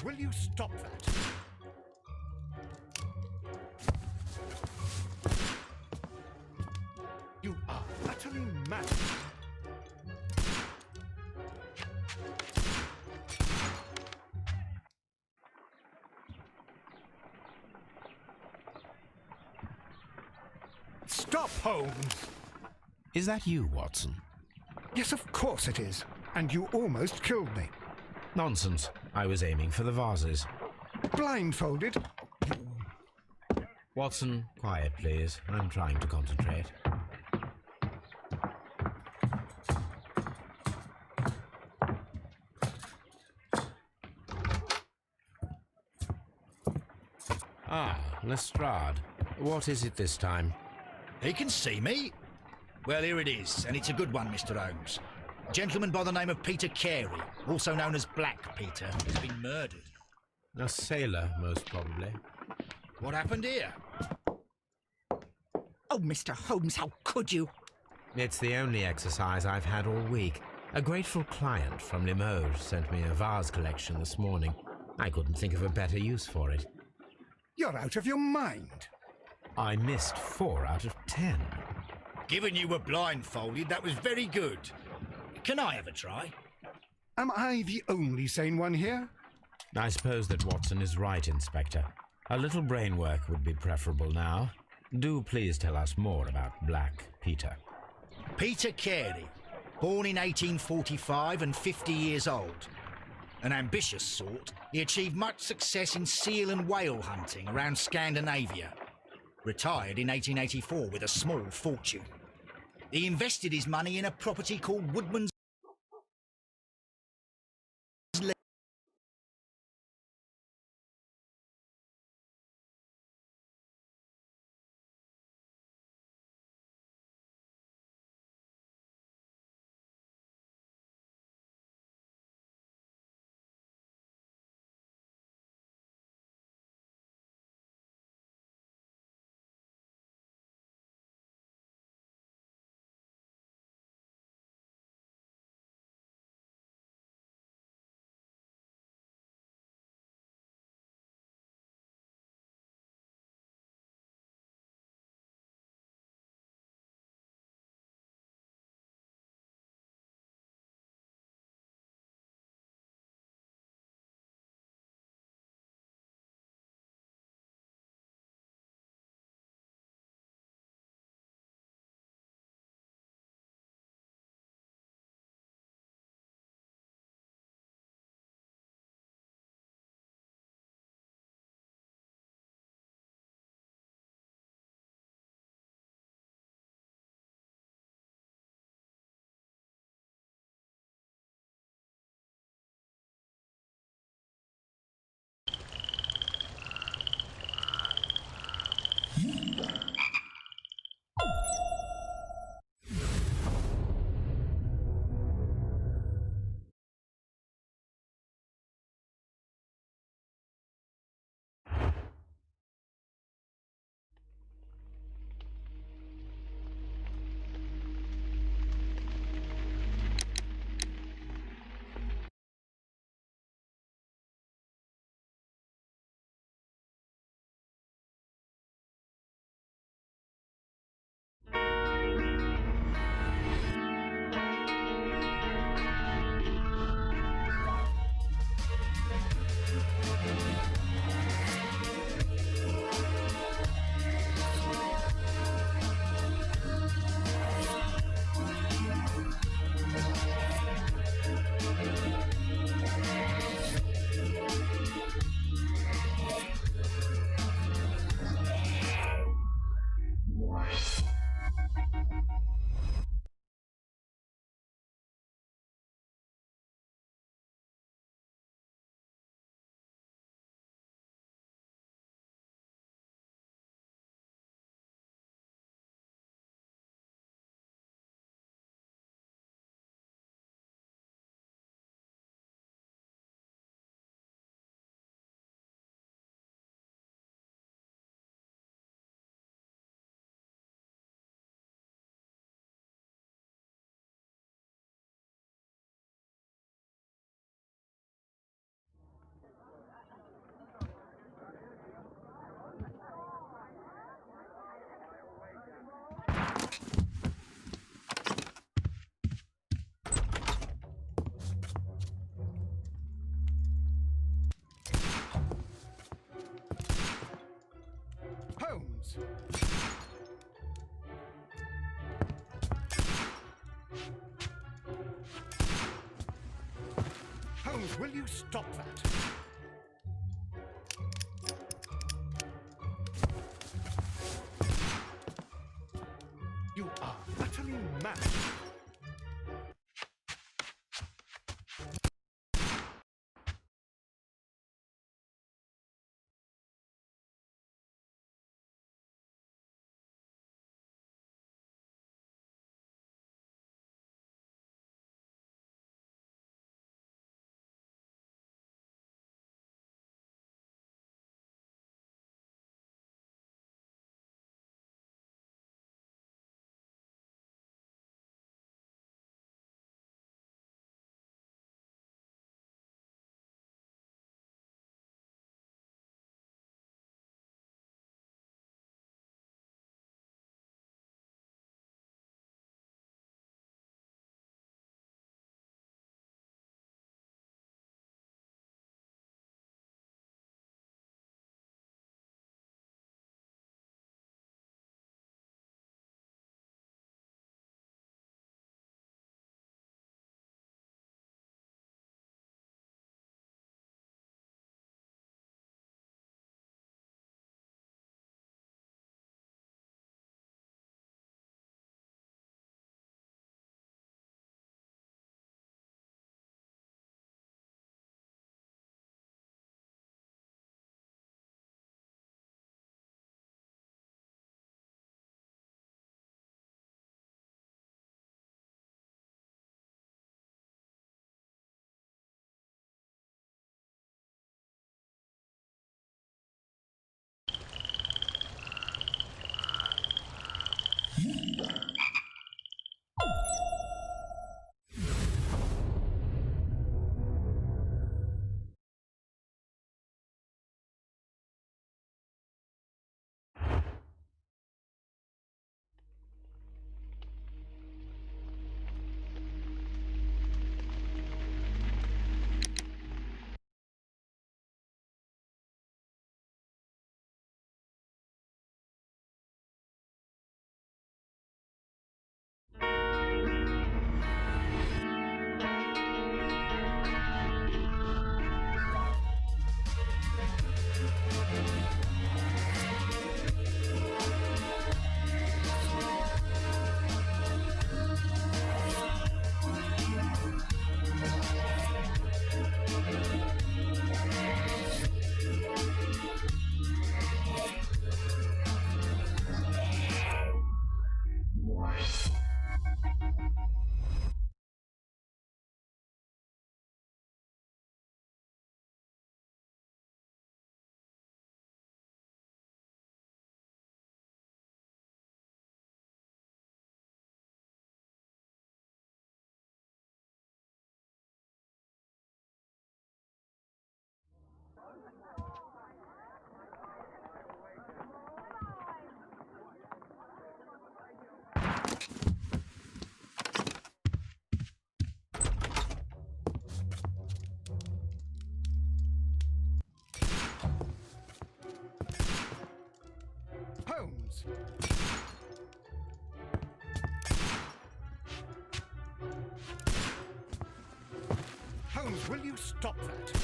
Will you stop that? You are utterly mad. Stop, Holmes! Is that you, Watson? Yes, of course it is. And you almost killed me. Nonsense. I was aiming for the vases. Blindfolded? Watson, quiet, please. I'm trying to concentrate. Ah, Lestrade. What is it this time? He can see me. Well, here it is, and it's a good one, Mr. Holmes. A gentleman by the name of Peter Carey, also known as Black Peter, has been murdered. A sailor, most probably. What happened here? Oh, Mr. Holmes, how could you? It's the only exercise I've had all week. A grateful client from Limoges sent me a vase collection this morning. I couldn't think of a better use for it. You're out of your mind. I missed 4 out of 10. Given you were blindfolded, that was very good. Can I have a try? Am I the only sane one here? I suppose that Watson is right, Inspector. A little brain work would be preferable now. Do please tell us more about Black Peter. Peter Carey, born in 1845 and 50 years old. An ambitious sort, he achieved much success in seal and whale hunting around Scandinavia. Retired in 1884 with a small fortune. He invested his money in a property called Woodman's Holmes, will you stop that? You are utterly mad. Holmes! Holmes, will you stop that?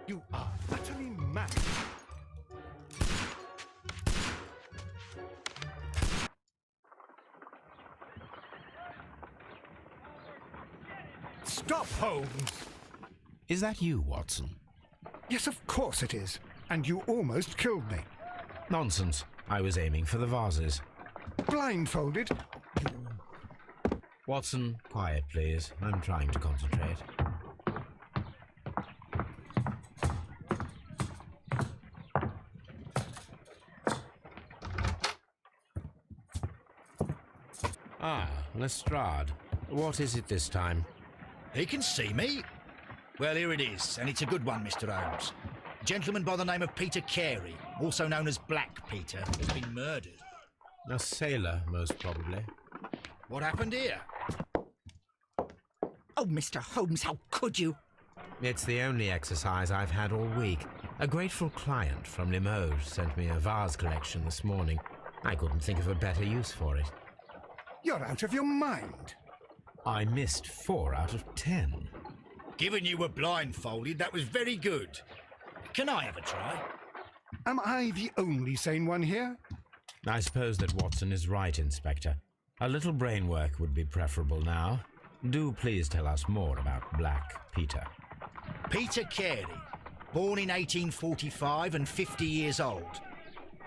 You are utterly mad. Stop, Holmes! Is that you, Watson? Yes, of course it is. And you almost killed me. Nonsense. I was aiming for the vases. Blindfolded? Watson, quiet, please. I'm trying to concentrate. Ah, Lestrade. What is it this time? He can see me. Well, here it is, and it's a good one, Mr. Holmes. A gentleman by the name of Peter Carey, also known as Black Peter, has been murdered. A sailor, most probably. What happened here? Oh, Mr. Holmes, how could you? It's the only exercise I've had all week. A grateful client from Limoges sent me a vase collection this morning. I couldn't think of a better use for it. You're out of your mind. I missed 4 out of 10. Given you were blindfolded, that was very good. Can I have a try? Am I the only sane one here? I suppose that Watson is right, Inspector. A little brain work would be preferable now. Do please tell us more about Black Peter. Peter Carey, born in 1845 and 50 years old.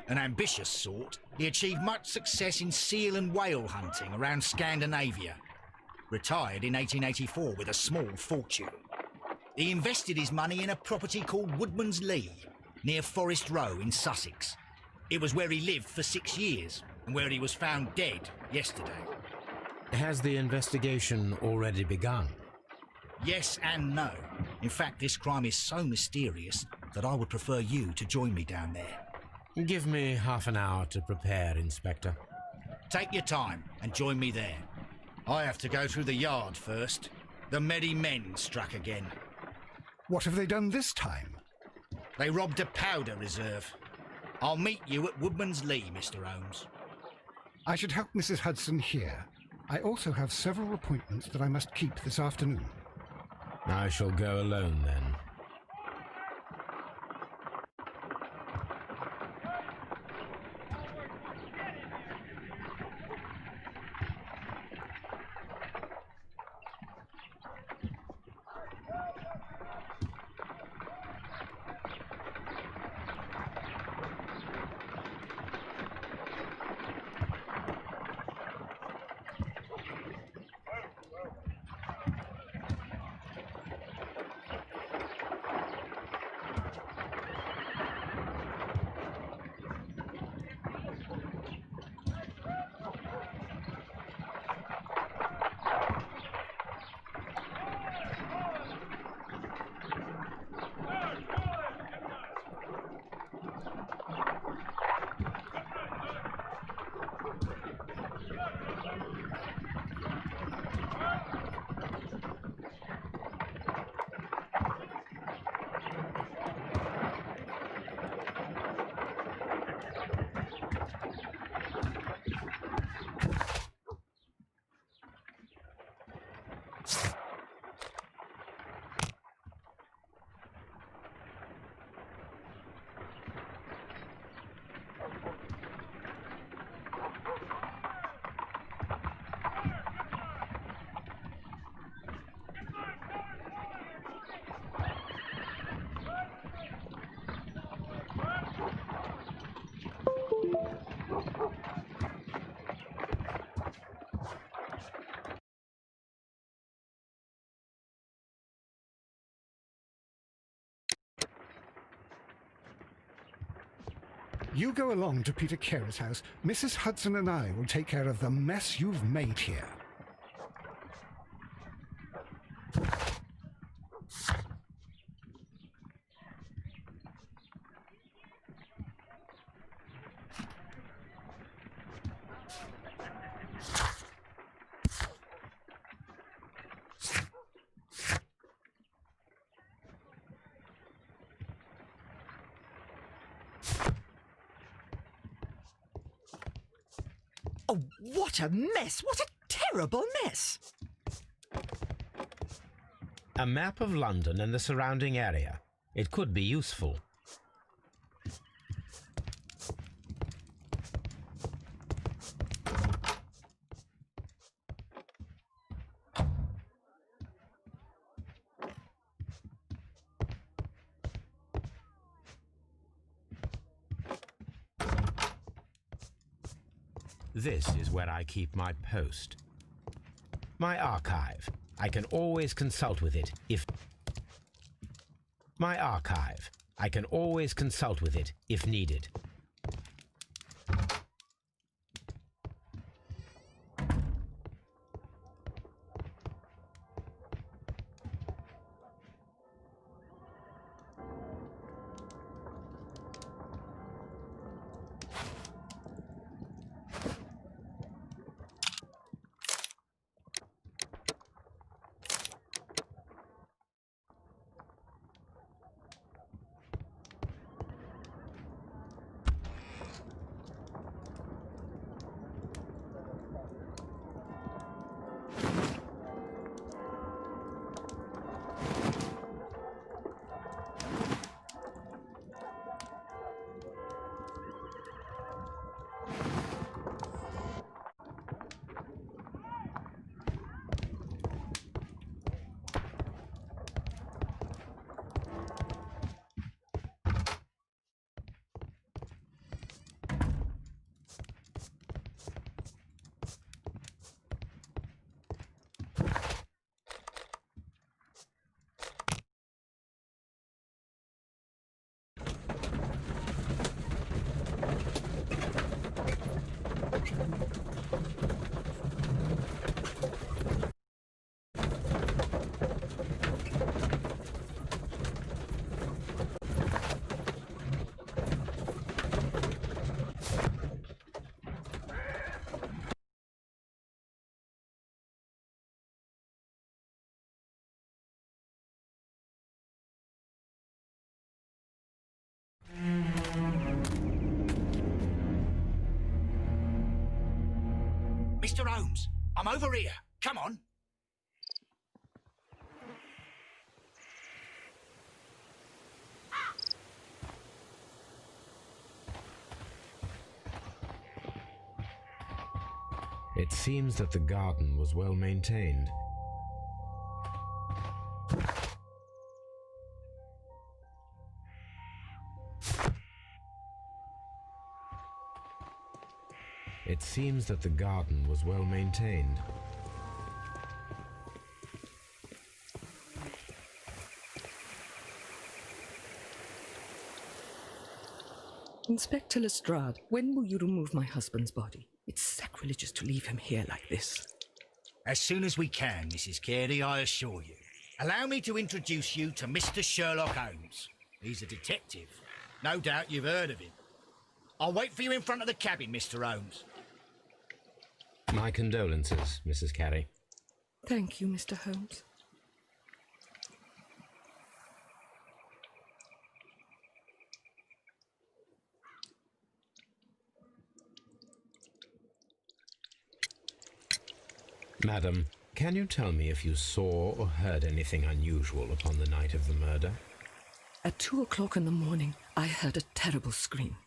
An ambitious sort, he achieved much success in seal and whale hunting around Scandinavia. Retired in 1884 with a small fortune. He invested his money in a property called Woodman's Lee, near Forest Row in Sussex. It was where he lived for 6 years, and where he was found dead yesterday. Has the investigation already begun? Yes and no. In fact, this crime is so mysterious that I would prefer you to join me down there. Give me half an hour to prepare, Inspector. Take your time and join me there. I have to go through the yard first. The merry men struck again. What have they done this time? They robbed a powder reserve. I'll meet you at Woodman's Lee, Mr. Holmes. I should help Mrs. Hudson here. I also have several appointments that I must keep this afternoon. I shall go alone then. You go along to Peter Carey's house. Mrs. Hudson and I will take care of the mess you've made here. Oh, what a mess! What a terrible mess! A map of London and the surrounding area. It could be useful. This is where I keep my post. My archive. I can always consult with it if... My archive. I can always consult with it if needed. Mr. Holmes, I'm over here. Come on. It seems that the garden was well maintained. It seems that the garden was well maintained. Inspector Lestrade, when will you remove my husband's body? It's sacrilegious to leave him here like this. As soon as we can, Mrs. Carey, I assure you. Allow me to introduce you to Mr. Sherlock Holmes. He's a detective. No doubt you've heard of him. I'll wait for you in front of the cabin, Mr. Holmes. My condolences, Mrs. Carey. Thank you, Mr. Holmes. Madam, can you tell me if you saw or heard anything unusual upon the night of the murder? At 2 o'clock in the morning, I heard a terrible scream.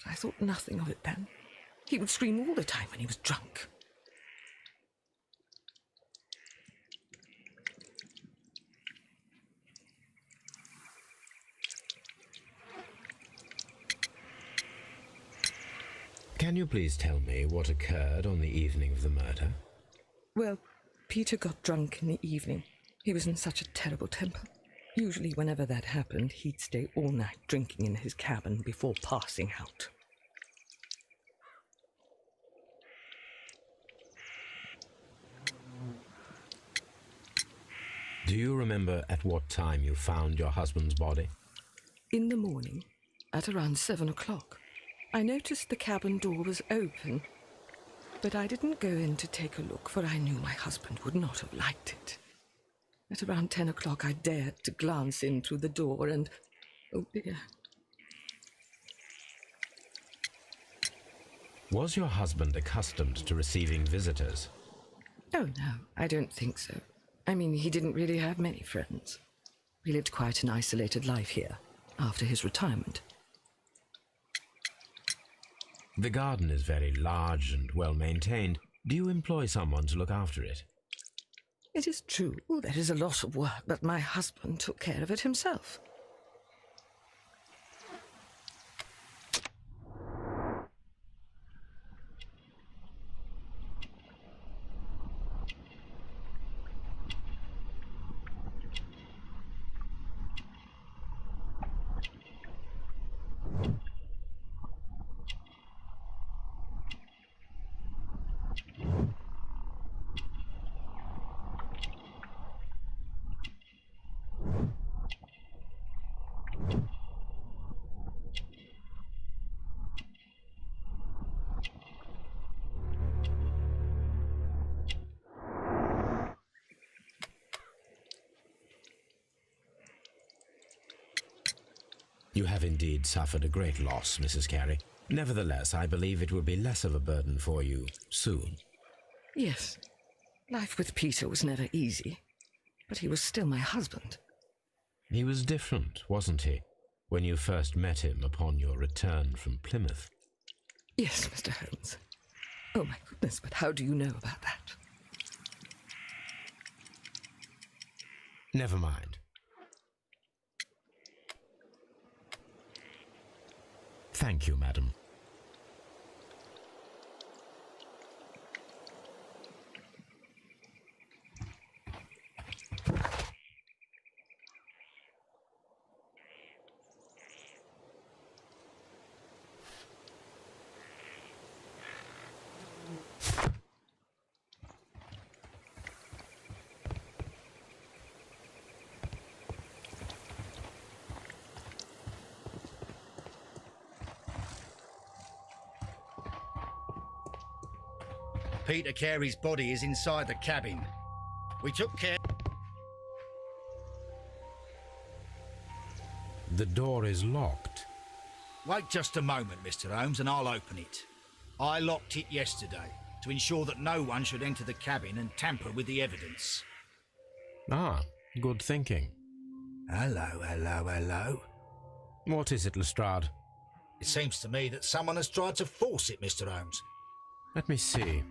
But I thought nothing of it then. He would scream all the time when he was drunk. Can you please tell me what occurred on the evening of the murder? Well, Peter got drunk in the evening. He was in such a terrible temper. Usually whenever that happened, he'd stay all night drinking in his cabin before passing out. Do you remember at what time you found your husband's body? In the morning, at around 7 o'clock, I noticed the cabin door was open, but I didn't go in to take a look, for I knew my husband would not have liked it. At around 10 o'clock, I dared to glance in through the door and, oh dear. Was your husband accustomed to receiving visitors? Oh no, I don't think so. I mean, he didn't really have many friends. He lived quite an isolated life here, after his retirement. The garden is very large and well maintained. Do you employ someone to look after it? It is true, there is a lot of work, but my husband took care of it himself. You have indeed suffered a great loss, Mrs. Carey. Nevertheless, I believe it will be less of a burden for you soon. Yes, life with Peter was never easy, but he was still my husband. He was different, wasn't he, when you first met him upon your return from Plymouth? Yes, Mr. Holmes. Oh my goodness, but how do you know about that? Never mind. Thank you, madam. Peter Carey's body is inside the cabin. We took care... The door is locked. Wait just a moment, Mr. Holmes, and I'll open it. I locked it yesterday. to ensure that no one should enter the cabin and tamper with the evidence. Ah, good thinking. Hello, hello, hello. What is it, Lestrade? It seems to me that someone has tried to force it, Mr. Holmes. Let me see.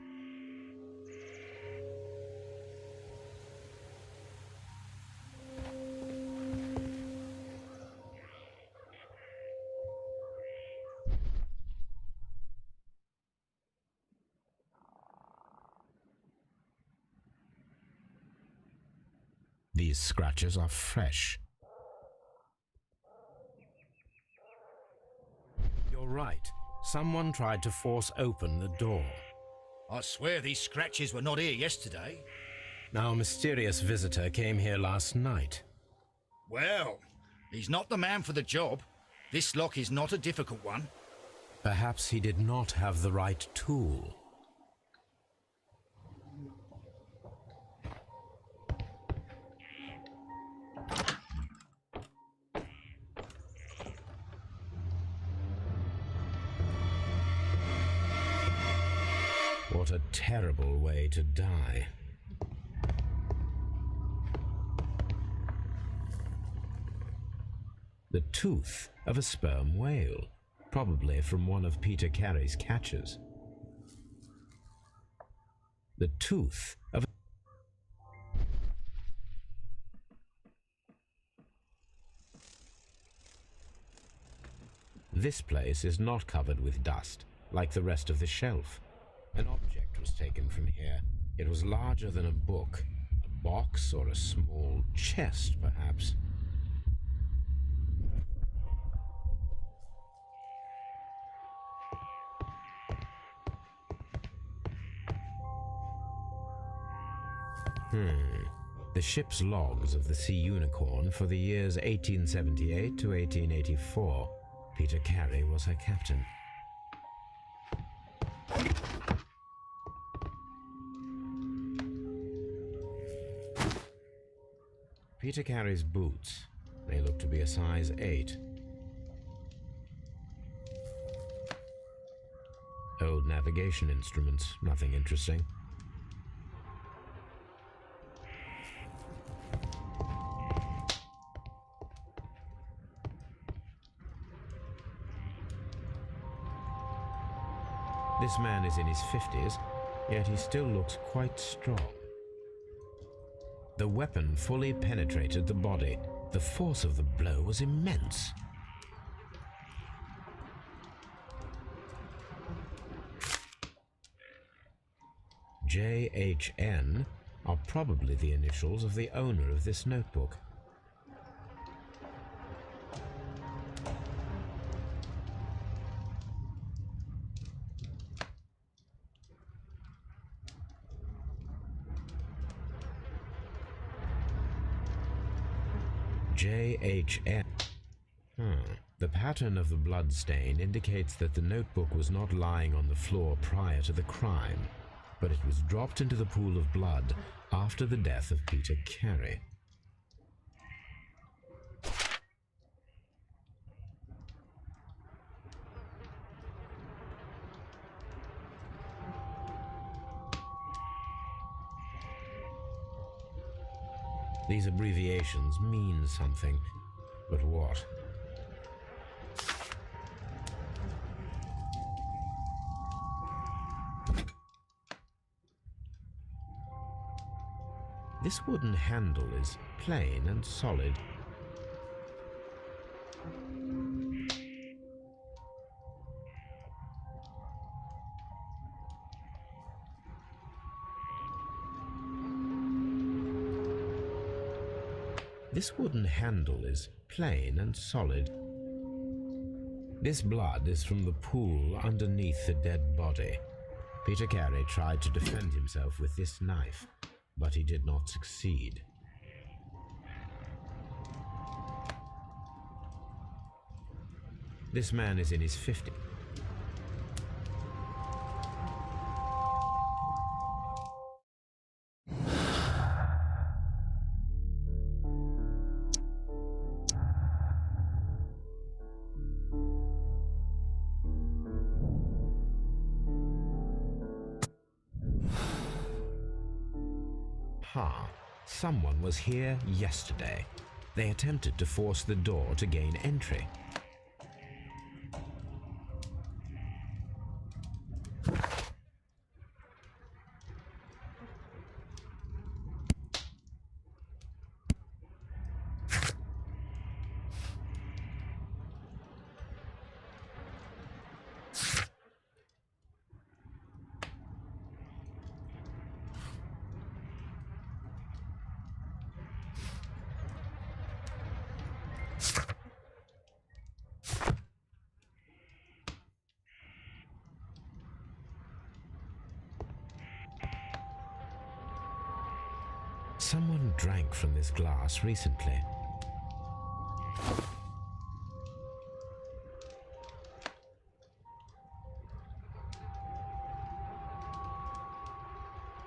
These scratches are fresh. You're right. Someone tried to force open the door. I swear these scratches were not here yesterday. Our mysterious visitor came here last night. Well, he's not the man for the job. This lock is not a difficult one. Perhaps he did not have the right tool. What a terrible way to die. The tooth of a sperm whale, probably from one of Peter Carey's catches. The tooth of This place is not covered with dust, like the rest of the shelf. An object was taken from here. It was larger than a book, a box or a small chest, perhaps. The ship's logs of the Sea Unicorn for the years 1878 to 1884. Peter Carey was her captain. Peter Carey's boots. They look to be a size 8. Old navigation instruments, nothing interesting. This man is in his 50s, yet he still looks quite strong. The weapon fully penetrated the body. The force of the blow was immense. JHN are probably the initials of the owner of this notebook. JHN. The pattern of the blood stain indicates that the notebook was not lying on the floor prior to the crime, but it was dropped into the pool of blood after the death of Peter Carey. These abbreviations mean something, but what? This wooden handle is plain and solid. This wooden handle is plain and solid. This blood is from the pool underneath the dead body. Peter Carey tried to defend himself with this knife, but he did not succeed. This man is in his 50s. Aha! Someone was here yesterday. They attempted to force the door to gain entry. Someone drank from this glass recently.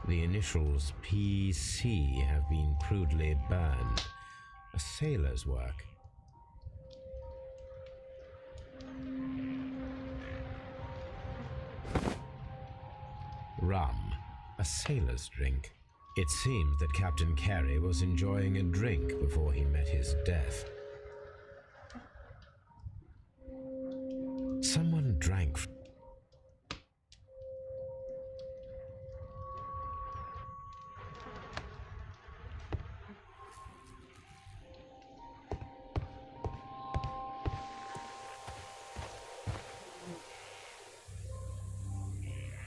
The initials PC have been crudely burned. A sailor's work. Rum, a sailor's drink. It seemed that Captain Carey was enjoying a drink before he met his death. Someone drank.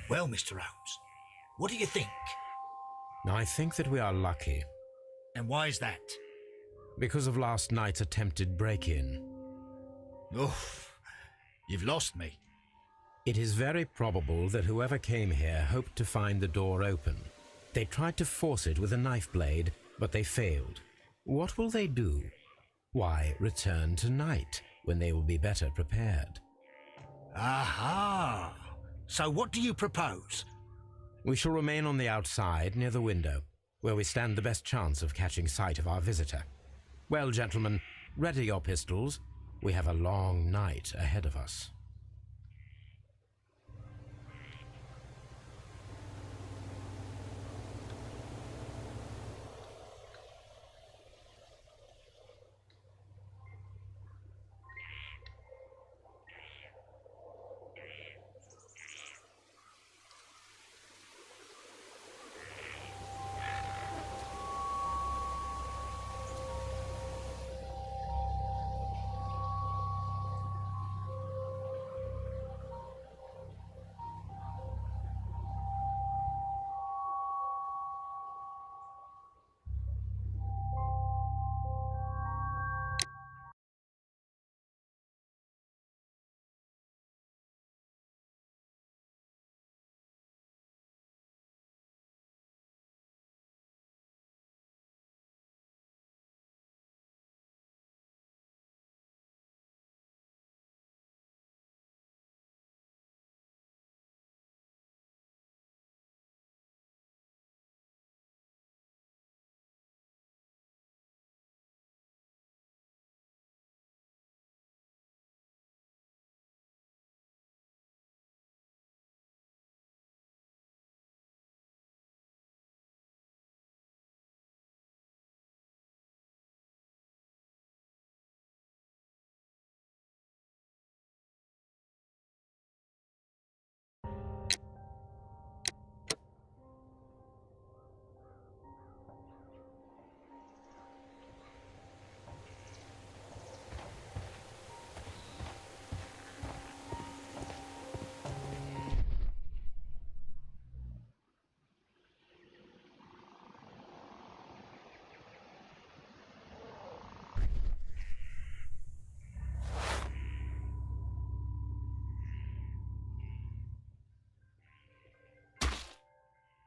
Well, Mr. Holmes, what do you think? I think that we are lucky, And why is that? because of last night's attempted break-in. Oof, you've lost me. It is very probable that whoever came here hoped to find the door open. They tried to force it with a knife blade, but they failed. What will they do? Why, return tonight, when they will be better prepared. Aha! So what do you propose? We shall remain on the outside, near the window, where we stand the best chance of catching sight of our visitor. Well, gentlemen, ready your pistols. We have a long night ahead of us.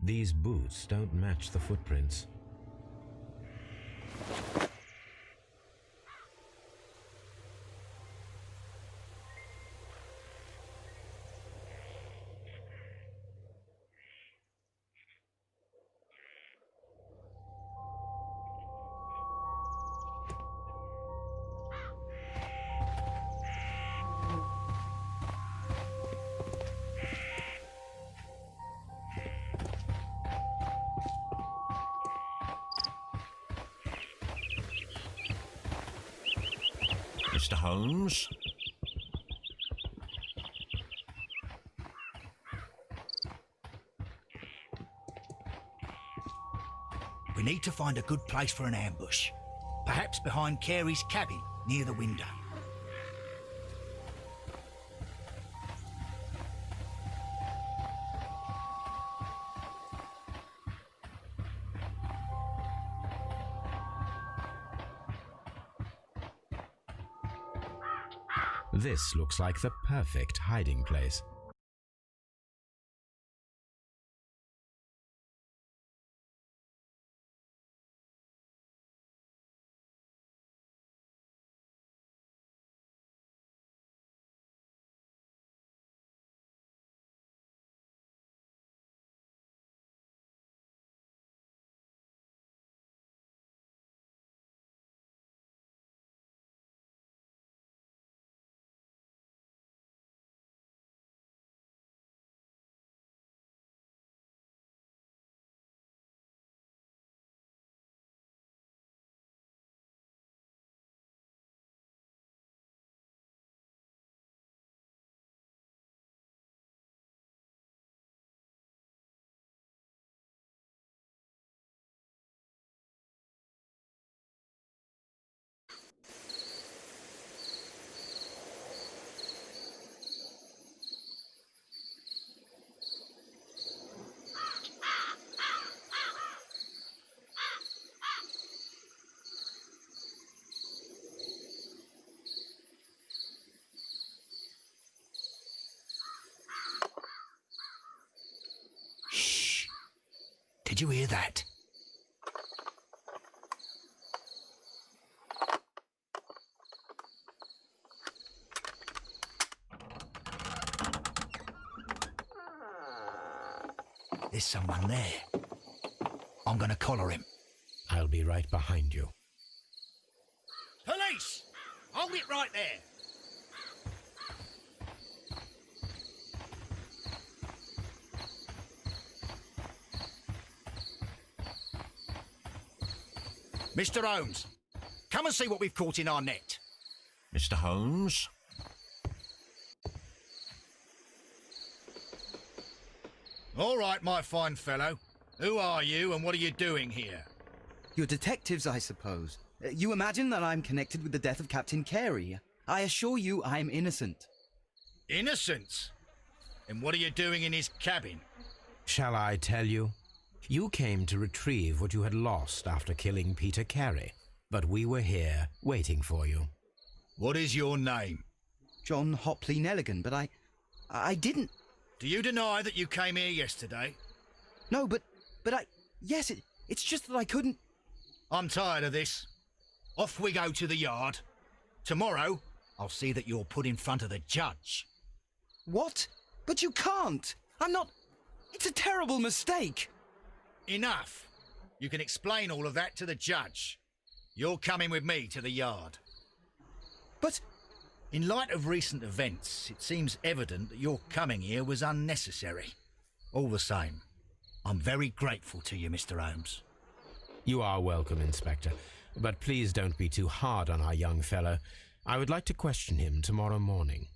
These boots don't match the footprints. Mr. Holmes. We need to find a good place for an ambush. Perhaps behind Carey's cabin, near the window. This looks like the perfect hiding place. Shh! Did you hear that? There's someone there. I'm gonna collar him. I'll be right behind you. Police! Hold it right there! Mr. Holmes, come and see what we've caught in our net. Mr. Holmes. All right, my fine fellow. Who are you and what are you doing here? You're detectives, I suppose. You imagine that I'm connected with the death of Captain Carey. I assure you I'm innocent. Innocent? And what are you doing in his cabin? Shall I tell you? You came to retrieve what you had lost after killing Peter Carey, but we were here waiting for you. What is your name? John Hopley Nelligan, but I didn't... Do you deny that you came here yesterday? No, but yes, it's just that I couldn't... I'm tired of this. Off we go to the yard. Tomorrow, I'll see that you're put in front of the judge. What? But you can't! I'm not... It's a terrible mistake! Enough. You can explain all of that to the judge. You're coming with me to the yard. But... In light of recent events, it seems evident that your coming here was unnecessary. All the same, I'm very grateful to you, Mr. Holmes. You are welcome, Inspector, but please don't be too hard on our young fellow. I would like to question him tomorrow morning.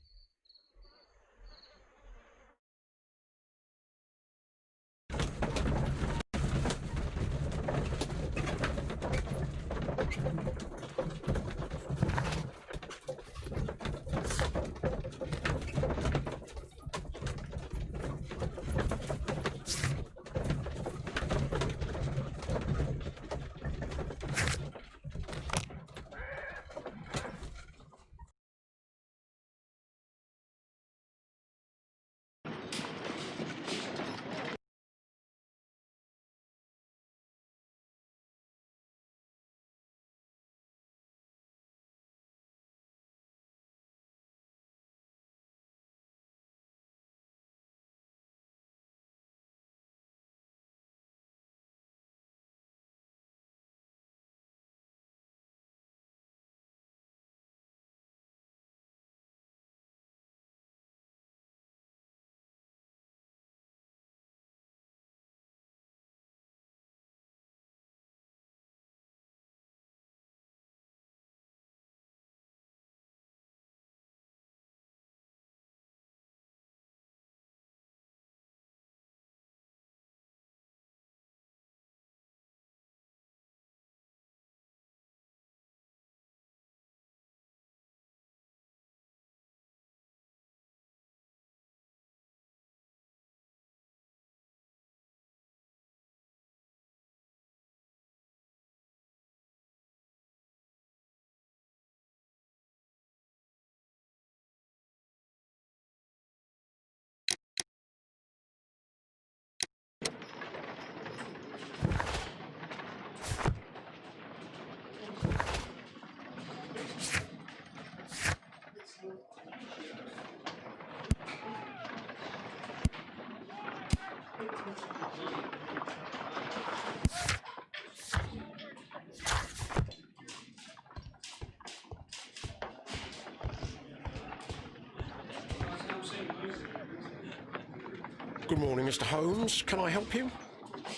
Good morning, Mr. Holmes. Can I help you?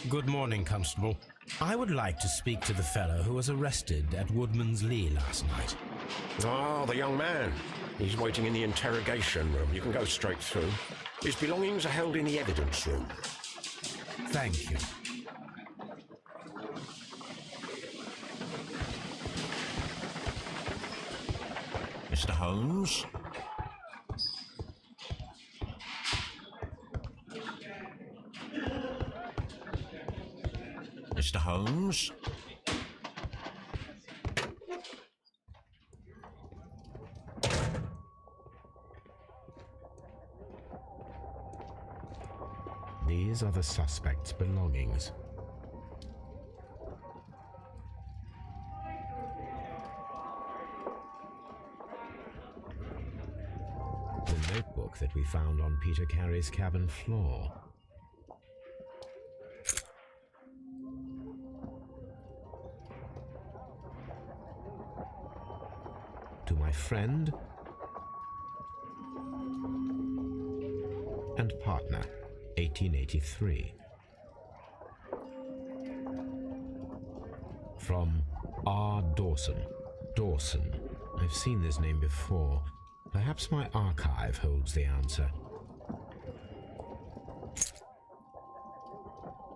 Good morning, Constable. I would like to speak to the fellow who was arrested at Woodman's Lee last night. Ah, the young man. He's waiting in the interrogation room. You can go straight through. His belongings are held in the evidence room. Thank you. Mr. Holmes? Mr. Holmes? These are the suspect's belongings. The notebook that we found on Peter Carey's cabin floor. To my friend and partner, 1883. From R. Dawson. Dawson. I've seen this name before. Perhaps my archive holds the answer.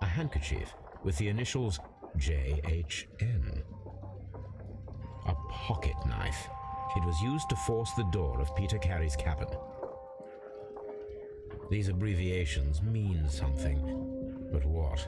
A handkerchief with the initials JHN. A pocket knife. It was used to force the door of Peter Carey's cabin. These abbreviations mean something, but what?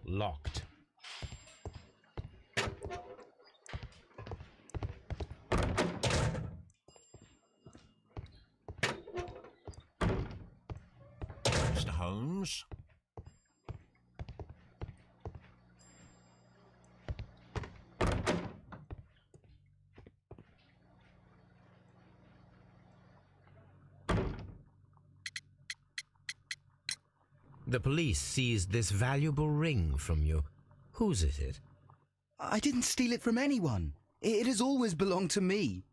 Locked. Mr. Holmes? The police seized this valuable ring from you. Whose is it? I didn't steal it from anyone. It has always belonged to me.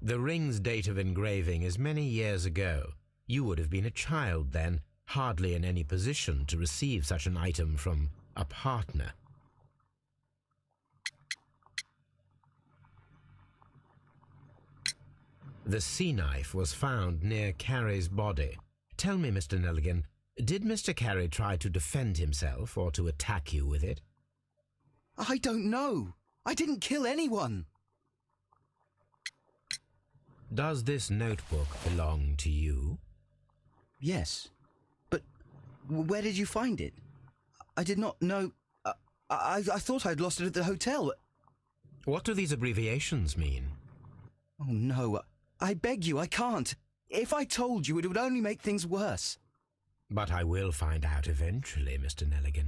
The ring's date of engraving is many years ago. You would have been a child then, hardly in any position to receive such an item from a partner. The sea knife was found near Carey's body. Tell me, Mr. Nelligan, did Mr. Carey try to defend himself or to attack you with it? I don't know. I didn't kill anyone. Does this notebook belong to you? Yes. But where did you find it? I did not know. I thought I'd lost it at the hotel. What do these abbreviations mean? Oh, no. I beg you, I can't. If I told you, it would only make things worse. But I will find out eventually, Mr. Nelligan.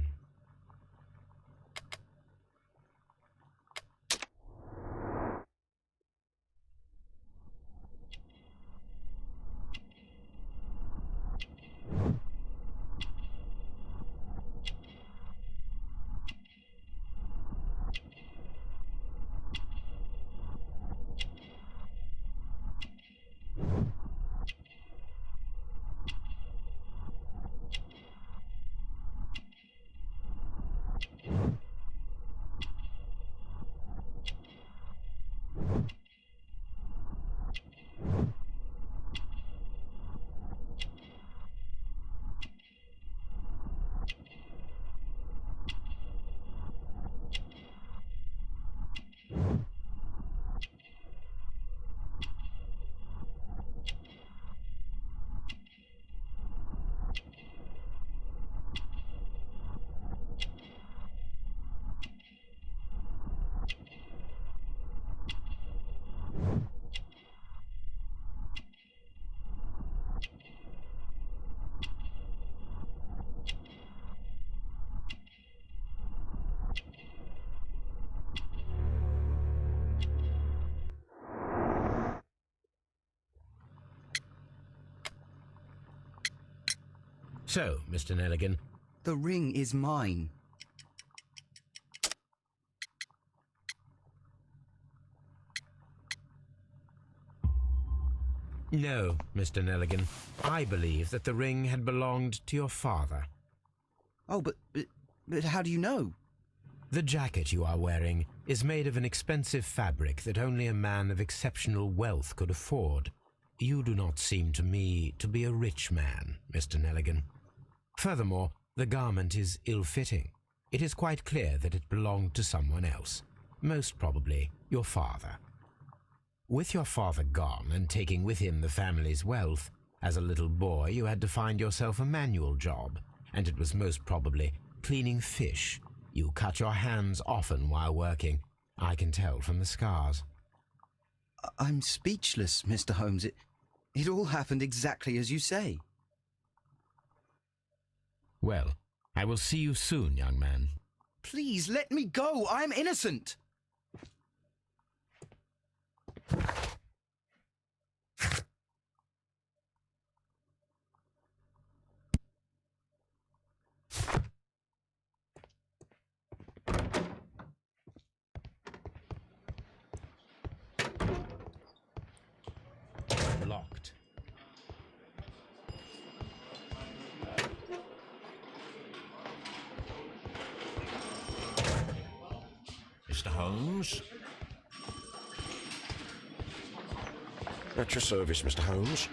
So, Mr. Nelligan, The ring is mine. no, Mr. Nelligan. I believe that the ring had belonged to your father. Oh, but how do you know? The jacket you are wearing is made of an expensive fabric that only a man of exceptional wealth could afford. You do not seem to me to be a rich man, Mr. Nelligan. Furthermore, the garment is ill-fitting. It is quite clear that it belonged to someone else, most probably your father. With your father gone and taking with him the family's wealth, as a little boy you had to find yourself a manual job, and it was most probably cleaning fish. You cut your hands often while working. I can tell from the scars. I'm speechless, Mr. Holmes. It all happened exactly as you say. Well, I will see you soon, young man. Please let me go. I'm innocent. Locked. Mr. Holmes? At your service, Mr. Holmes.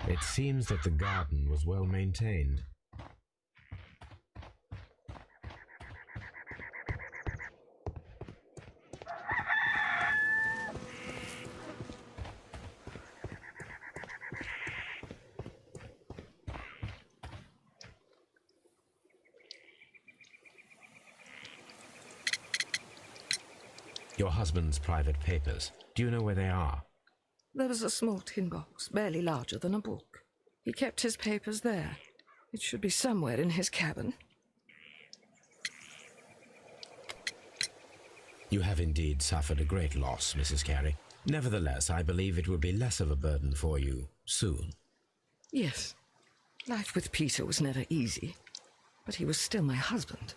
It seems that the garden was well maintained. Your husband's private papers. Do you know where they are? There was a small tin box, barely larger than a book. He kept his papers there. It should be somewhere in his cabin. You have indeed suffered a great loss, Mrs. Carey. Nevertheless, I believe it will be less of a burden for you soon. Yes. Life with Peter was never easy, but he was still my husband.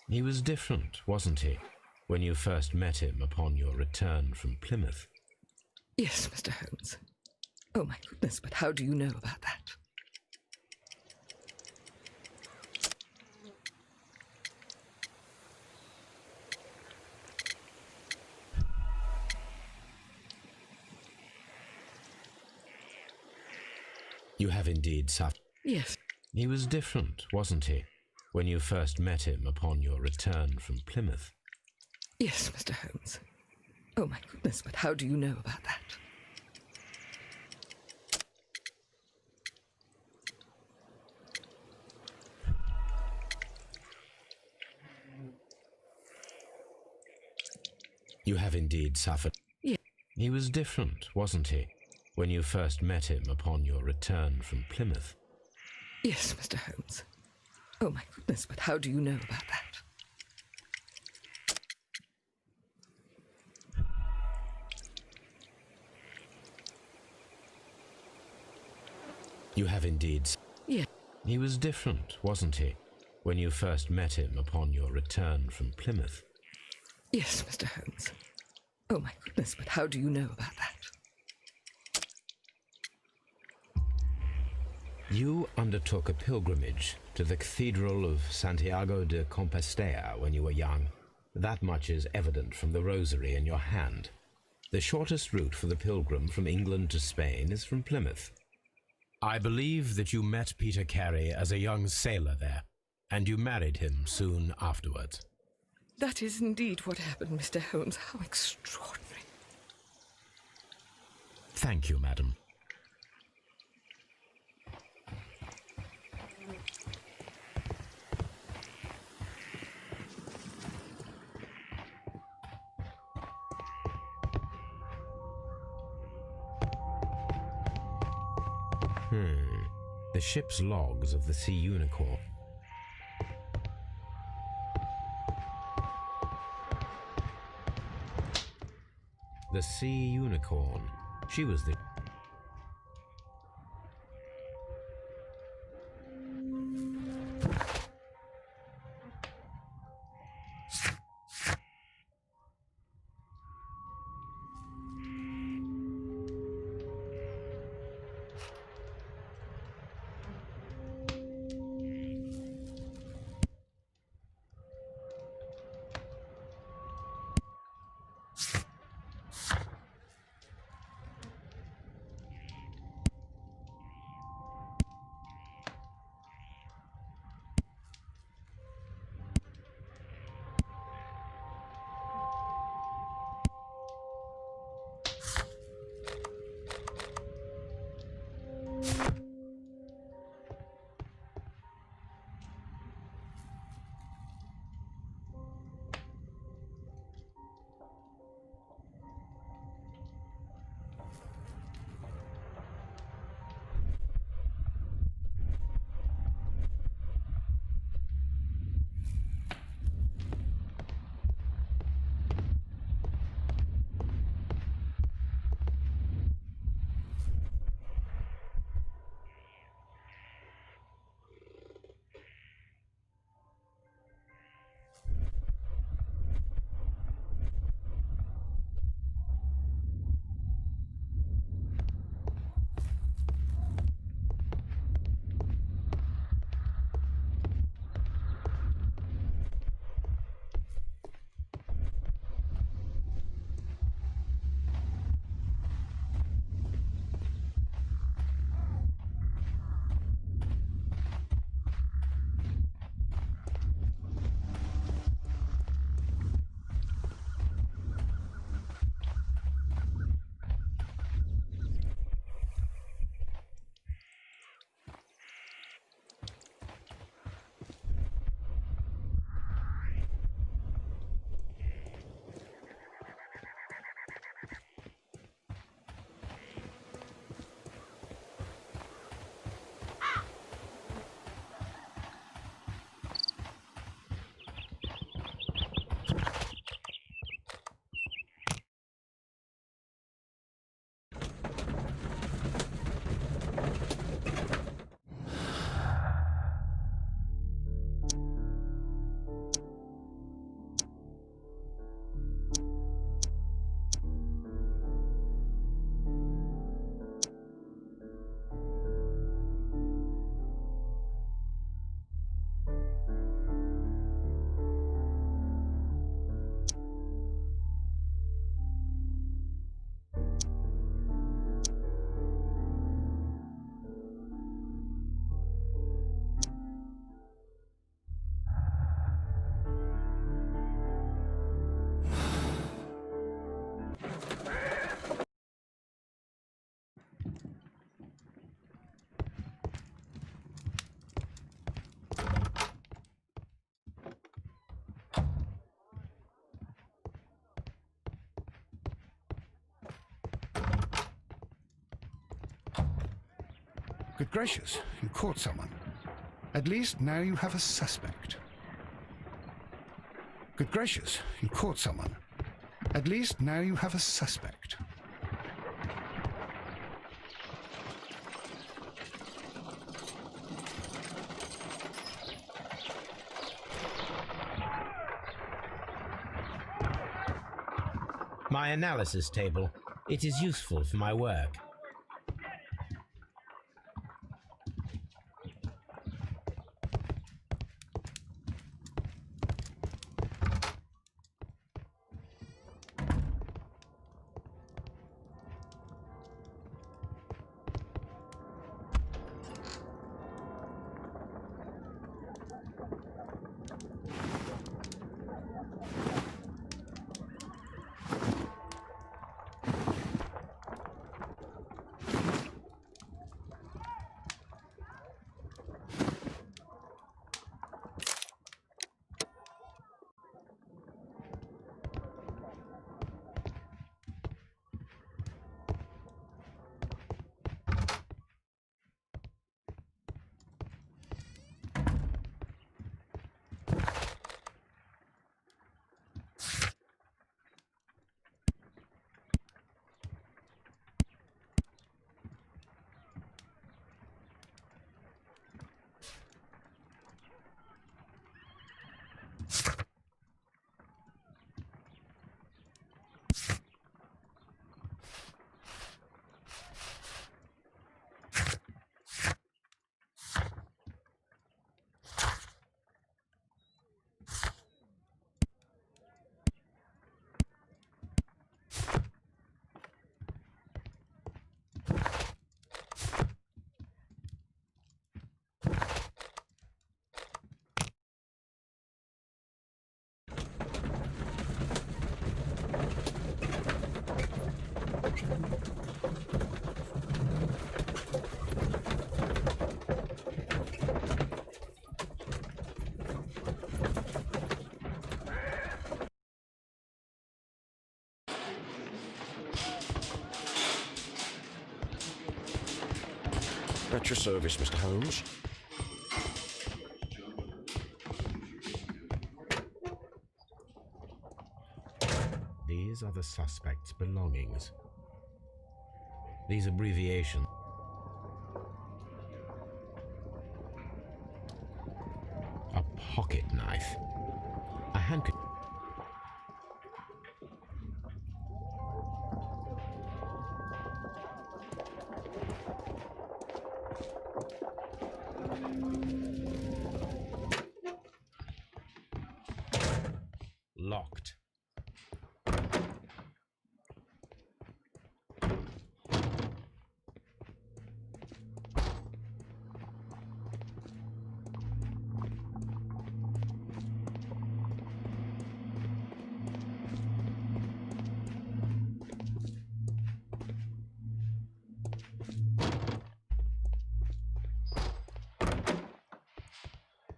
He was different, wasn't he, when you first met him upon your return from Plymouth? Yes, Mr. Holmes. Oh, my goodness, but how do you know about that? You have indeed suffered. Yes. He was different, wasn't he, when you first met him upon your return from Plymouth? Yes, Mr. Holmes. Oh, my goodness, but how do you know about that? You have indeed suffered. Yes. He was different, wasn't he, when you first met him upon your return from Plymouth? Yes, Mr. Holmes. Oh, my goodness, but how do you know about that? You have indeed. Yes. He was different, wasn't he, when you first met him upon your return from Plymouth? Yes, Mr. Holmes. Oh, my goodness, but how do you know about that? You undertook a pilgrimage to the Cathedral of Santiago de Compostela when you were young. That much is evident from the rosary in your hand. The shortest route for the pilgrim from England to Spain is from Plymouth. I believe that you met Peter Carey as a young sailor there, and you married him soon afterwards. That is indeed what happened, Mr. Holmes. How extraordinary. Thank you, madam. The ship's logs of the Sea Unicorn. The Sea Unicorn. She was the... Good gracious, you caught someone. At least now you have a suspect. Good gracious, you caught someone. At least now you have a suspect. My analysis table. It is useful for my work. At your service, Mr. Holmes. These are the suspect's belongings. These abbreviations. A pocket knife. A handkerchief. Locked.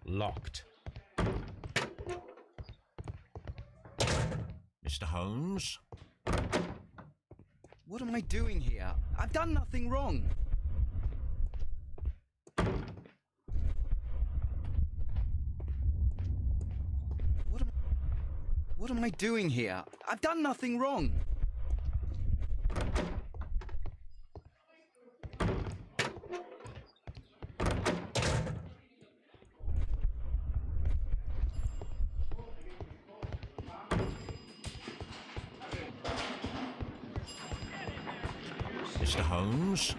Locked. Mr. Holmes? What am I doing here? I've done nothing wrong. What am I doing here? I've done nothing wrong. Mr. Holmes?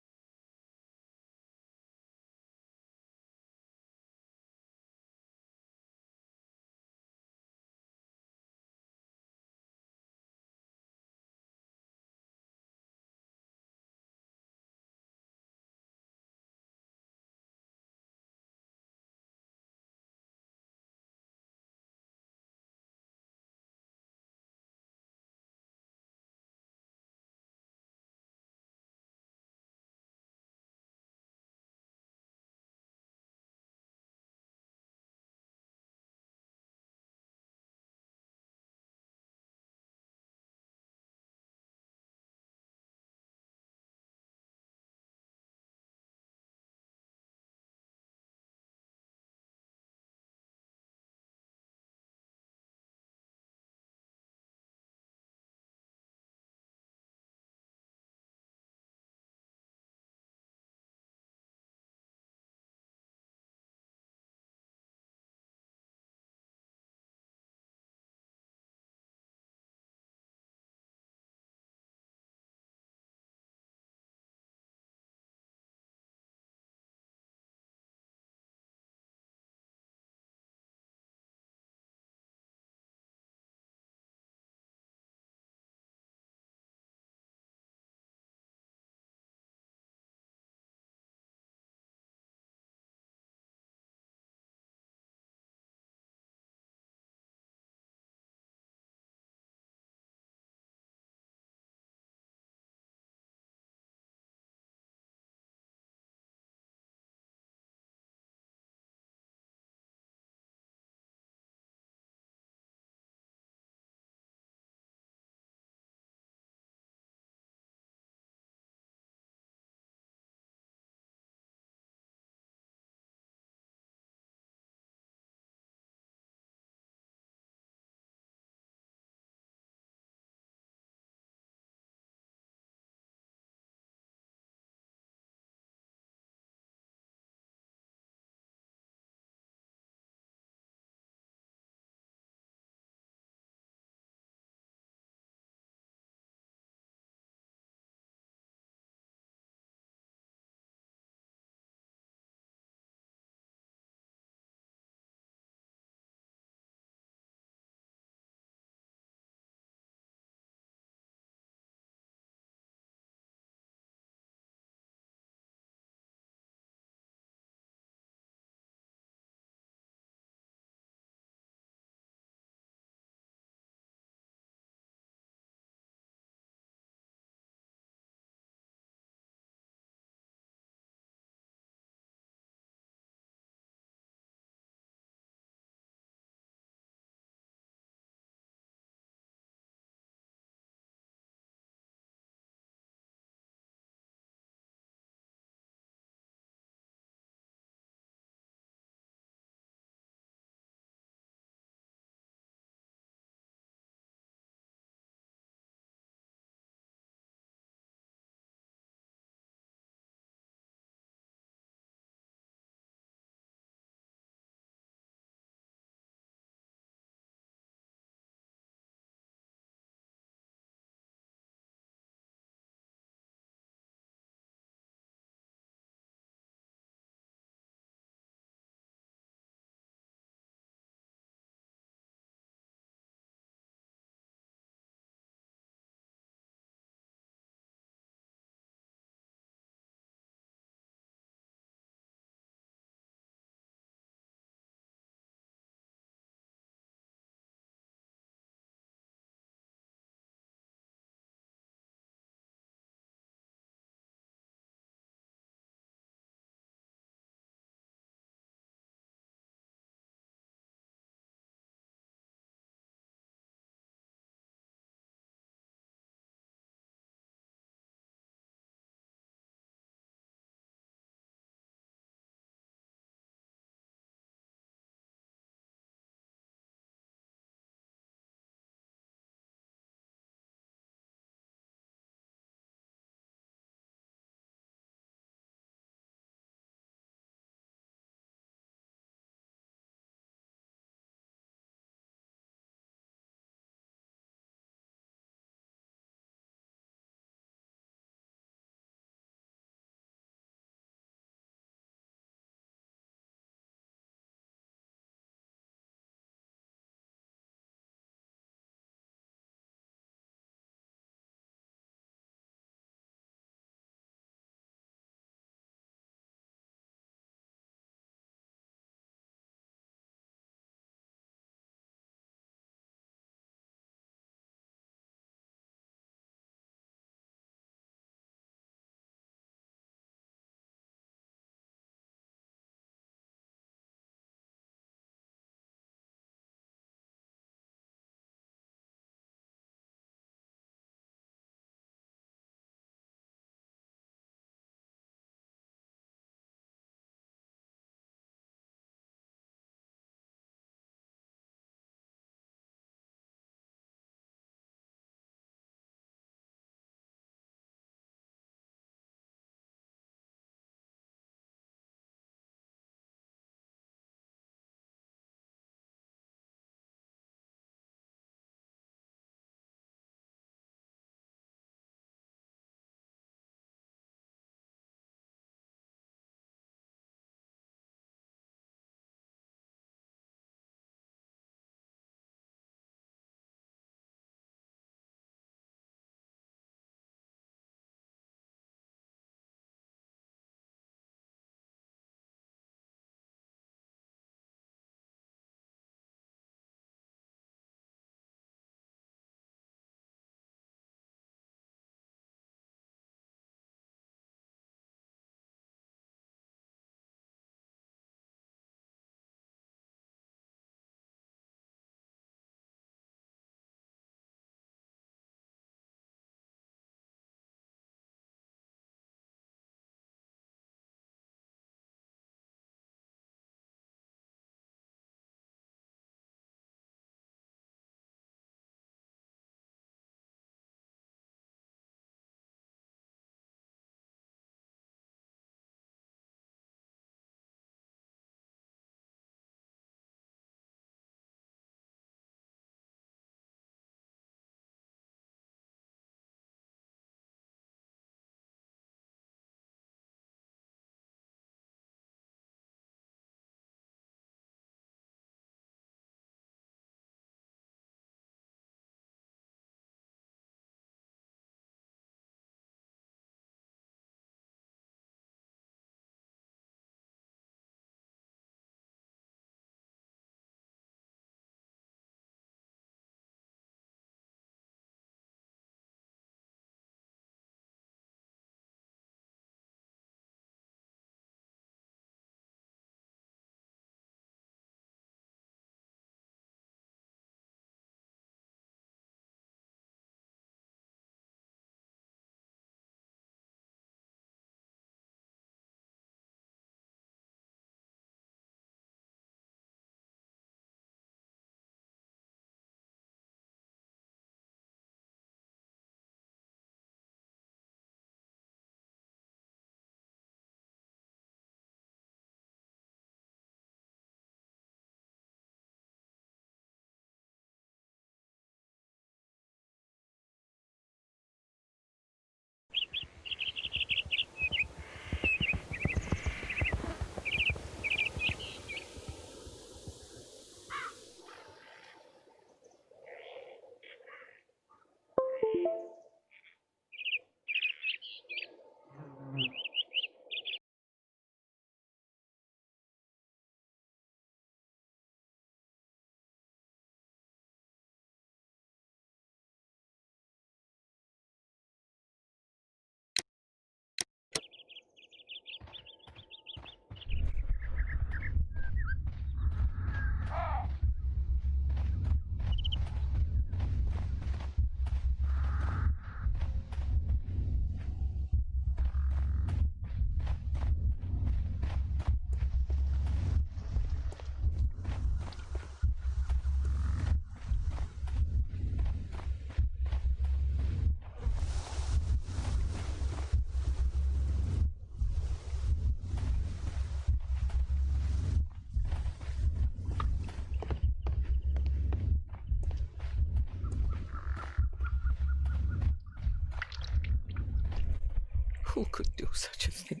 Who could do such a thing?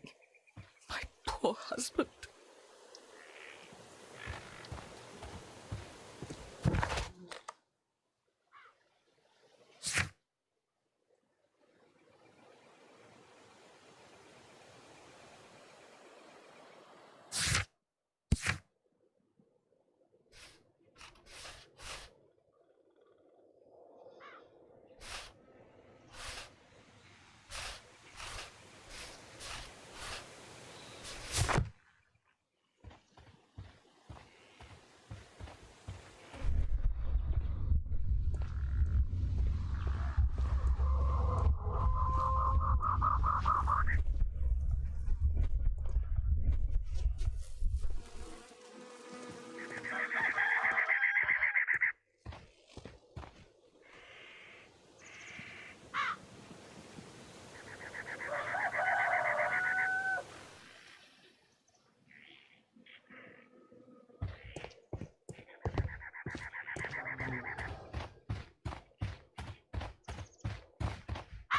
My poor husband.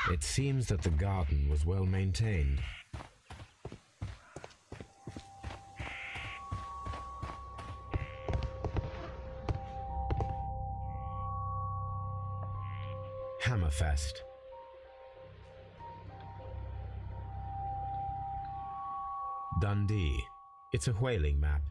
It seems that the garden was well maintained. Hammerfest. Dundee. It's a whaling map.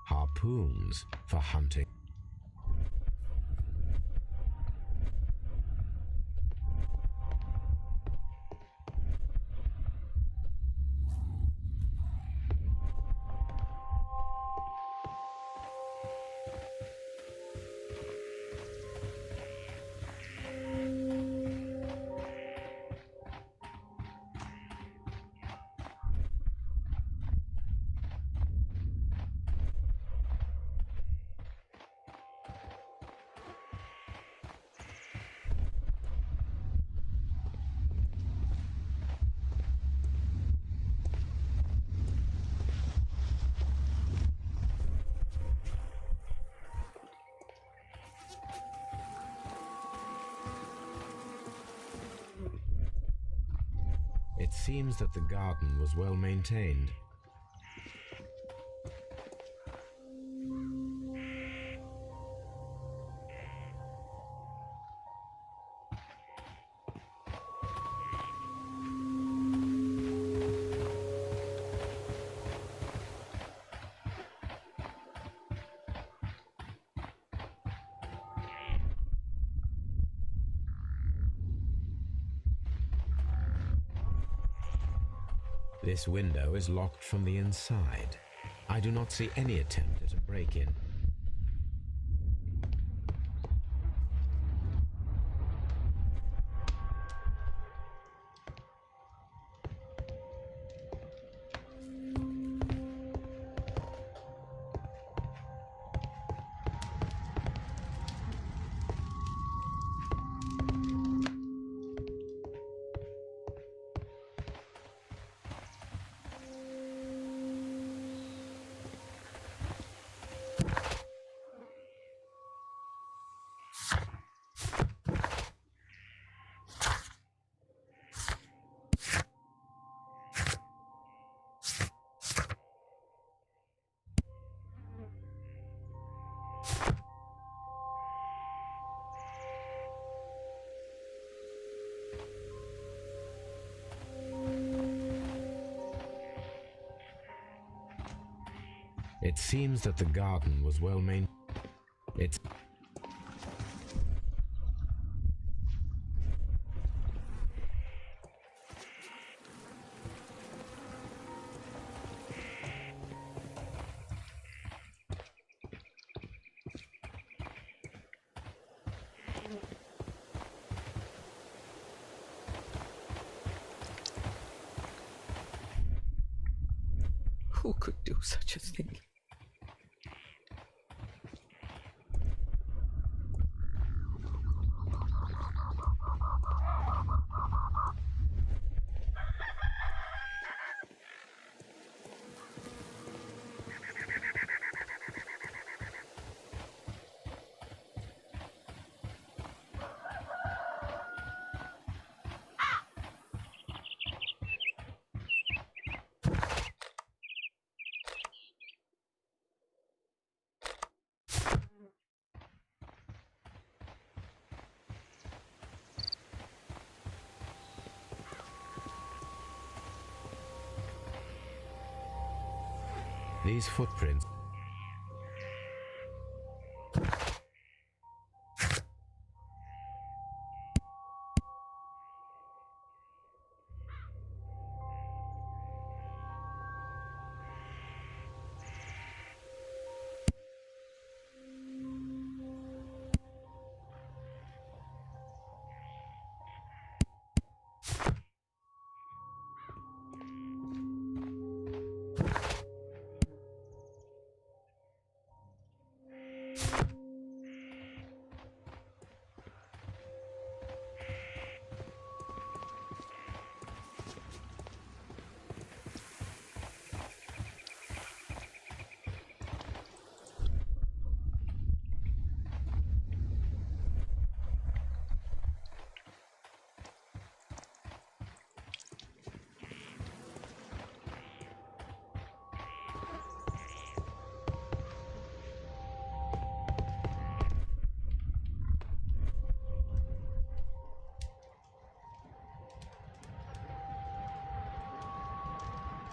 Harpoons for hunting. It seems that the garden was well maintained. This window is locked from the inside. I do not see any attempt at a break-in. It seems that the garden was well maintained. Who could do such a thing? These footprints.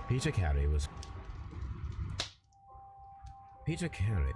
Peter Carey was... Peter Carey...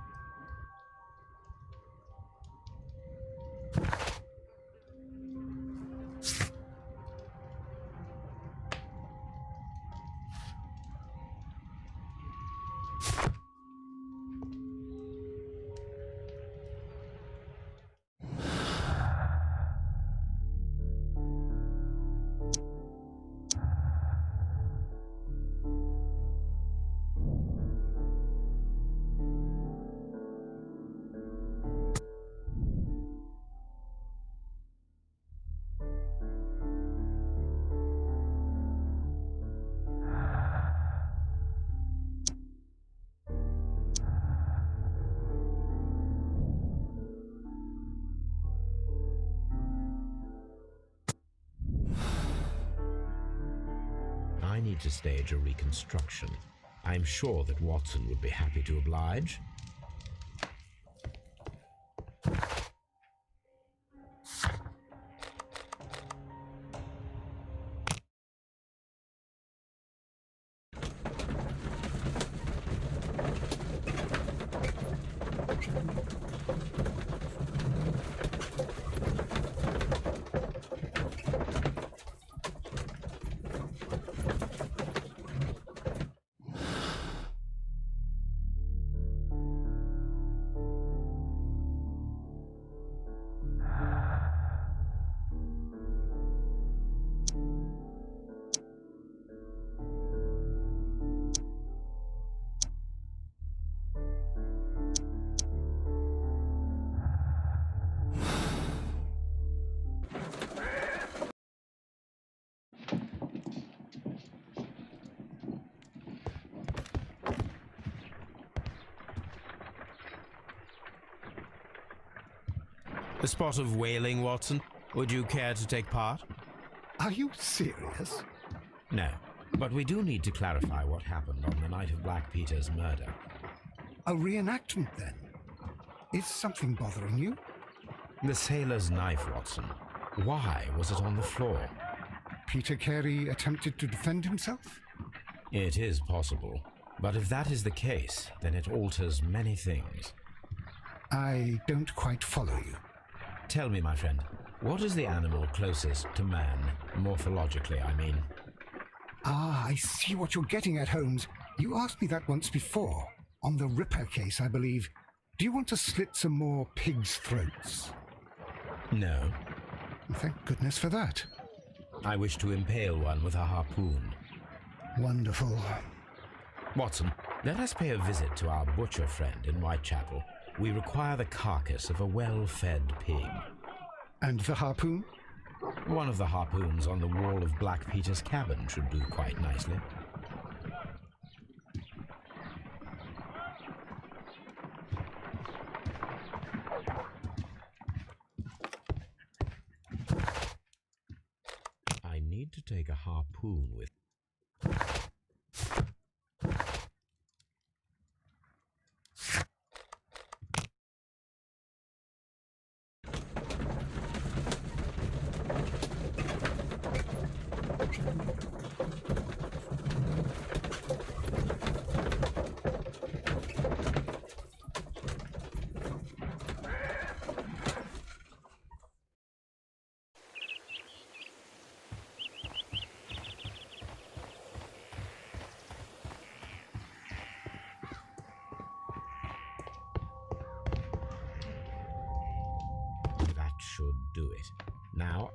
I need to stage a reconstruction. I'm sure that Watson would be happy to oblige. A spot of whaling, Watson. Would you care to take part? Are you serious? No, but we do need to clarify what happened on the night of Black Peter's murder. A reenactment, then? Is something bothering you? The sailor's knife, Watson. Why was it on the floor? Peter Carey attempted to defend himself? It is possible, but if that is the case, then it alters many things. I don't quite follow you. Tell me, my friend, what is the animal closest to man, morphologically, I mean? Ah, I see what you're getting at, Holmes. You asked me that once before. On the Ripper case, I believe. Do you want to slit some more pigs' throats? No. Thank goodness for that. I wish to impale one with a harpoon. Wonderful. Watson, let us pay a visit to our butcher friend in Whitechapel. We require the carcass of a well-fed pig. And the harpoon? One of the harpoons on the wall of Black Peter's cabin should do quite nicely. I need to take a harpoon with... That should do it. Now...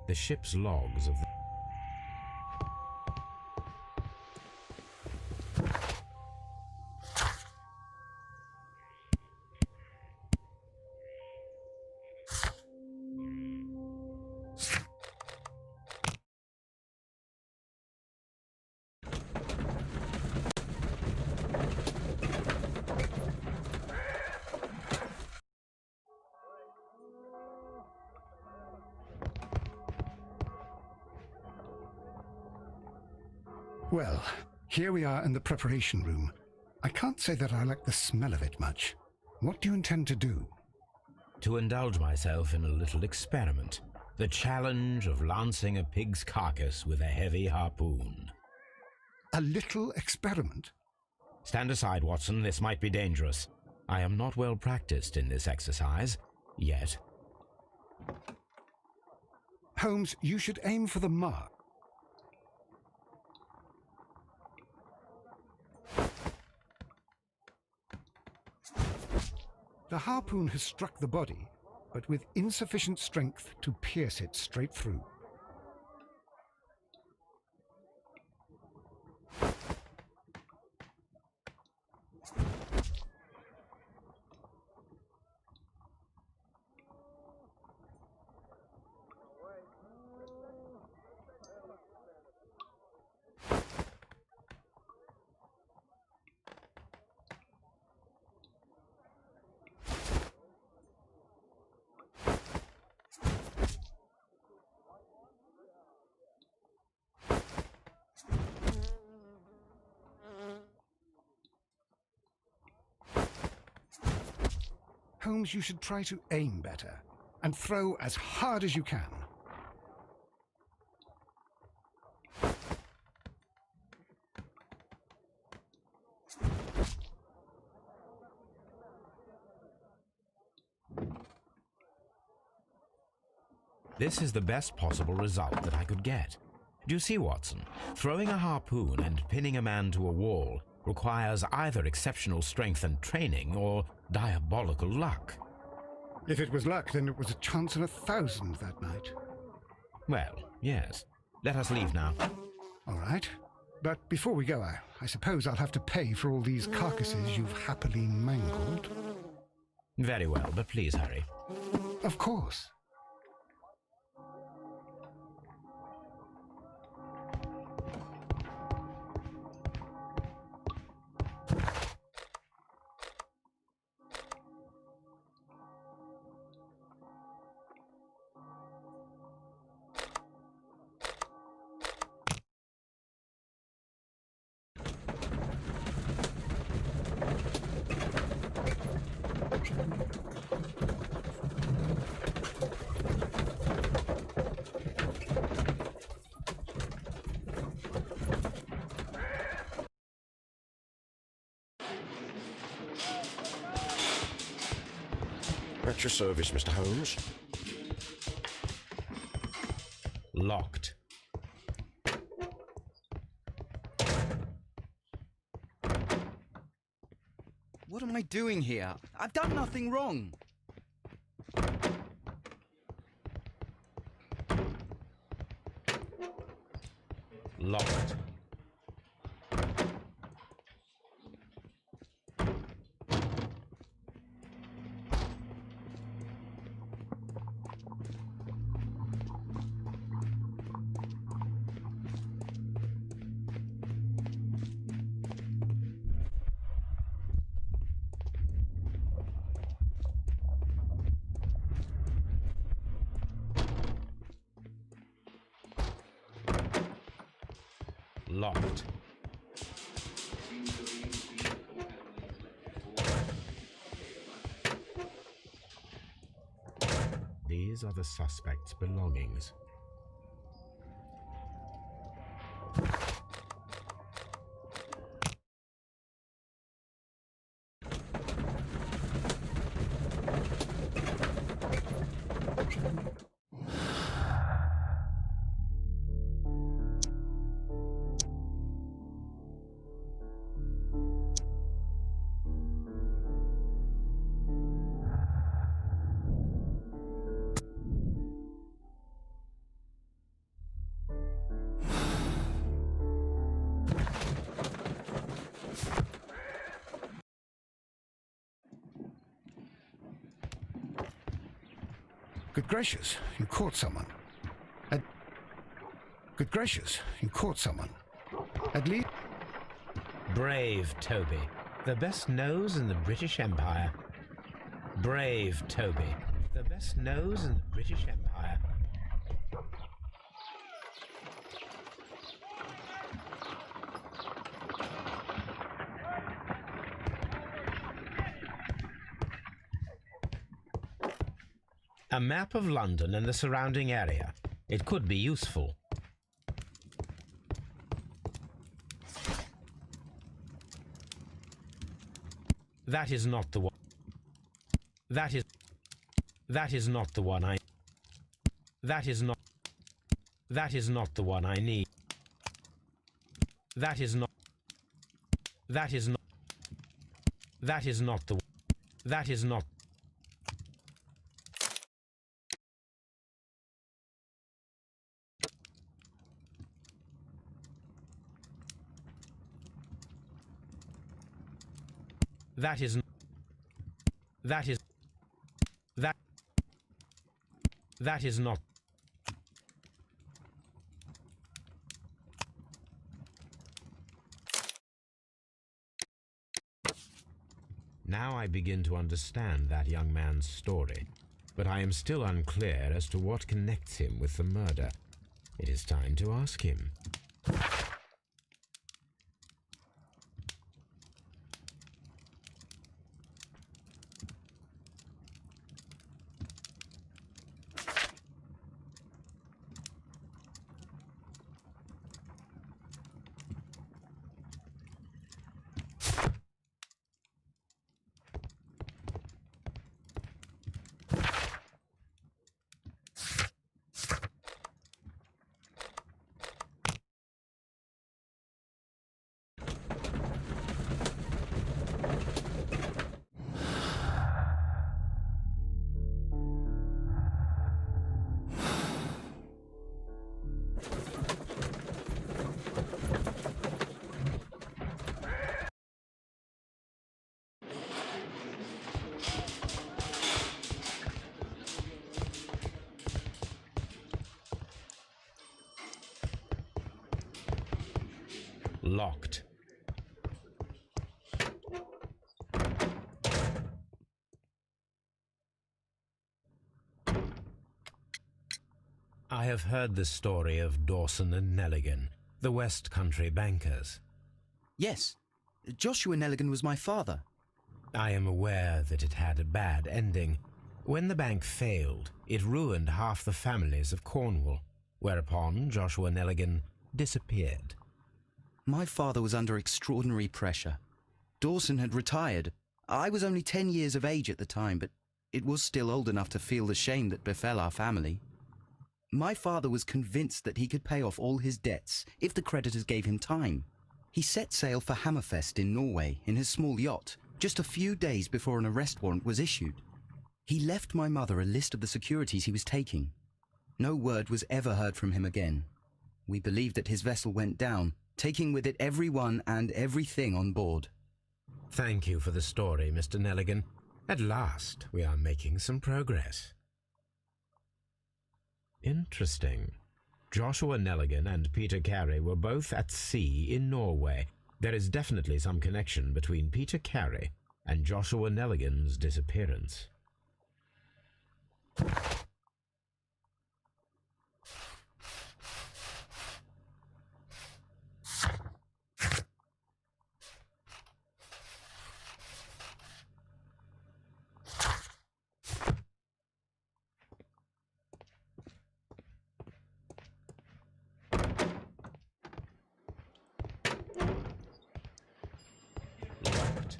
The ship's logs of the... Well, here we are in the preparation room. I can't say that I like the smell of it much. What do you intend to do? To indulge myself in a little experiment. The challenge of lancing a pig's carcass with a heavy harpoon. A little experiment? Stand aside, Watson. This might be dangerous. I am not well practiced in this exercise, yet. Holmes, you should aim for the mark. The harpoon has struck the body, but with insufficient strength to pierce it straight through. Holmes, you should try to aim better and throw as hard as you can. This is the best possible result that I could get. Do you see, Watson? Throwing a harpoon and pinning a man to a wall requires either exceptional strength and training or diabolical luck. If it was luck, then it was a chance in 1,000 that night. Well, yes. Let us leave now. All right. But before we go, I suppose I'll have to pay for all these carcasses you've happily mangled. Very well, but please hurry. Of course. At your service, Mr. Holmes. Locked. What am I doing here? I've done nothing wrong. Locked. Locked. These are the suspect's belongings. Good gracious, you caught someone. Good gracious, you caught someone. At least... Brave Toby, the best nose in the British Empire. Brave Toby, the best nose in the British Empire. A map of London and the surrounding area. It could be useful. That is not the one. That is not the one I... That is not the one I need. That is not the... That is not That is not That is not. Now I begin to understand that young man's story, but I am still unclear as to what connects him with the murder. It is time to ask him. Locked. I have heard the story of Dawson and Nelligan, the West Country bankers. Yes, Joshua Nelligan was my father. I am aware that it had a bad ending. When the bank failed, it ruined half the families of Cornwall, whereupon Joshua Nelligan disappeared. My father was under extraordinary pressure. Dawson had retired. I was only 10 years of age at the time, but it was still old enough to feel the shame that befell our family. My father was convinced that he could pay off all his debts if the creditors gave him time. He set sail for Hammerfest in Norway in his small yacht, just a few days before an arrest warrant was issued. He left my mother a list of the securities he was taking. No word was ever heard from him again. We believe that his vessel went down, taking with it everyone and everything on board. Thank you for the story, Mr. Nelligan. At last, we are making some progress. Interesting. Joshua Nelligan and Peter Carey were both at sea in Norway. There is definitely some connection between Peter Carey and Joshua Nelligan's disappearance. Locked.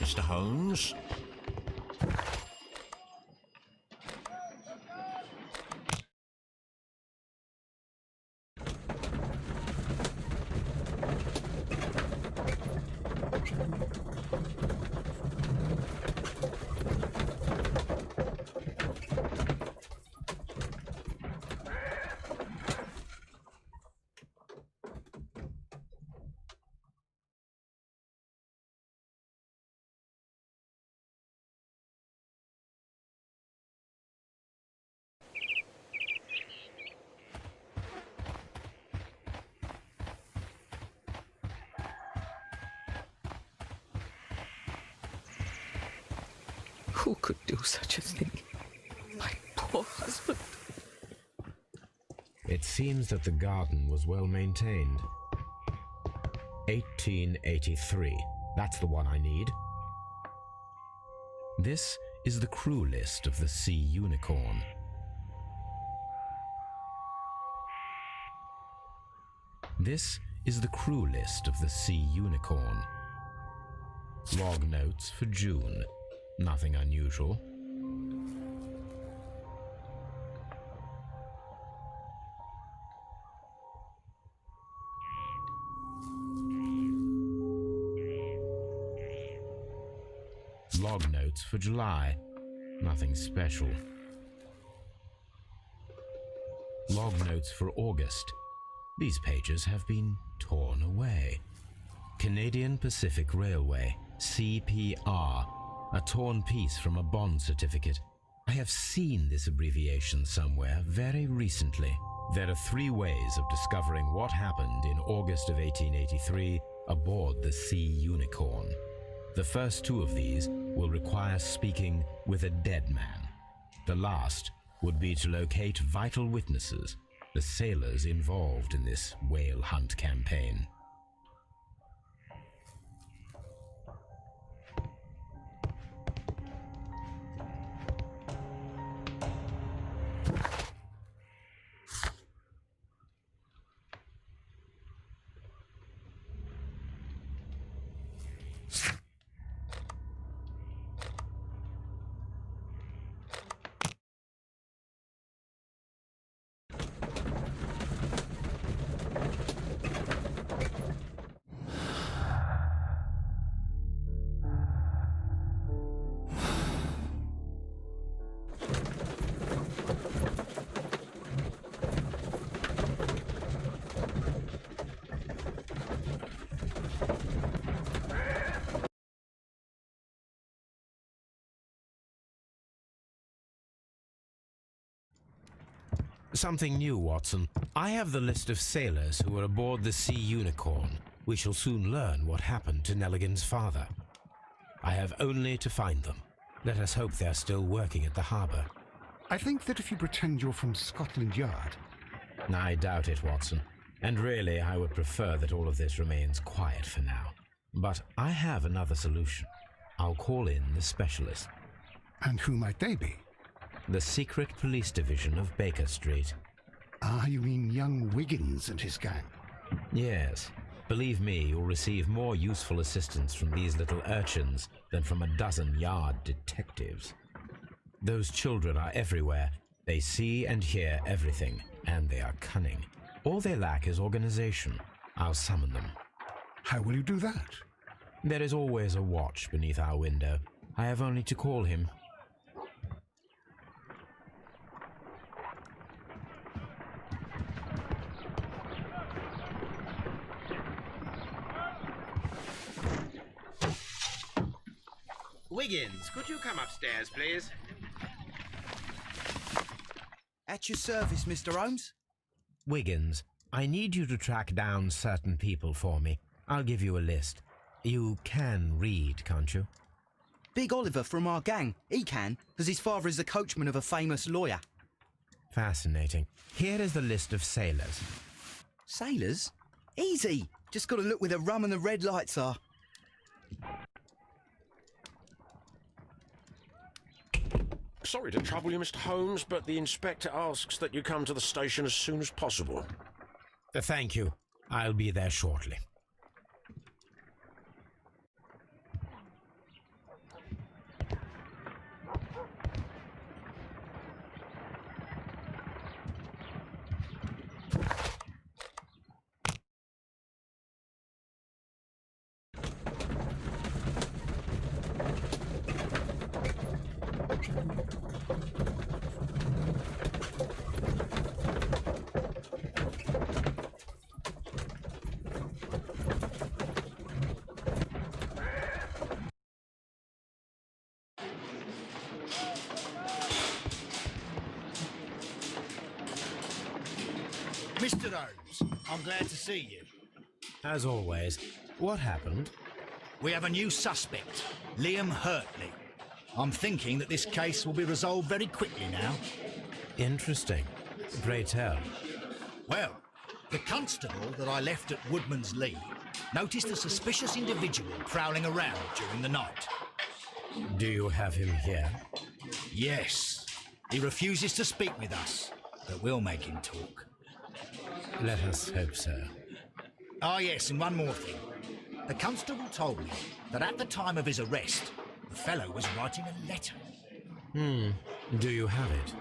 Mr. Holmes? Who could do such a thing? My poor husband. It seems that the garden was well maintained. 1883. That's the one I need. This is the crew list of the Sea Unicorn. This is the crew list of the Sea Unicorn. Log notes for June. Nothing unusual. Log notes for July. Nothing special. Log notes for August. These pages have been torn away. Canadian Pacific Railway, CPR, a torn piece from a bond certificate. I have seen this abbreviation somewhere very recently. There are 3 ways of discovering what happened in August of 1883 aboard the Sea Unicorn. The first 2 of these will require speaking with a dead man. The last would be to locate vital witnesses, the sailors involved in this whale hunt campaign. Something new, Watson. I have the list of sailors who were aboard the Sea Unicorn. We shall soon learn what happened to Nelligan's father. I have only to find them. Let us hope they are still working at the harbour. I think that if you pretend you're from Scotland Yard... I doubt it, Watson. And really, I would prefer that all of this remains quiet for now. But I have another solution. I'll call in the specialist. And who might they be? The secret police division of Baker Street. Ah, you mean young Wiggins and his gang? Yes. Believe me, you'll receive more useful assistance from these little urchins than from a dozen yard detectives. Those children are everywhere. They see and hear everything, and they are cunning. All they lack is organization. I'll summon them. How will you do that? There is always a watch beneath our window. I have only to call him. Wiggins, could you come upstairs, please? At your service, Mr. Holmes. Wiggins, I need you to track down certain people for me. I'll give you a list. You can read, can't you? Big Oliver from our gang. He can, because his father is the coachman of a famous lawyer. Fascinating. Here is the list of sailors. Sailors? Easy. Just got to look where the rum and the red lights are. Sorry to trouble you, Mr. Holmes, but the inspector asks that you come to the station as soon as possible. Thank you. I'll be there shortly. Mr. Holmes, I'm glad to see you. As always, what happened? We have a new suspect, Liam Hurtley. I'm thinking that this case will be resolved very quickly now. Interesting. Pray tell. Well, the constable that I left at Woodman's Lee noticed a suspicious individual prowling around during the night. Do you have him here? Yes. He refuses to speak with us, but we'll make him talk. Let us hope so. Ah, yes, and one more thing. The constable told me that at the time of his arrest, the fellow was writing a letter. Do you have it?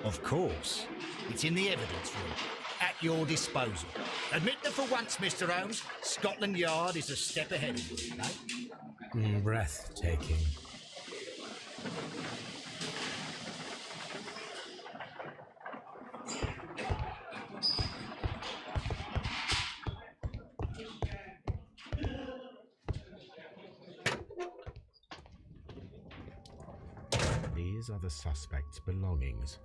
Of course. It's in the evidence room, at your disposal. Admit that for once, Mr. Holmes, Scotland Yard is a step ahead of you, eh? Breathtaking. These are the suspect's belongings.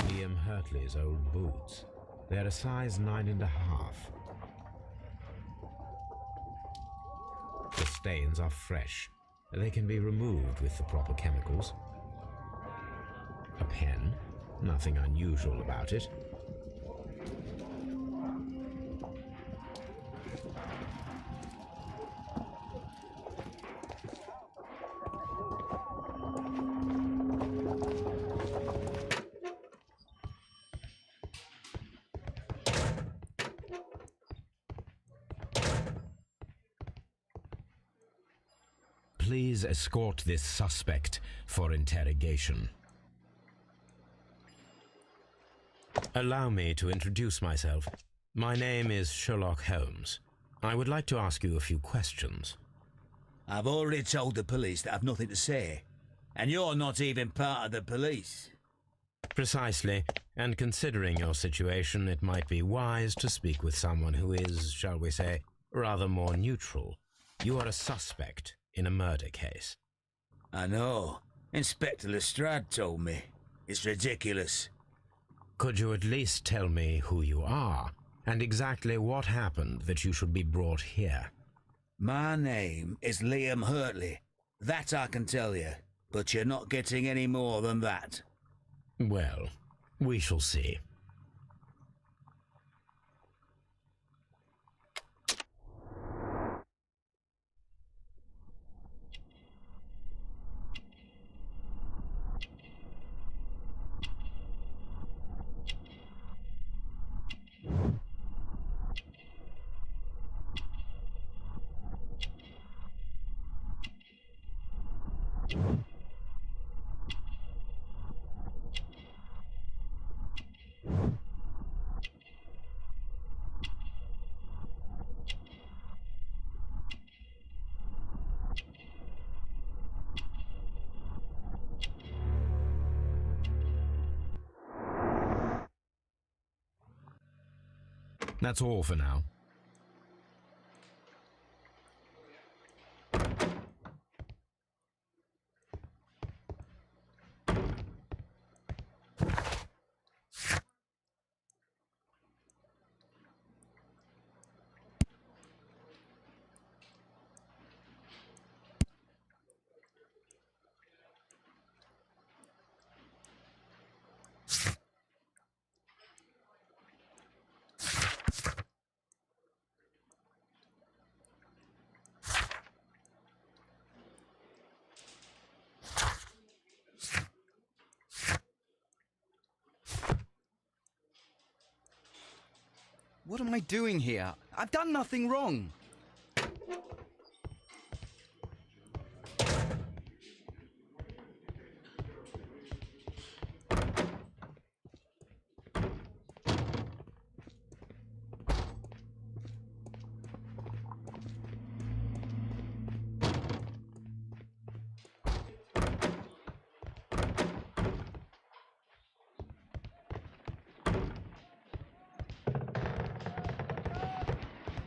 Liam Hurtley's old boots. They're a size 9.5. The stains are fresh. They can be removed with the proper chemicals. A pen. Nothing unusual about it. Please escort this suspect for interrogation. Allow me to introduce myself. My name is Sherlock Holmes. I would like to ask you a few questions. I've already told the police that I've nothing to say. And you're not even part of the police. Precisely, and considering your situation, it might be wise to speak with someone who is, shall we say, rather more neutral. You are a suspect in a murder case. I know. Inspector Lestrade told me. It's ridiculous. Could you at least tell me who you are, and exactly what happened that you should be brought here? My name is Liam Hurtley. That I can tell you. But you're not getting any more than that. Well, we shall see. That's all for now. What am I doing here? I've done nothing wrong.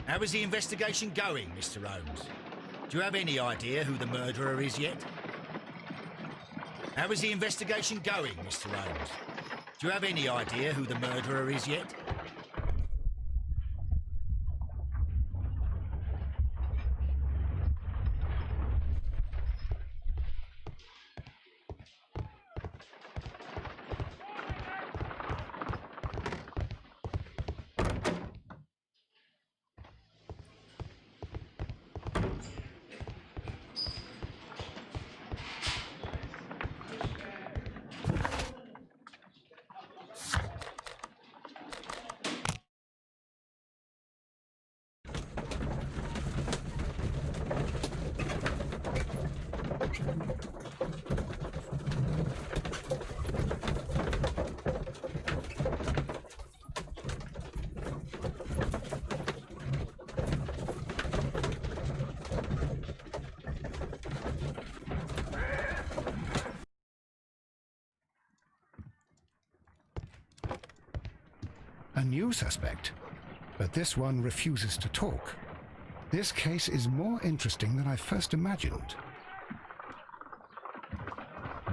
How is the investigation going, Mr. Holmes? Do you have any idea who the murderer is yet? How is the investigation going, Mr. Holmes? Do you have any idea who the murderer is yet? A new suspect, but this one refuses to talk. This case is more interesting than I first imagined.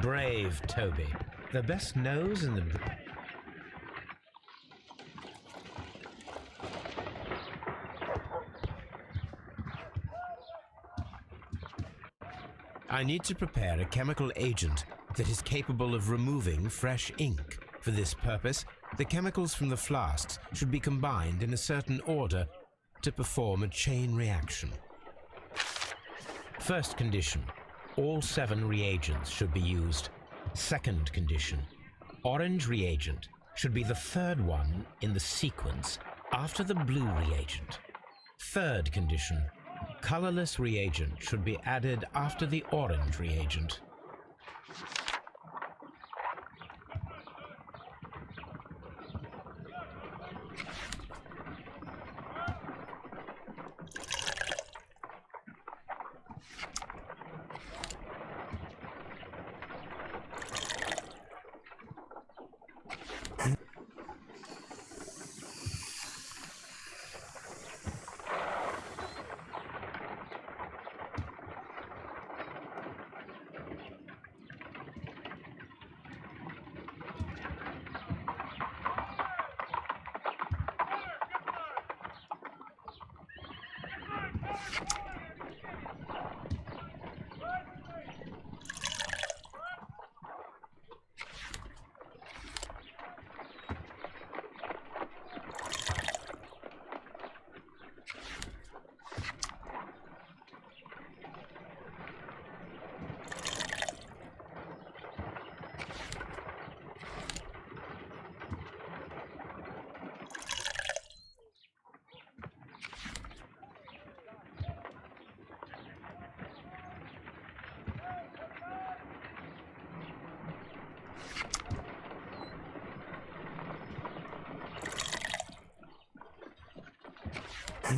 Brave Toby. The best nose in the... I need to prepare a chemical agent that is capable of removing fresh ink. For this purpose, the chemicals from the flasks should be combined in a certain order to perform a chain reaction. First condition, all 7 reagents should be used. Second condition, orange reagent should be the third one in the sequence after the blue reagent. Third condition, colorless reagent should be added after the orange reagent.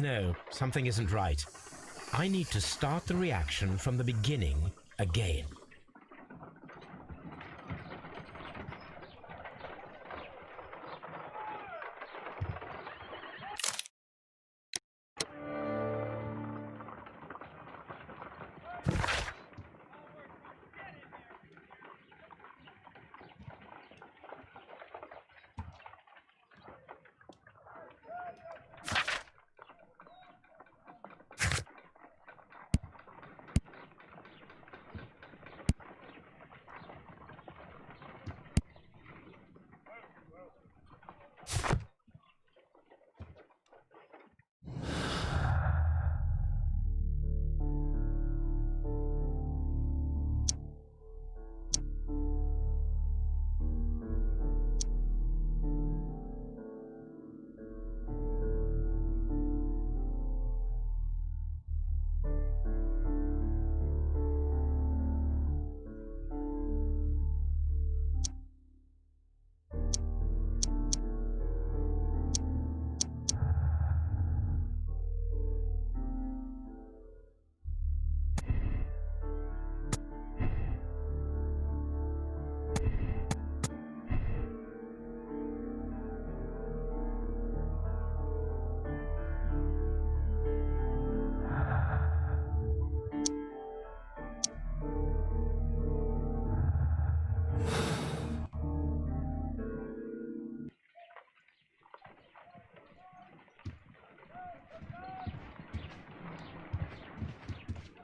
No, something isn't right. I need to start the reaction from the beginning again.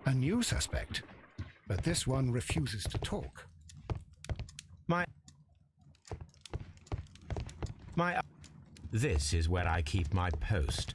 A new suspect, but this one refuses to talk. My... This is where I keep my post.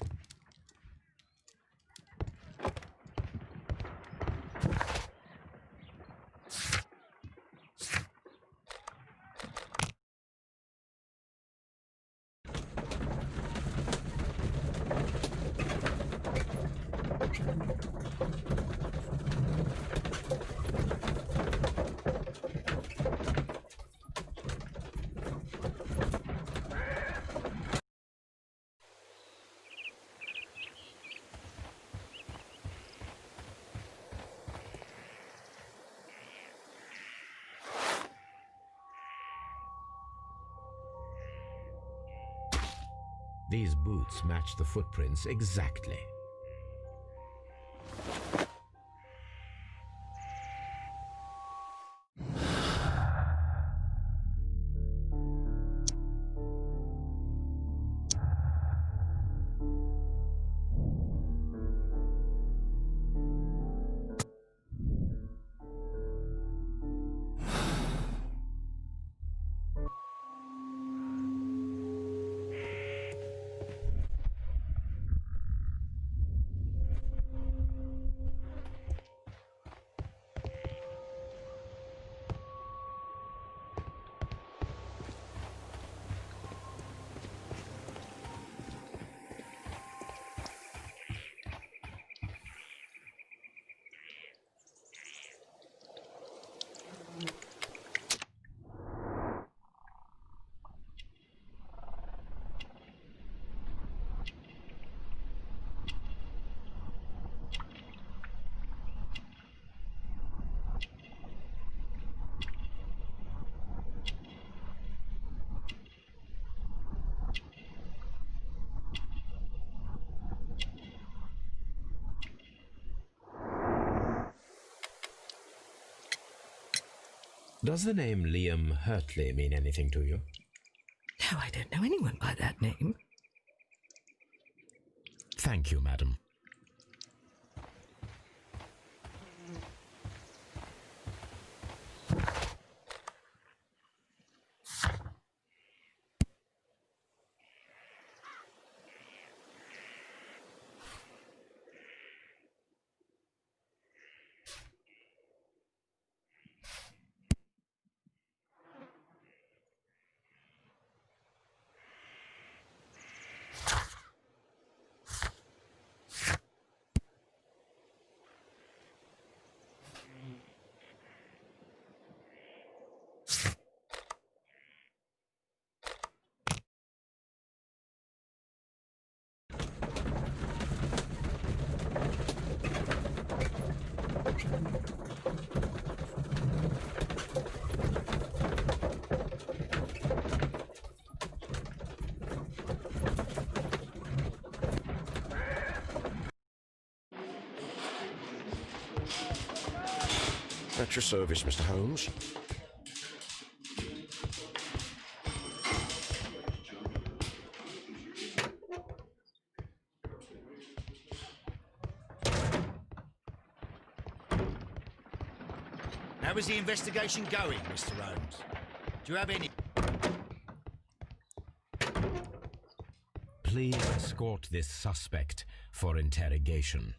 These boots match the footprints exactly. Does the name Liam Hurtley mean anything to you? No, I don't know anyone by that name. Thank you, madam. At your service, Mr. Holmes. How is the investigation going, Mr. Holmes? Do you have any... Please escort this suspect for interrogation.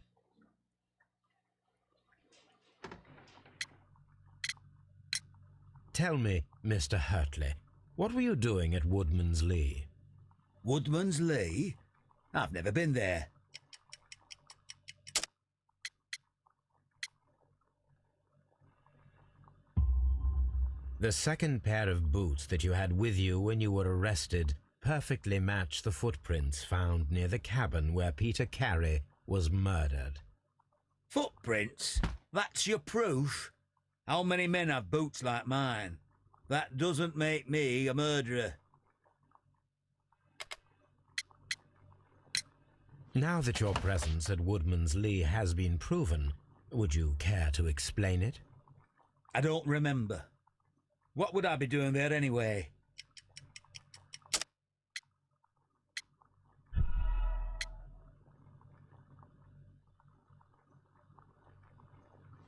Tell me, Mr. Hurtley, what were you doing at Woodman's Lee? Woodman's Lee? I've never been there. The second pair of boots that you had with you when you were arrested perfectly match the footprints found near the cabin where Peter Carey was murdered. Footprints? That's your proof? How many men have boots like mine? That doesn't make me a murderer. Now that your presence at Woodman's Lee has been proven, would you care to explain it? I don't remember. What would I be doing there anyway?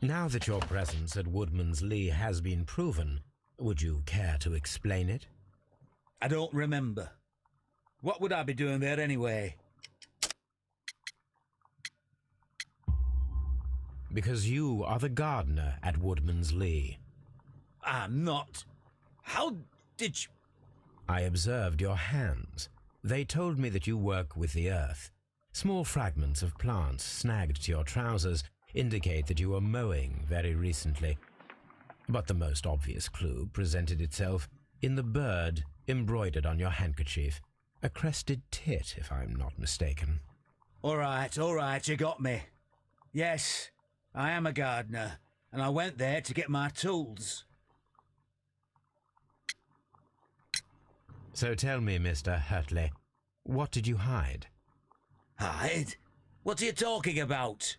Now that your presence at Woodman's Lee has been proven, would you care to explain it? I don't remember. What would I be doing there anyway? Because you are the gardener at Woodman's Lee. I'm not. How did you... I observed your hands. They told me that you work with the earth. Small fragments of plants snagged to your trousers indicate that you were mowing very recently. But the most obvious clue presented itself in the bird embroidered on your handkerchief. A crested tit, if I'm not mistaken. All right, you got me. Yes, I am a gardener, and I went there to get my tools. So tell me, Mr. Hurtley, what did you hide? Hide? What are you talking about?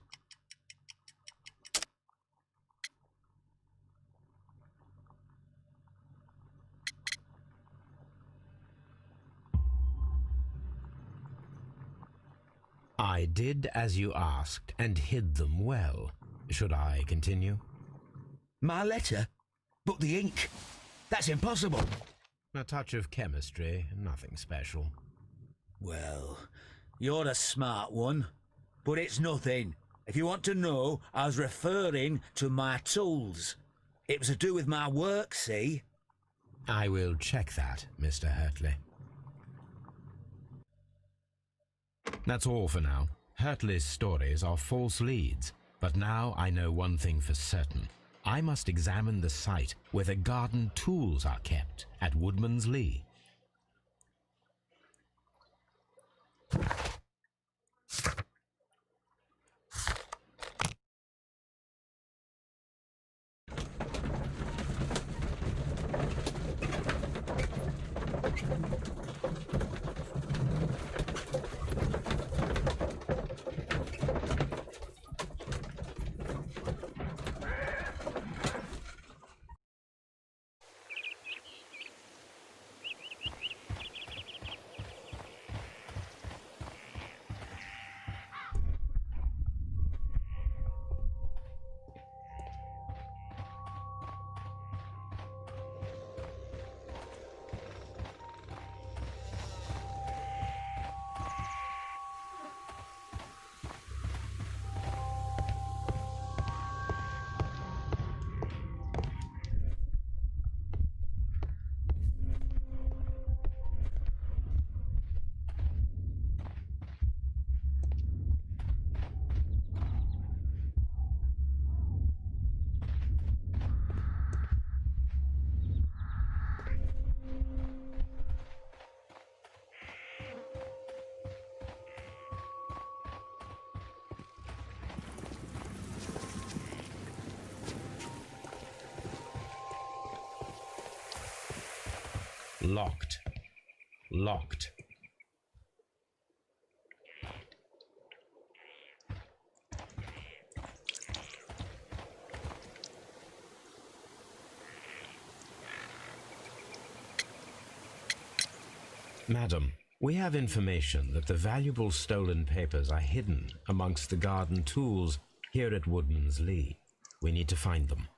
I did as you asked and hid them well. Should I continue? My letter? But the ink? That's impossible. A touch of chemistry, nothing special. Well, you're a smart one, but it's nothing. If you want to know, I was referring to my tools. It was to do with my work, see? I will check that, Mr. Hurtley. That's all for now. Hurtley's stories are false leads, but now I know one thing for certain. I must examine the site where the garden tools are kept at Woodman's Lee. Locked. Locked. Madam, we have information that the valuable stolen papers are hidden amongst the garden tools here at Woodman's Lee. We need to find them.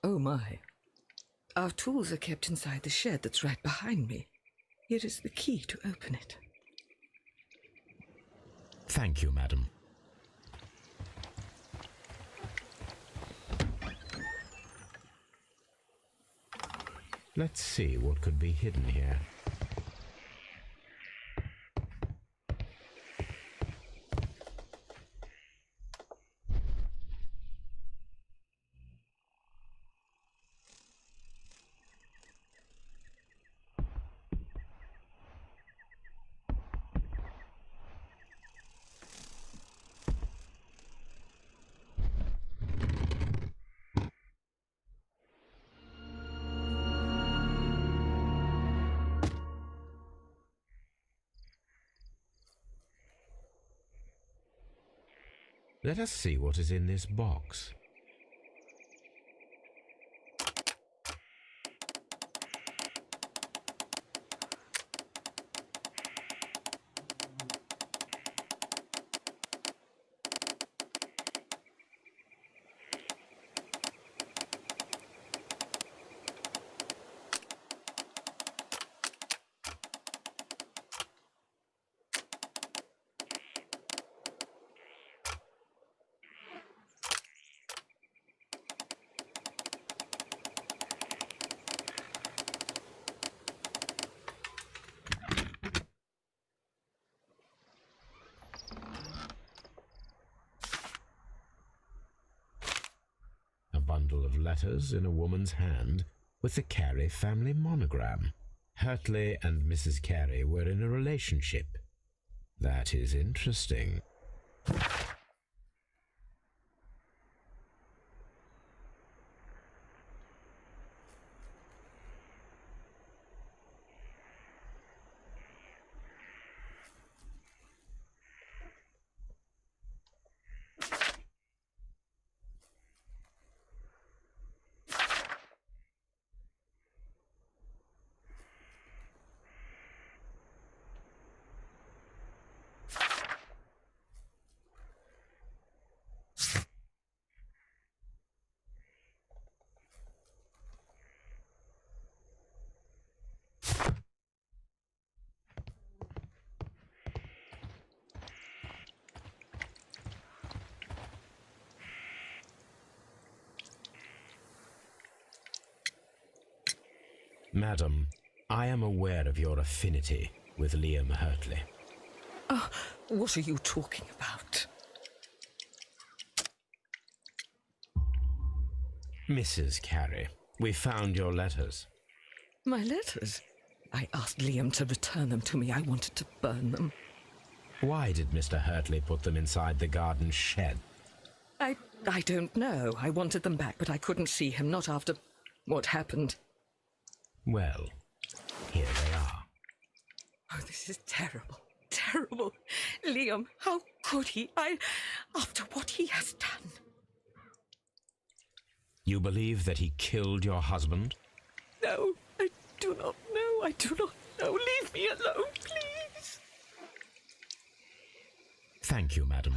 Oh my. Our tools are kept inside the shed that's right behind me. Here is the key to open it. Thank you, madam. Let's see what could be hidden here. Let us see what is in this box. bundle of letters in a woman's hand with the Carey family monogram. Hurtley and Mrs. Carey were in a relationship. That is interesting. Madam, I am aware of your affinity with Liam Hurtley. Oh, what are you talking about? Mrs. Carey, we found your letters. My letters? I asked Liam to return them to me. I wanted to burn them. Why did Mr. Hurtley put them inside the garden shed? I don't know. I wanted them back, but I couldn't see him, not after what happened. Well, here they are. Oh, this is terrible. Terrible. Liam, how could he? After what he has done. You believe that he killed your husband? No, I do not know. I do not know. Leave me alone, please. Thank you, madam.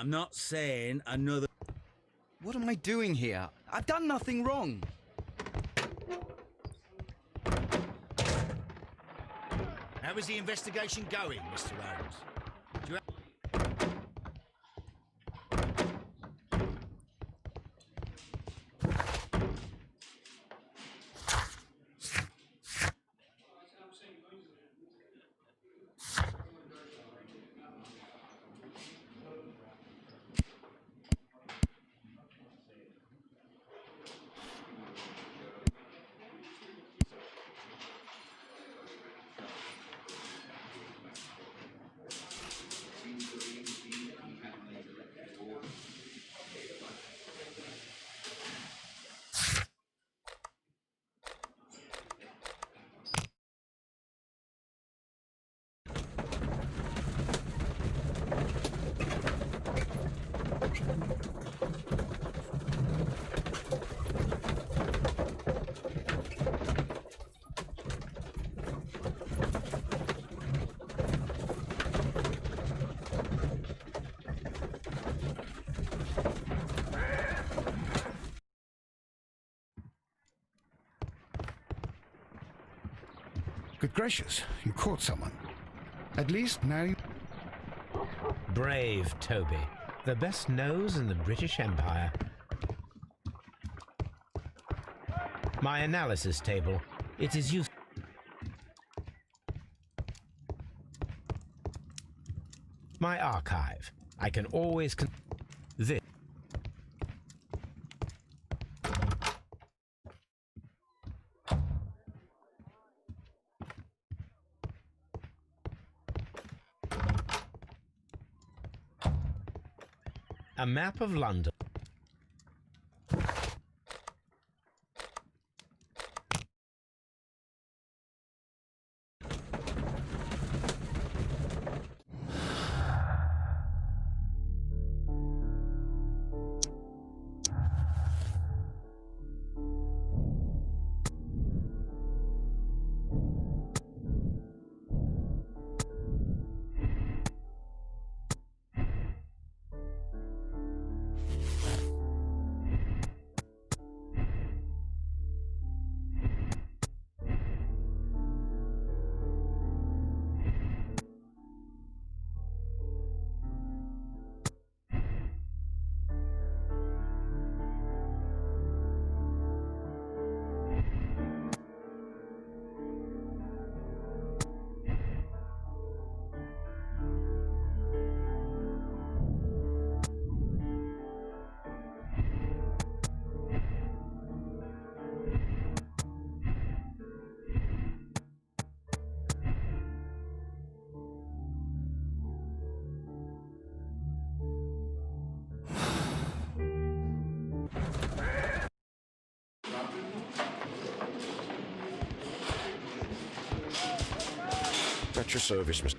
I'm not saying another... What am I doing here? I've done nothing wrong. How is the investigation going, Mr. Holmes? Do you Good gracious, you caught someone. At least now you... Brave Toby, the best nose in the British Empire. My analysis table. It is useful. my archive. I can always this. A map of London. At your service, Mr.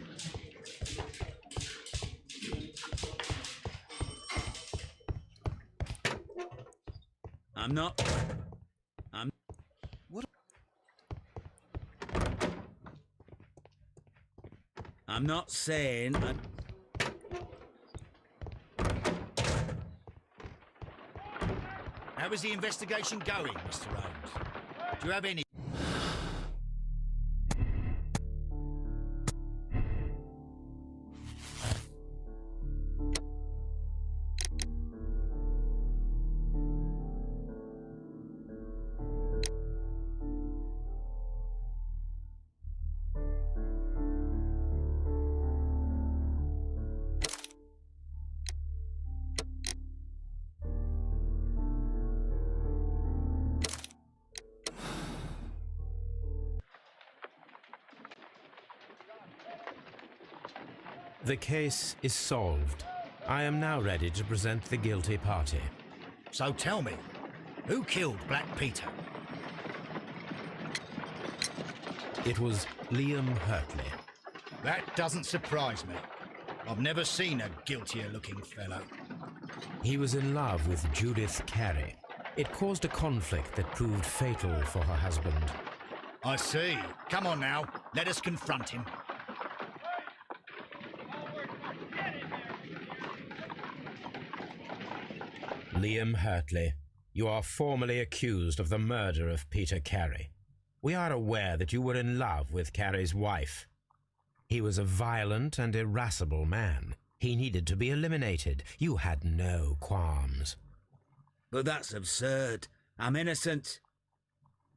I'm not... I'm... What? I'm not saying... How is the investigation going, Mr. Holmes? Do you have any... The case is solved. I am now ready to present the guilty party. So tell me, who killed Black Peter? It was Liam Hurtley. That doesn't surprise me. I've never seen a guiltier-looking fellow. He was in love with Judith Carey. It caused a conflict that proved fatal for her husband. I see. Come on now, let us confront him. Liam Hurtley, you are formally accused of the murder of Peter Carey. We are aware that you were in love with Carey's wife. He was a violent and irascible man. He needed to be eliminated. You had no qualms. But that's absurd. I'm innocent.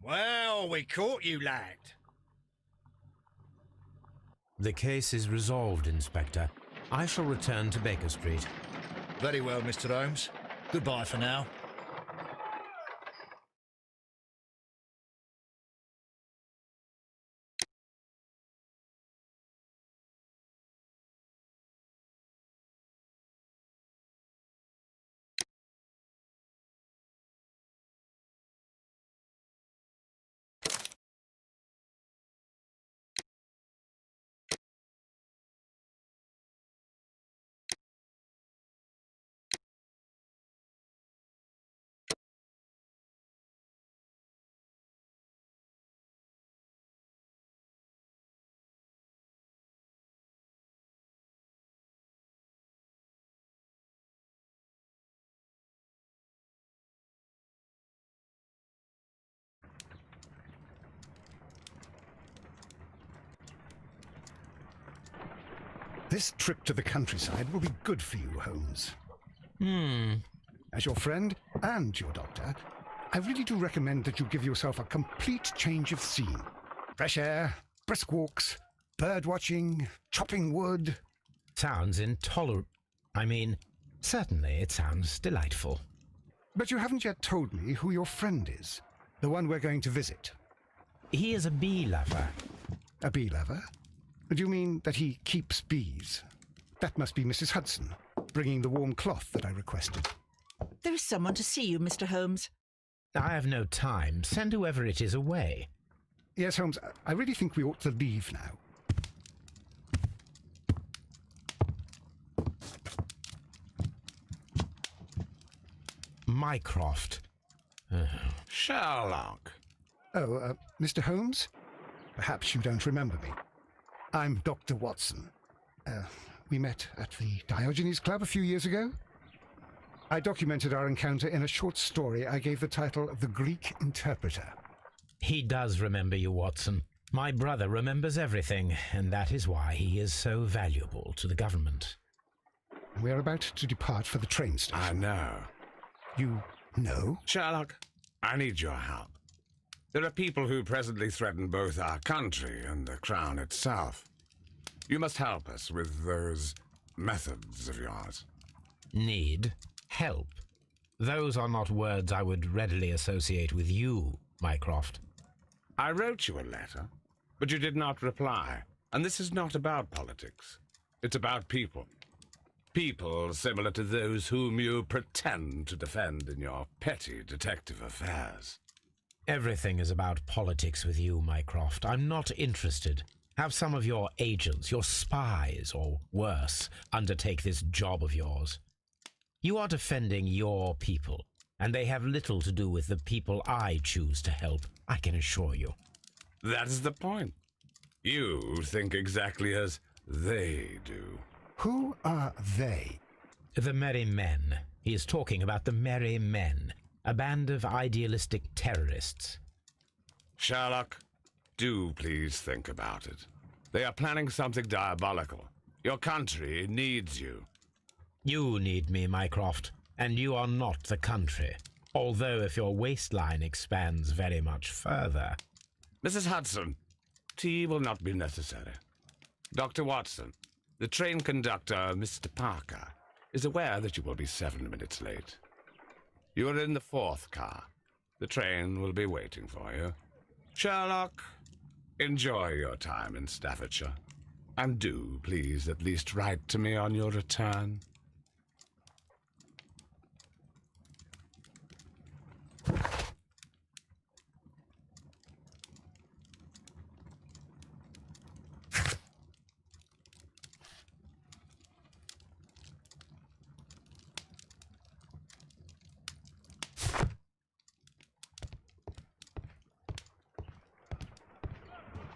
Well, we caught you, lad. The case is resolved, Inspector. I shall return to Baker Street. Very well, Mr. Holmes. Goodbye for now. This trip to the countryside will be good for you, Holmes. As your friend and your doctor, I really do recommend that you give yourself a complete change of scene. Fresh air, brisk walks, bird watching, chopping wood. sounds intolerable. I mean, certainly it sounds delightful. But you haven't yet told me who your friend is, the one we're going to visit. He is a bee lover. A bee lover? Do you mean that he keeps bees? That must be Mrs. Hudson, bringing the warm cloth that I requested. There is someone to see you, Mr. Holmes. I have no time. Send whoever it is away. Yes, Holmes, I really think we ought to leave now. Mycroft. Sherlock. Oh, Mr. Holmes? Perhaps you don't remember me. I'm Dr. Watson. We met at the Diogenes Club a few years ago. I documented our encounter in a short story I gave the title The Greek Interpreter. He does remember you, Watson. My brother remembers everything, and that is why he is so valuable to the government. We are about to depart for the train station. I know. You know? Sherlock, I need your help. There are people who presently threaten both our country and the Crown itself. You must help us with those methods of yours. Need? Help? Those are not words I would readily associate with you, Mycroft. I wrote you a letter, but you did not reply. And this is not about politics. It's about people. People similar to those whom you pretend to defend in your petty detective affairs. Everything is about politics with you, Mycroft. I'm not interested. Have some of your agents, your spies, or worse, undertake this job of yours. You are defending your people, and they have little to do with the people I choose to help, I can assure you. That is the point. You think exactly as they do. Who are they? The Merry Men. He is talking about the Merry Men, a band of idealistic terrorists. Sherlock, do please think about it. They are planning something diabolical. Your country needs you. You need me, Mycroft, and you are not the country, although if your waistline expands very much further. Mrs. Hudson, tea will not be necessary. Dr. Watson, the train conductor, Mr. Parker, is aware that you will be 7 minutes late. You are in the 4th car. The train will be waiting for you. Sherlock, enjoy your time in Staffordshire. And do, please, at least write to me on your return.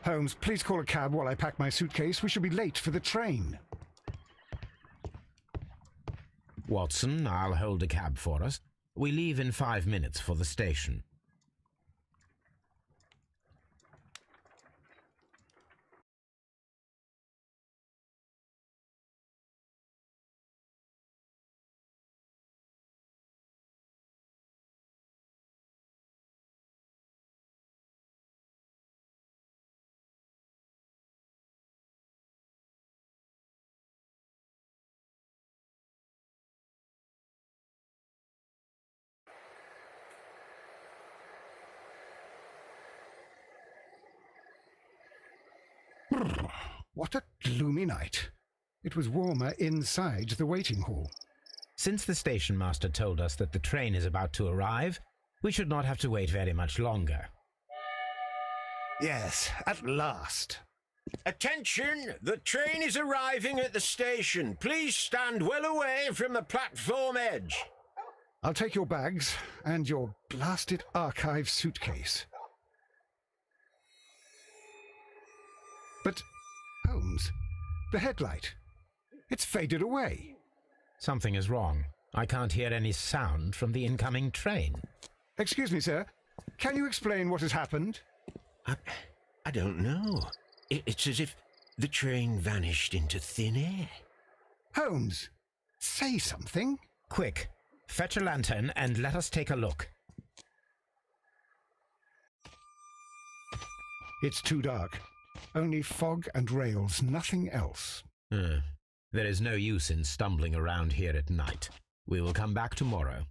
Holmes, please call a cab while I pack my suitcase. We shall be late for the train. Watson, I'll hold a cab for us. We leave in 5 minutes for the station. What a gloomy night. It was warmer inside the waiting hall. Since the station master told us that the train is about to arrive, we should not have to wait very much longer. Yes, at last. Attention! The train is arriving at the station. Please stand well away from the platform edge. I'll take your bags and your blasted archive suitcase. But, Holmes, the headlight, it's faded away. Something is wrong. I can't hear any sound from the incoming train. Excuse me, sir. Can you explain what has happened? I don't know. It's as if the train vanished into thin air. Holmes, say something. Quick, fetch a lantern and let us take a look. It's too dark. Only fog and rails, nothing else. There is no use in stumbling around here at night. We will come back tomorrow.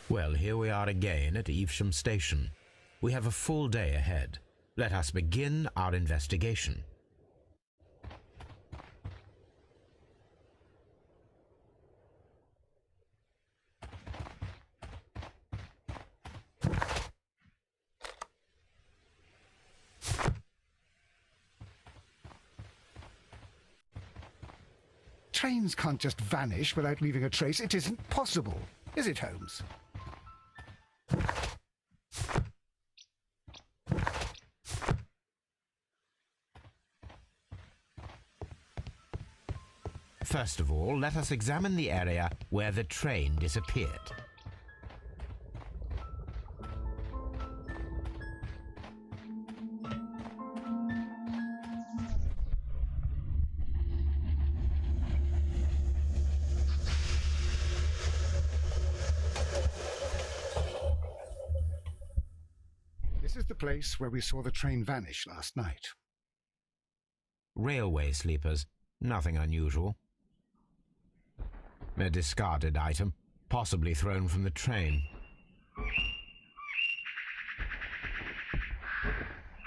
Well, here we are again at Evesham Station. We have a full day ahead. Let us begin our investigation. Trains can't just vanish without leaving a trace. It isn't possible, is it, Holmes? First of all, let us examine the area where the train disappeared. This is the place where we saw the train vanish last night. Railway sleepers, nothing unusual. A discarded item, possibly thrown from the train.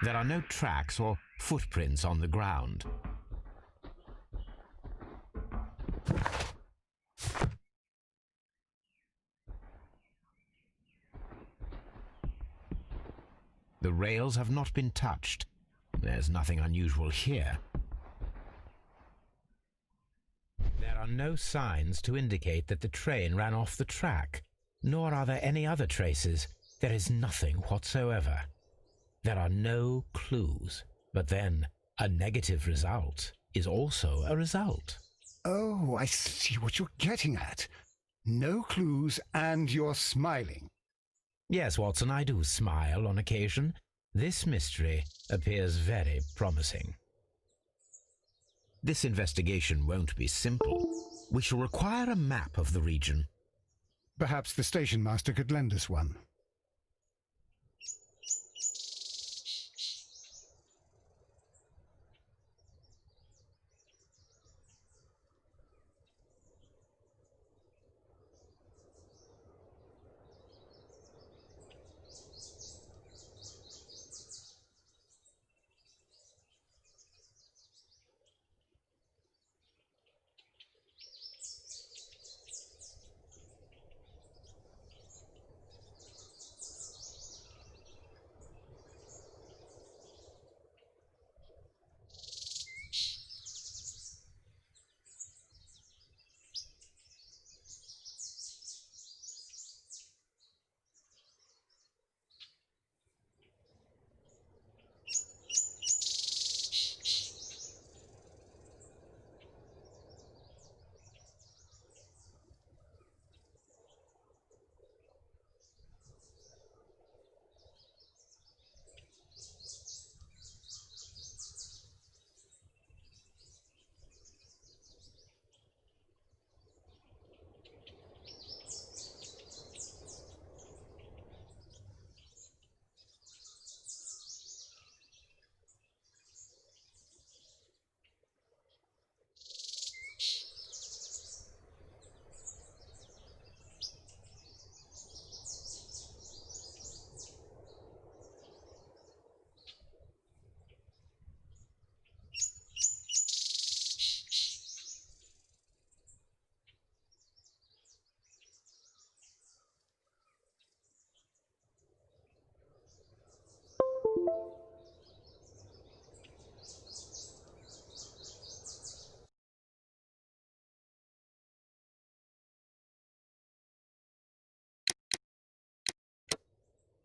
There are no tracks or footprints on the ground. The rails have not been touched. There's nothing unusual here. There are no signs to indicate that the train ran off the track, nor are there any other traces. There is nothing whatsoever. There are no clues. But then, a negative result is also a result. Oh, I see what you're getting at. No clues, and you're smiling. Yes, Watson, I do smile on occasion. This mystery appears very promising. This investigation won't be simple. We shall require a map of the region. Perhaps the station master could lend us one.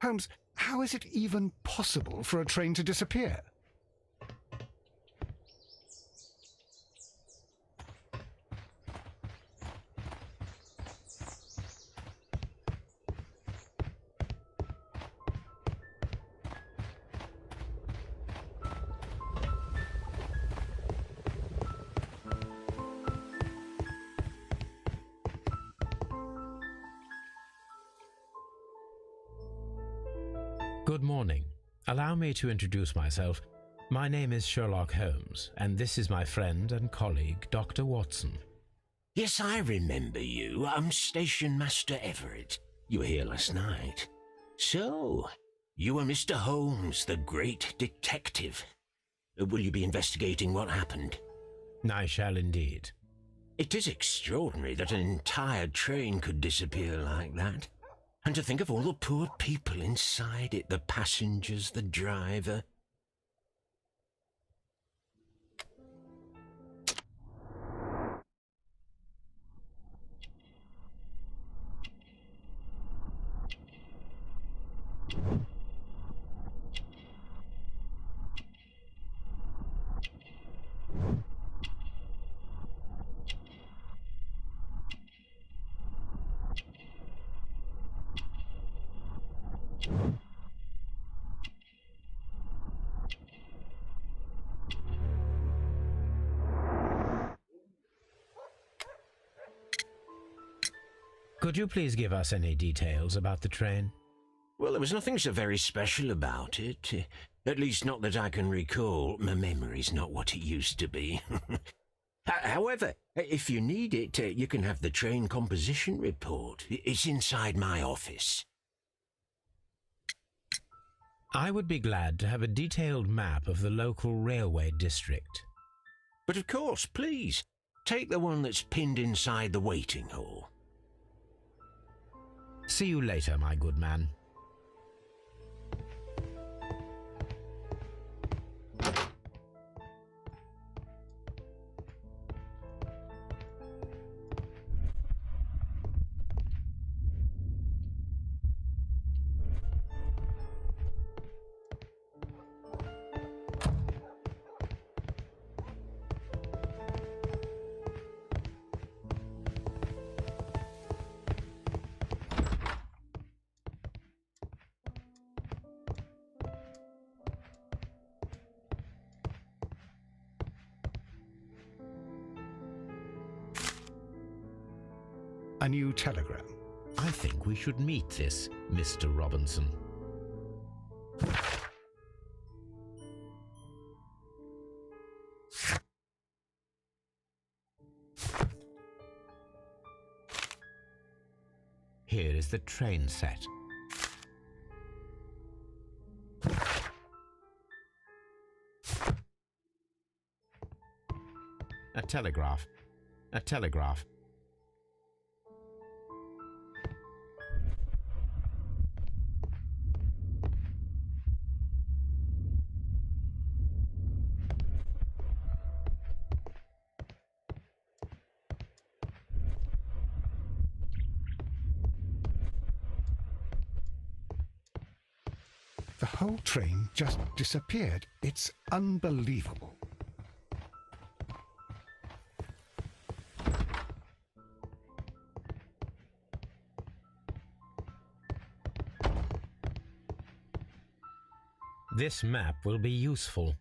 Holmes, how is it even possible for a train to disappear? Good morning. Allow me to introduce myself. My name is Sherlock Holmes, and this is my friend and colleague, Dr. Watson. Yes, I remember you. I'm Station Master Everett. You were here last night. So, you are Mr. Holmes, the great detective. Will you be investigating what happened? I shall indeed. It is extraordinary that an entire train could disappear like that. And to think of all the poor people inside it, the passengers, the driver. Could you please give us any details about the train? Well, there was nothing so very special about it. At least not that I can recall. My memory's not what it used to be. However, if you need it, you can have the train composition report. It's inside my office. I would be glad to have a detailed map of the local railway district. But of course, please, take the one that's pinned inside the waiting hall. See you later, my good man. A new telegram. I think we should meet this Mr. Robinson. Here is the train set. A telegraph. A telegraph. The whole train just disappeared. It's unbelievable. This map will be useful.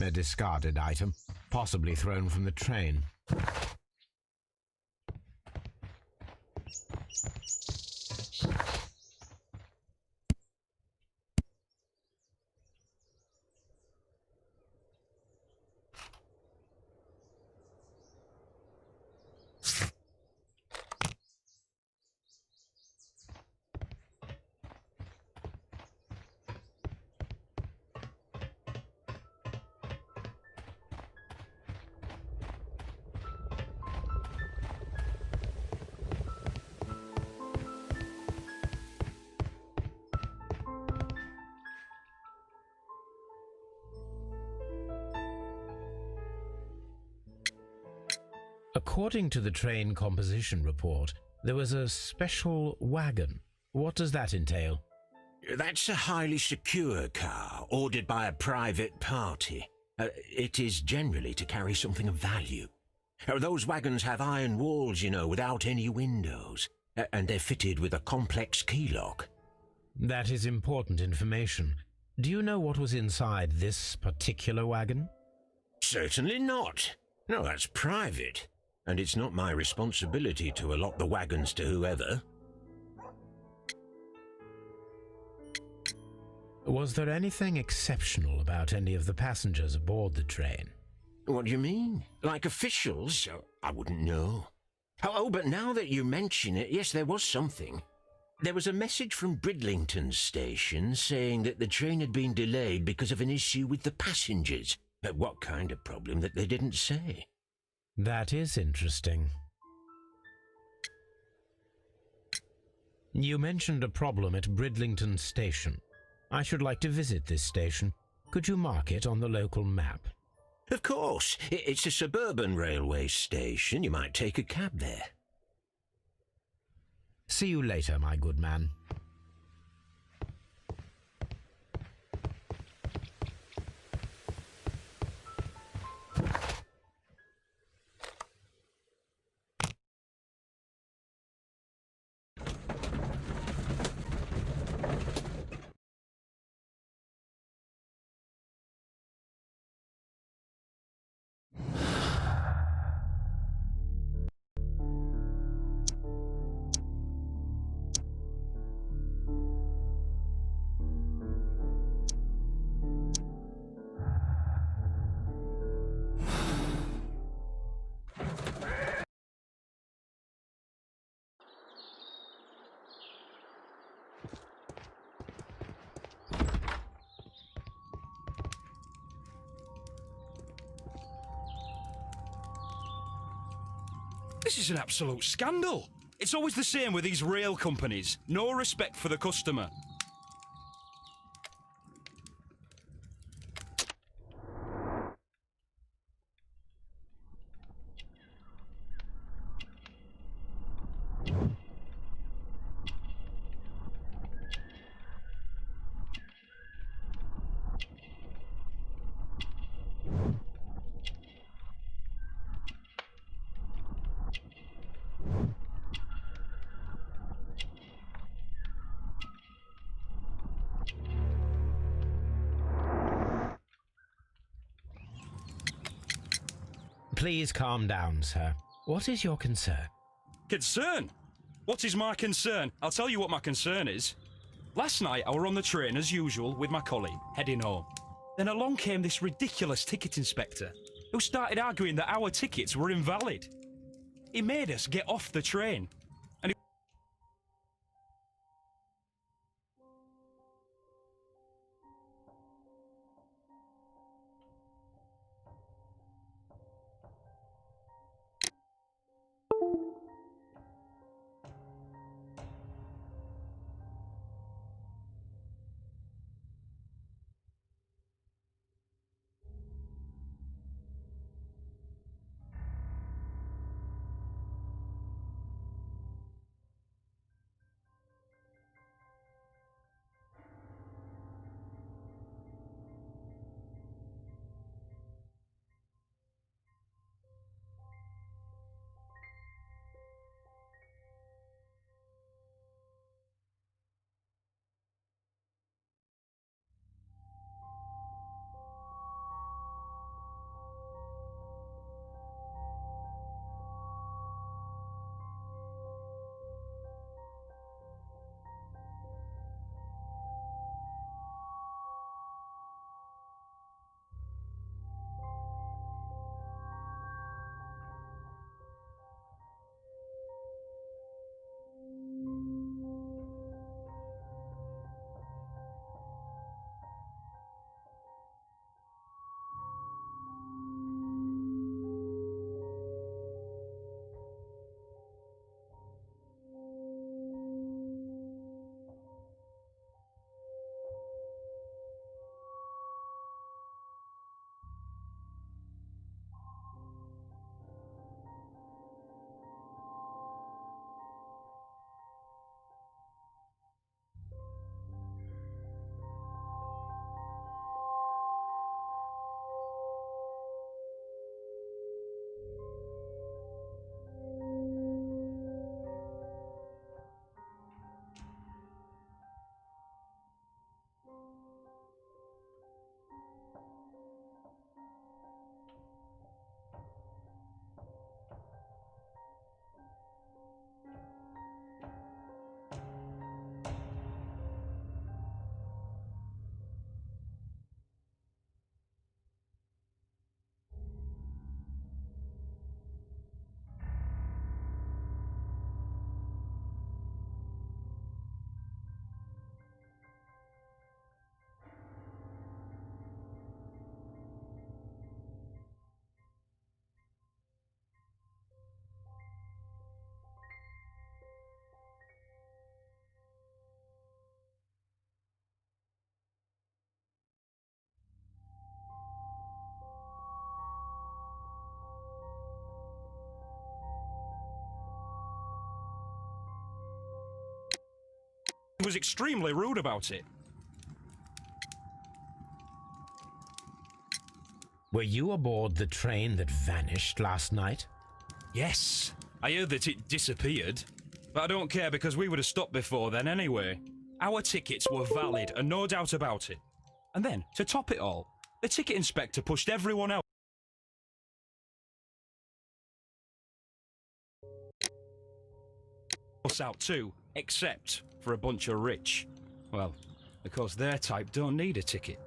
A discarded item, possibly thrown from the train. According to the train composition report, there was a special wagon. What does that entail? That's a highly secure car, ordered by a private party. It is generally to carry something of value. Those wagons have iron walls, without any windows, and they're fitted with a complex key lock. That is important information. Do you know what was inside this particular wagon? Certainly not. No, that's private, and it's not my responsibility to allot the wagons to whoever. Was there anything exceptional about any of the passengers aboard the train? What do you mean? Like officials? I wouldn't know. Oh, but now that you mention it, yes, there was something. There was a message from Bridlington station saying that the train had been delayed because of an issue with the passengers. But what kind of problem that they didn't say? That is interesting. You mentioned a problem at Bridlington station. I should like to visit this station. Could you mark it on the local map? Of course. It's a suburban railway station. You might take a cab there. See you later, my good man. This is an absolute scandal. It's always the same with these rail companies. No respect for the customer. Please calm down, sir. What is your concern? Concern? What is my concern? I'll tell you what my concern is. Last night I were on the train as usual with my colleague, heading home. Then along came this ridiculous ticket inspector, who started arguing that our tickets were invalid. He made us get off the train. was extremely rude about it. Were you aboard the train that vanished last night? Yes, I heard that it disappeared. But I don't care because we would have stopped before then anyway. Our tickets were valid and no doubt about it. And then, to top it all, the ticket inspector pushed everyone else out too, except for a bunch of rich. Well, because their type don't need a ticket.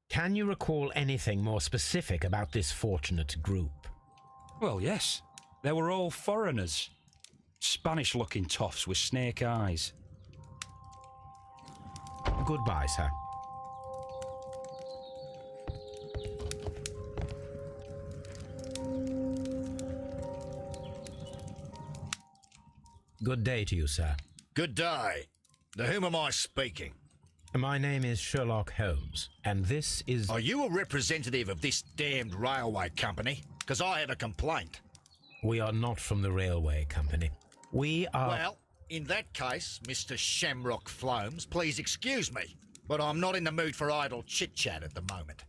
Can you recall anything more specific about this fortunate group? Well, yes. They were all foreigners. Spanish-looking toffs with snake eyes. Goodbye, sir. Good day to you, sir. Good day. To whom am I speaking? My name is Sherlock Holmes, and this is... Are you a representative of this damned railway company? Because I have a complaint. We are not from the railway company. We are... Well, in that case, Mr. Shamrock Flomes, please excuse me, but I'm not in the mood for idle chit-chat at the moment.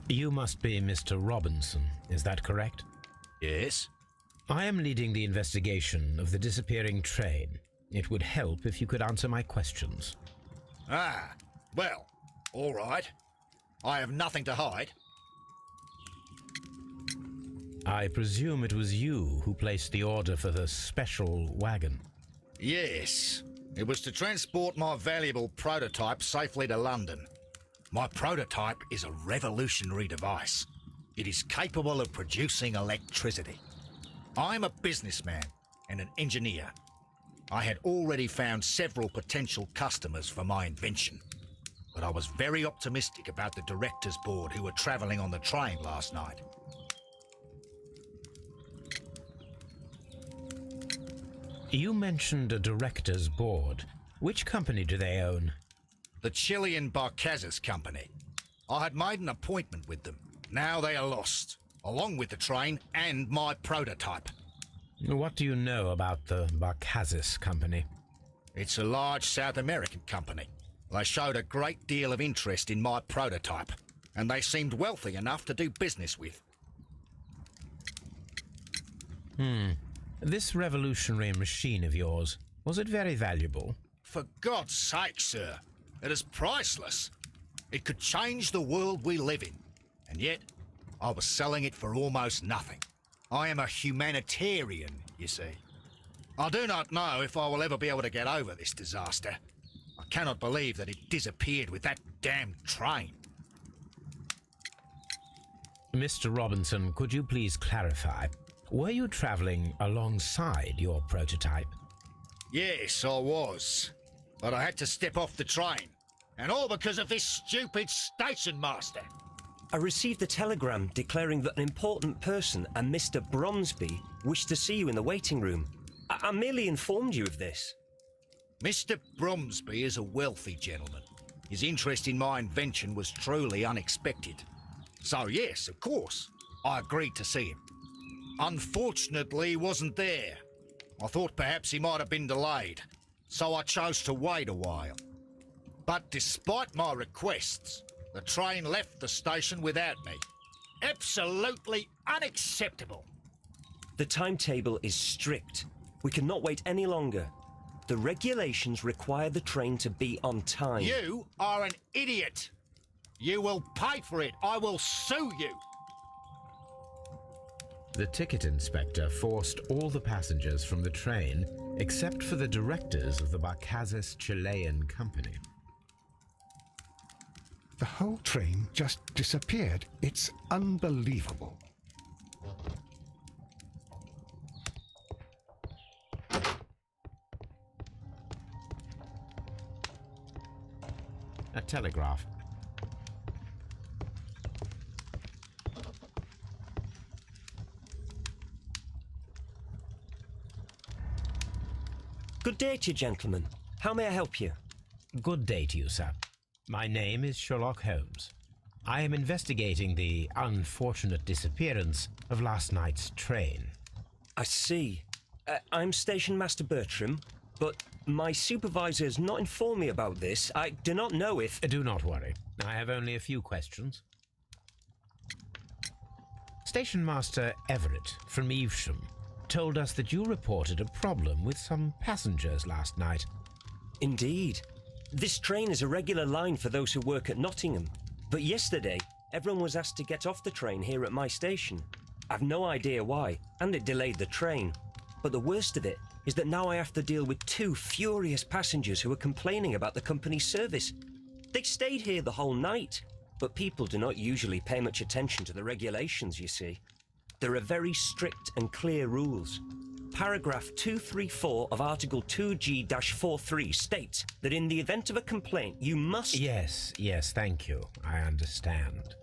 You must be Mr. Robinson, is that correct? Yes? I am leading the investigation of the disappearing train. It would help if you could answer my questions. Ah, well, all right. I have nothing to hide. I presume it was you who placed the order for the special wagon. Yes. It was to transport my valuable prototype safely to London. My prototype is a revolutionary device. It is capable of producing electricity. I'm a businessman and an engineer. I had already found several potential customers for my invention, but I was very optimistic about the directors' board who were travelling on the train last night. You mentioned a director's board. Which company do they own? The Chilean Barcazes Company. I had made an appointment with them. Now they are lost, along with the train and my prototype. What do you know about the Barcazes Company? It's a large South American company. They showed a great deal of interest in my prototype, and they seemed wealthy enough to do business with. This revolutionary machine of yours, was it very valuable? For God's sake, sir, it is priceless. It could change the world we live in, and yet I was selling it for almost nothing. I am a humanitarian, you see. I do not know if I will ever be able to get over this disaster. I cannot believe that it disappeared with that damned train. Mr. Robinson, could you please clarify? Were you traveling alongside your prototype? Yes, I was. But I had to step off the train. And all because of this stupid station master. I received a telegram declaring that an important person, a Mr. Bromsby, wished to see you in the waiting room. I merely informed you of this. Mr. Bromsby is a wealthy gentleman. His interest in my invention was truly unexpected. So yes, of course, I agreed to see him. Unfortunately, he wasn't there. I thought perhaps he might have been delayed, so I chose to wait a while. But despite my requests, the train left the station without me. Absolutely unacceptable. The timetable is strict. We cannot wait any longer. The regulations require the train to be on time. You are an idiot. You will pay for it. I will sue you. The ticket inspector forced all the passengers from the train except for the directors of the Barcazes Chilean Company. The whole train just disappeared. It's unbelievable. A telegraph. Good day to you, gentlemen. How may I help you? Good day to you, sir. My name is Sherlock Holmes. I am investigating the unfortunate disappearance of last night's train. I see. I'm Station Master Bertram, but my supervisor has not informed me about this. I do not know if... Do not worry. I have only a few questions. Station Master Everett from Evesham told us that you reported a problem with some passengers last night. Indeed. This train is a regular line for those who work at Nottingham. But yesterday, everyone was asked to get off the train here at my station. I've no idea why, and it delayed the train. But the worst of it is that now I have to deal with two furious passengers who are complaining about the company's service. They stayed here the whole night, but people do not usually pay much attention to the regulations, you see. There are very strict and clear rules. Paragraph 234 of Article 2G-43 states that in the event of a complaint, you must... Yes, thank you. I understand.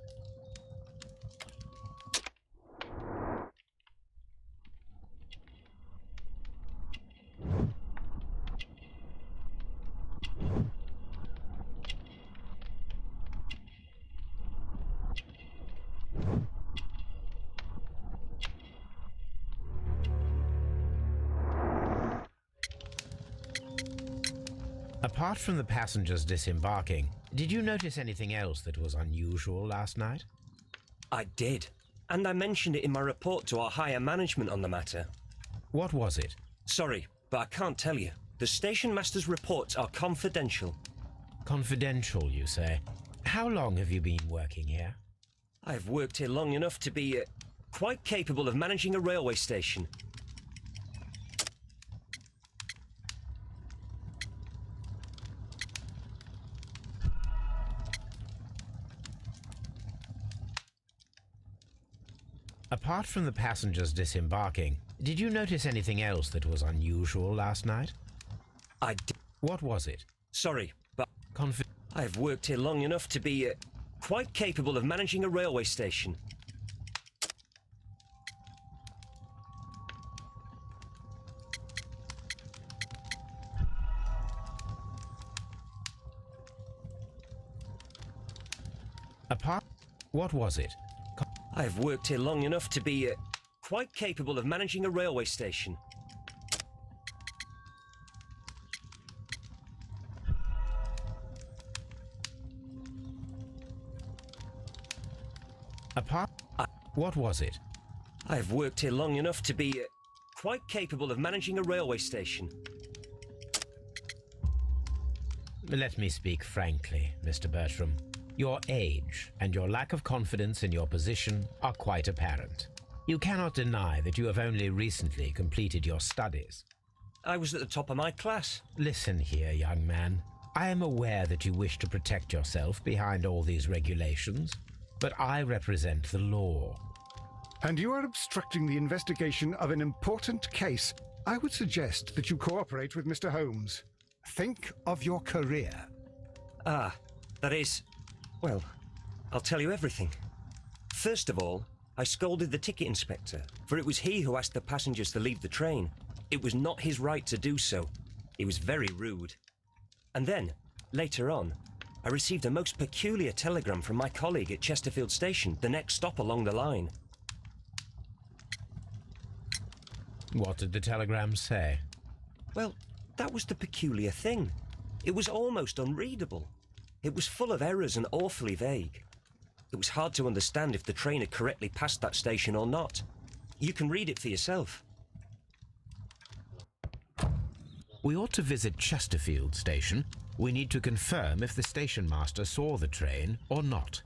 Apart from the passengers disembarking, did you notice anything else that was unusual last night? I did, and I mentioned it in my report to our higher management on the matter. What was it? Sorry, but I can't tell you. The station master's reports are confidential. Confidential, you say? How long have you been working here? I've worked here long enough to be quite capable of managing a railway station. Apart from the passengers disembarking, did you notice anything else that was unusual last night? I did. What was it? Sorry, but I've worked here long enough to be quite capable of managing a railway station. What was it? I've worked here long enough to be quite capable of managing a railway station. What was it? I've worked here long enough to be quite capable of managing a railway station. Let me speak frankly, Mr. Bertram. Your age and your lack of confidence in your position are quite apparent. You cannot deny that you have only recently completed your studies. I was at the top of my class. Listen here, young man. I am aware that you wish to protect yourself behind all these regulations, but I represent the law. And you are obstructing the investigation of an important case. I would suggest that you cooperate with Mr. Holmes. Think of your career. Ah, that is... Well, I'll tell you everything. First of all, I scolded the ticket inspector, for it was he who asked the passengers to leave the train. It was not his right to do so. He was very rude. And then, later on, I received a most peculiar telegram from my colleague at Chesterfield Station, the next stop along the line. What did the telegram say? Well, that was the peculiar thing. It was almost unreadable. It was full of errors and awfully vague. It was hard to understand if the train had correctly passed that station or not. You can read it for yourself. We ought to visit Chesterfield Station. We need to confirm if the station master saw the train or not.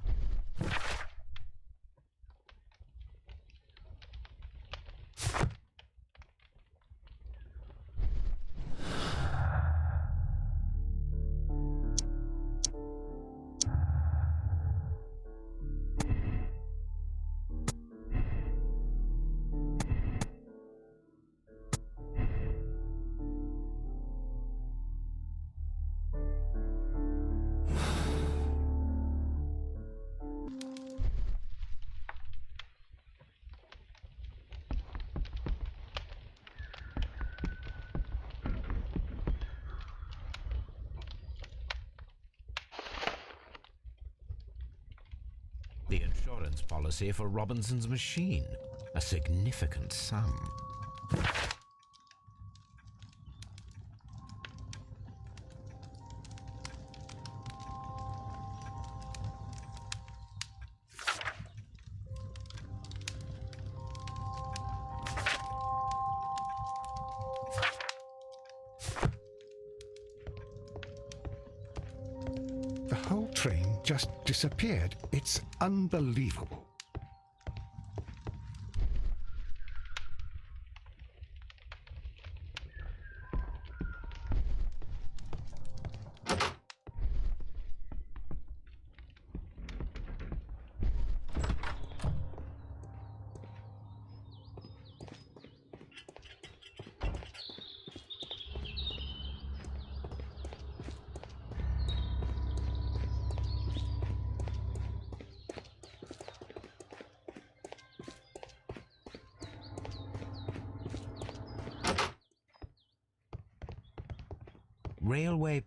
The insurance policy for Robinson's machine. A significant sum. The whole train just disappeared. It's unbelievable. Railway.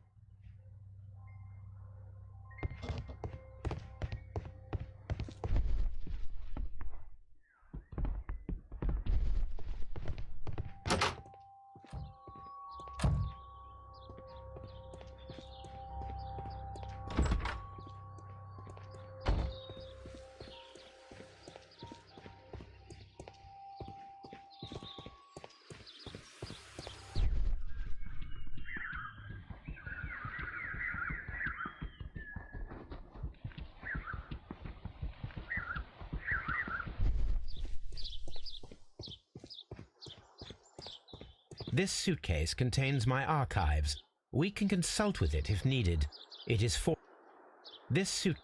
This suitcase contains my archives. We can consult with it if needed. It is for... This suit...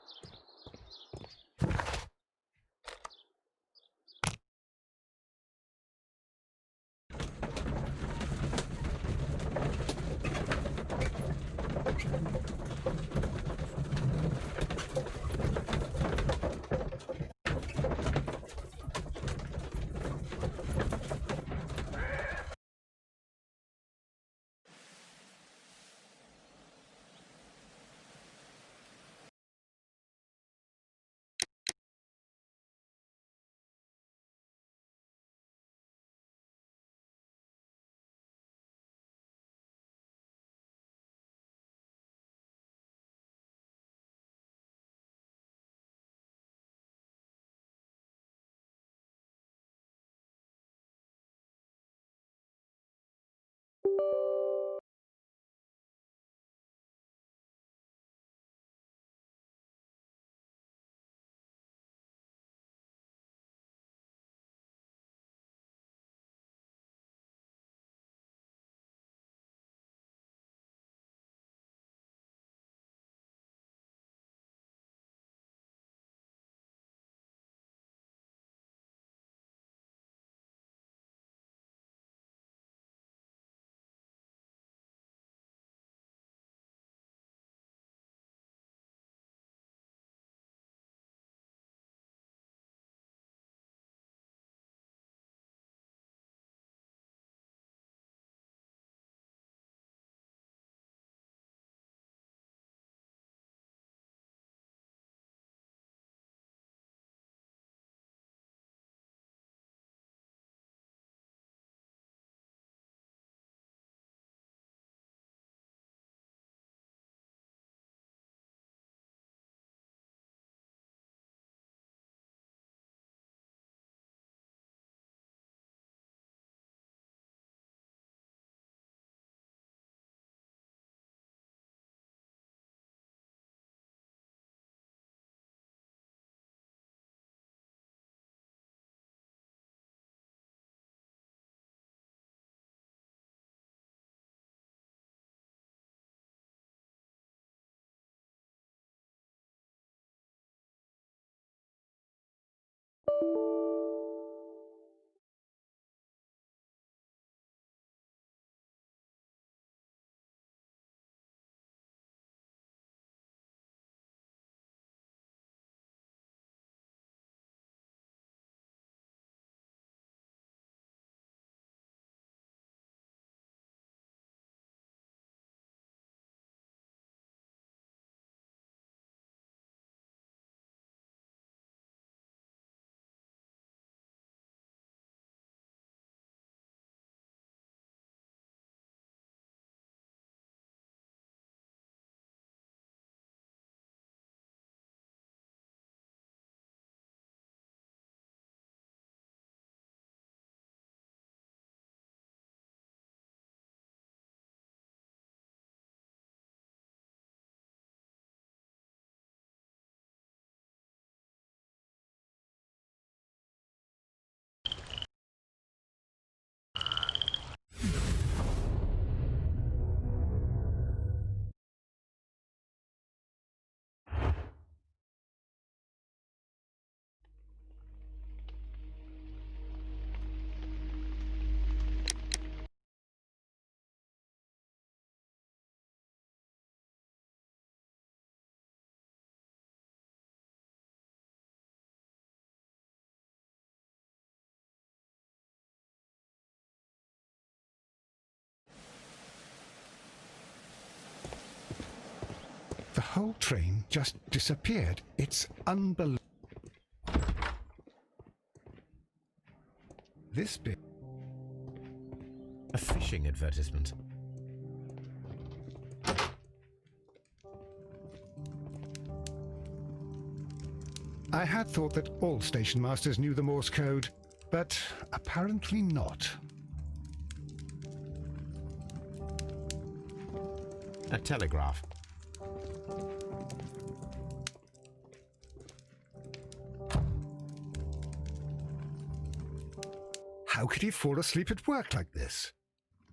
whole train just disappeared. It's unbelievable. This bit. A fishing advertisement. I had thought that all station masters knew the Morse code, but apparently not. A telegraph. How could he fall asleep at work like this?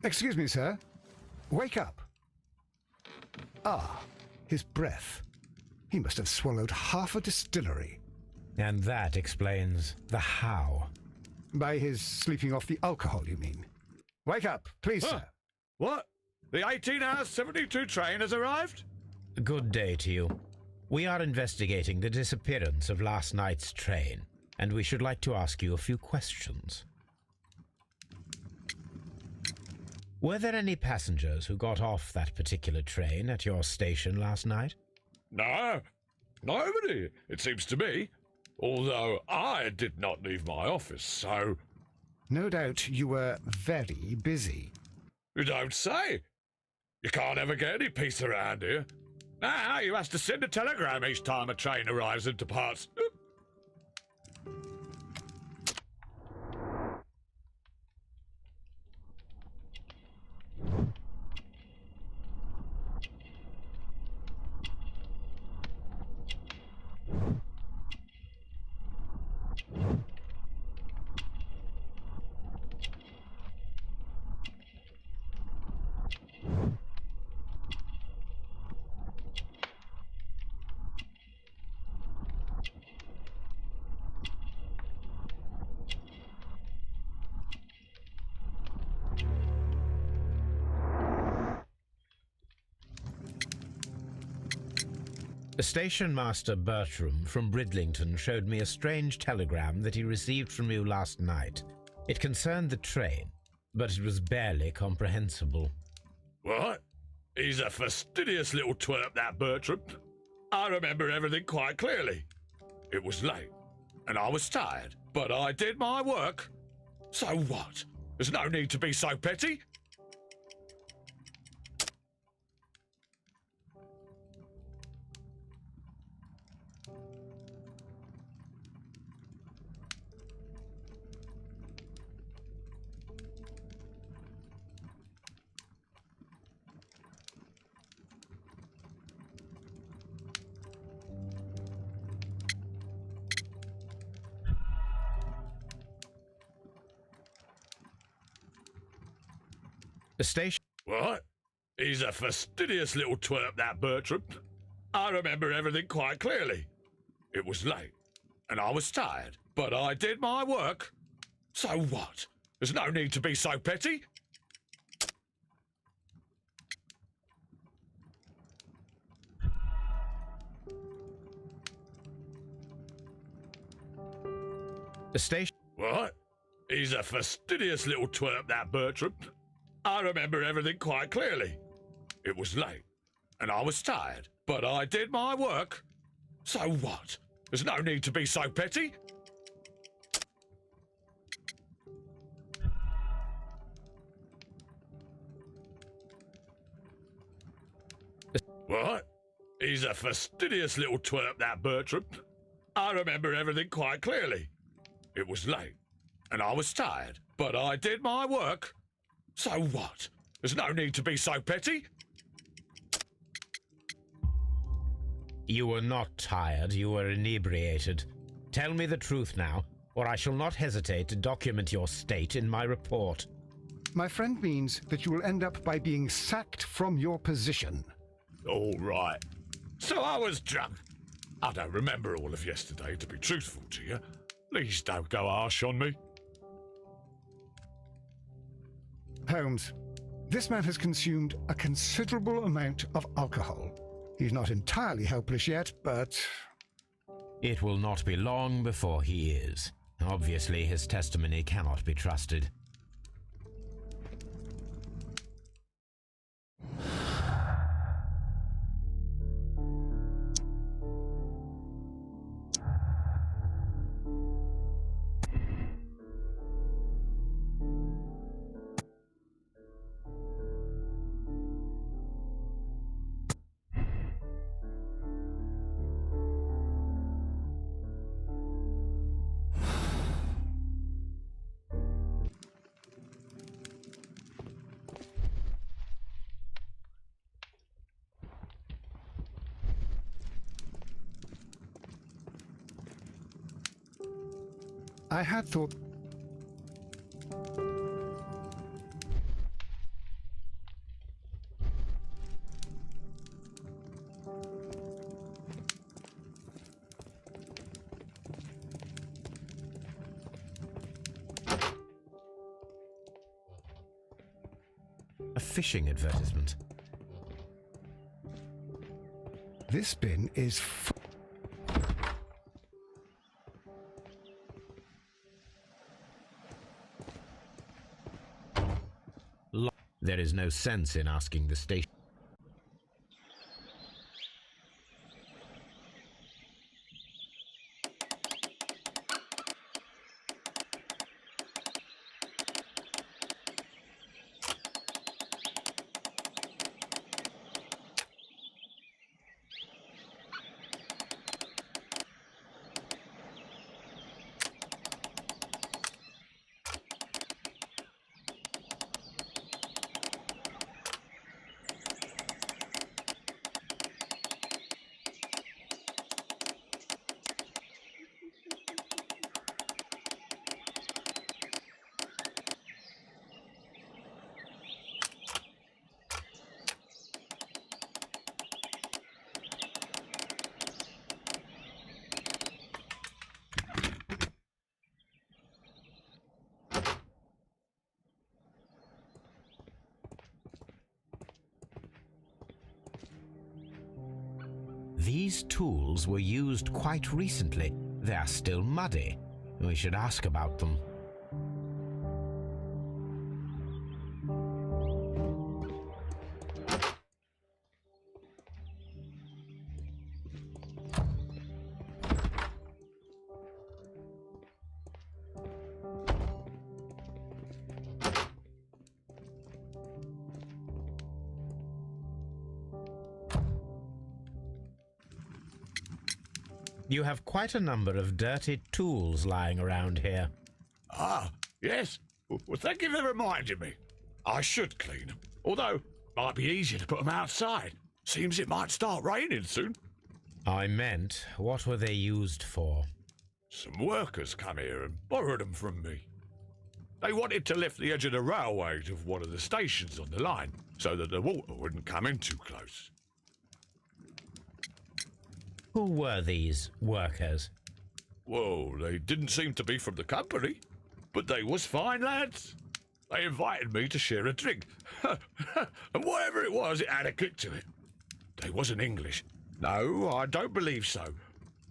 Excuse me, sir. Wake up. Ah, his breath. He must have swallowed half a distillery. And that explains the how. By his sleeping off the alcohol, you mean? Wake up, please, sir. What? The 18-hour 72 train has arrived? Good day to you. We are investigating the disappearance of last night's train, and we should like to ask you a few questions. Were there any passengers who got off that particular train at your station last night? No, nobody, it seems to me. Although I did not leave my office, so... No doubt you were very busy. You don't say. You can't ever get any peace around here. Now you have to send a telegram each time a train arrives and departs. Station Master Bertram from Bridlington showed me a strange telegram that he received from you last night. It concerned the train, but it was barely comprehensible. What? He's a fastidious little twerp, that Bertram. I remember everything quite clearly. It was late, and I was tired, but I did my work. So what? There's no need to be so petty. The station... What? He's a fastidious little twerp, that Bertram. I remember everything quite clearly. It was late, and I was tired, but I did my work. So what? There's no need to be so petty. The station... What? He's a fastidious little twerp, that Bertram. I remember everything quite clearly. It was late, and I was tired, but I did my work. So what? There's no need to be so petty. What? He's a fastidious little twerp, that Bertram. I remember everything quite clearly. It was late, and I was tired, but I did my work. So what? There's no need to be so petty. You were not tired, you were inebriated. Tell me the truth now, or I shall not hesitate to document your state in my report. My friend means that you will end up by being sacked from your position. All right. So I was drunk. I don't remember all of yesterday, to be truthful to you. Please don't go harsh on me. Holmes, this man has consumed a considerable amount of alcohol. He's not entirely helpless yet, but... It will not be long before he is. Obviously, his testimony cannot be trusted. I had thought... A fishing advertisement. This bin is There is no sense in asking the station. These tools were used quite recently. They are still muddy. We should ask about them. You have quite a number of dirty tools lying around here. Ah, yes. Well, thank you for reminding me. I should clean them. Although, might be easier to put them outside. Seems it might start raining soon. I meant, what were they used for? Some workers come here and borrowed them from me. They wanted to lift the edge of the railway to one of the stations on the line so that the water wouldn't come in too close. Who were these workers? Well, they didn't seem to be from the company, but they was fine lads. They invited me to share a drink, and whatever it was, it had a kick to it. They wasn't English. No, I don't believe so.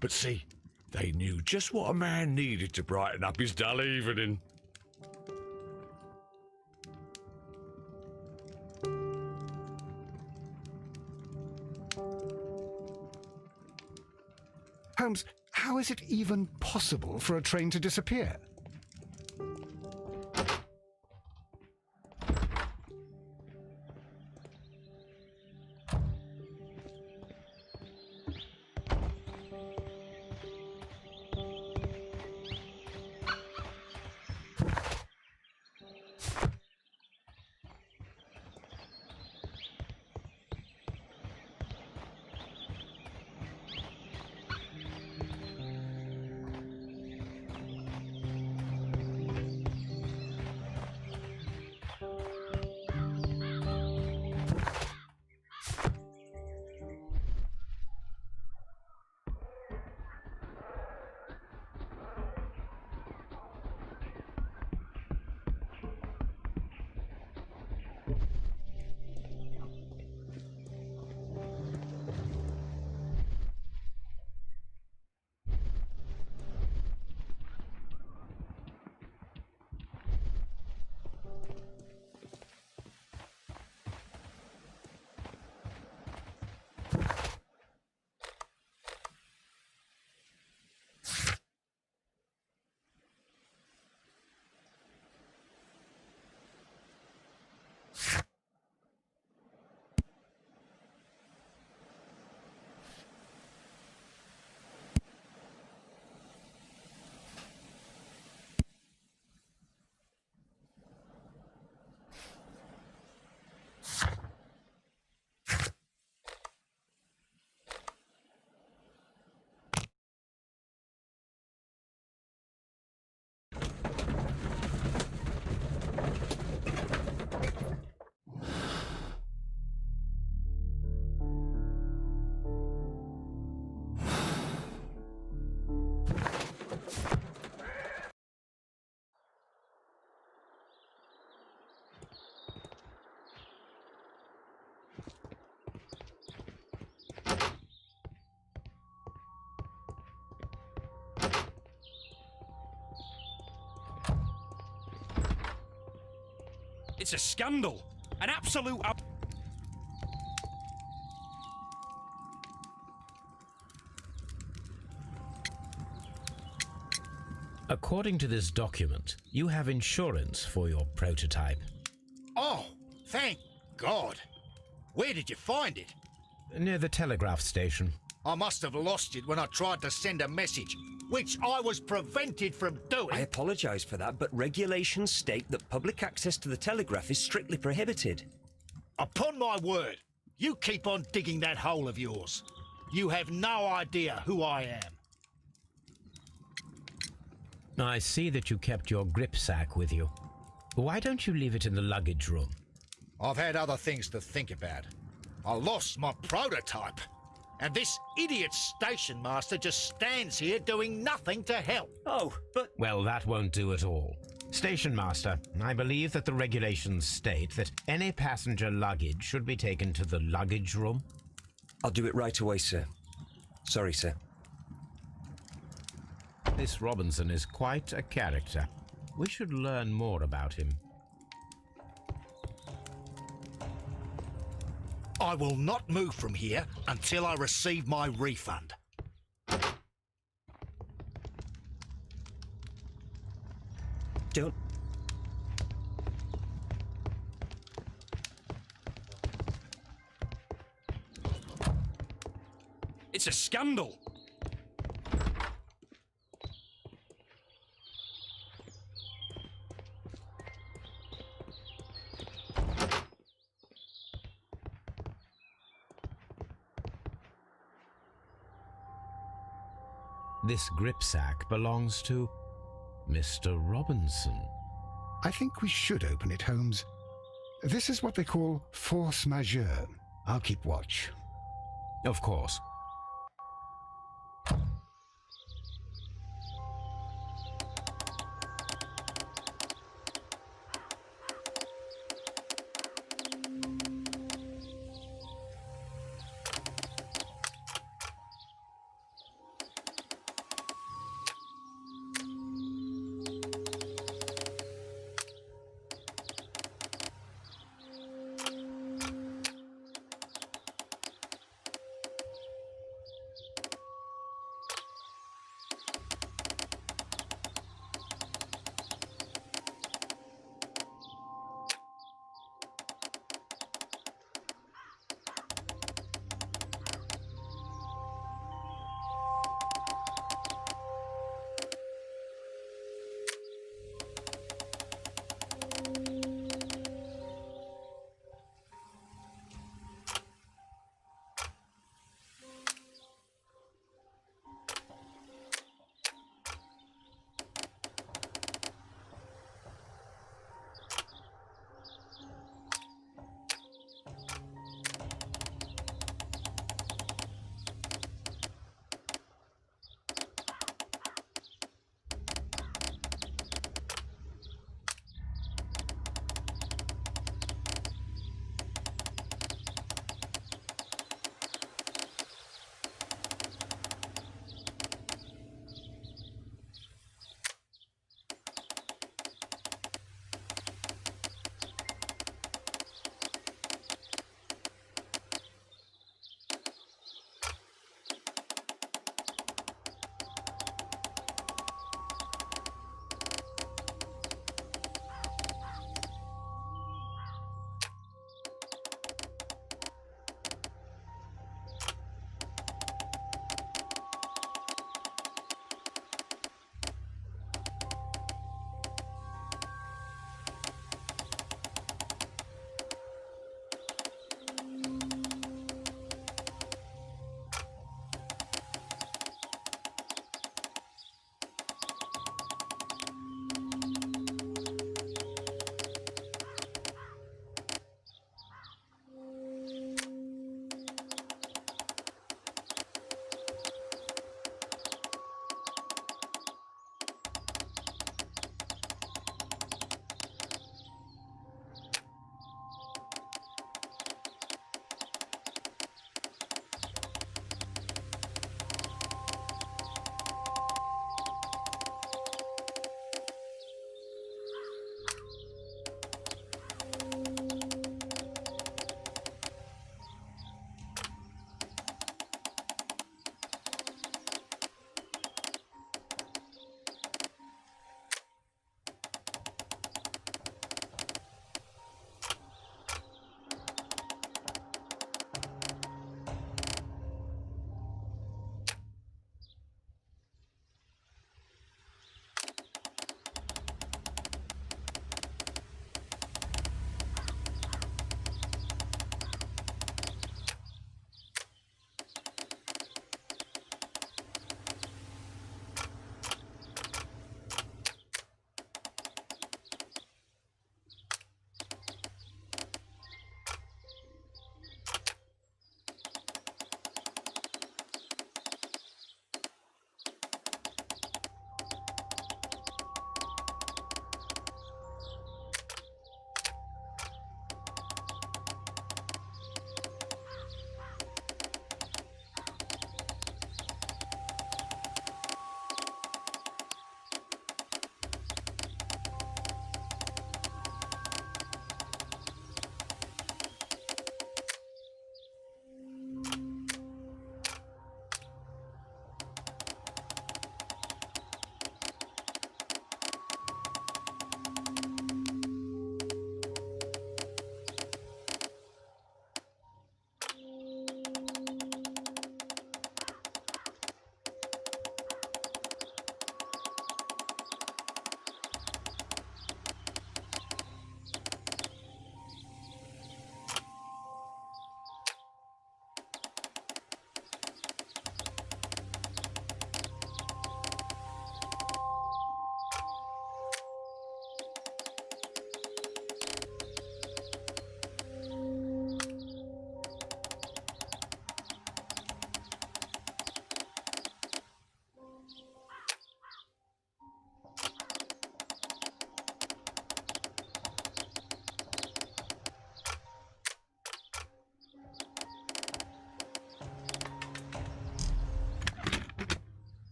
But see, they knew just what a man needed to brighten up his dull evening. Holmes, how is it even possible for a train to disappear? It's a scandal. An absolute... According to this document, you have insurance for your prototype. Oh, thank God. Where did you find it? Near the telegraph station. I must have lost it when I tried to send a message, which I was prevented from doing. I apologise for that, but regulations state that public access to the telegraph is strictly prohibited. Upon my word, you keep on digging that hole of yours. You have no idea who I am. I see that you kept your grip sack with you. Why don't you leave it in the luggage room? I've had other things to think about. I lost my prototype. And this idiot station master just stands here doing nothing to help. Oh, but... Well, that won't do at all. Station master, I believe that the regulations state that any passenger luggage should be taken to the luggage room. I'll do it right away, sir. Sorry, sir. This Robinson is quite a character. We should learn more about him. I will not move from here until I receive my refund. Don't... It's a scandal. This grip sack belongs to Mr. Robinson. I think we should open it, Holmes. This is what they call force majeure. I'll keep watch. Of course.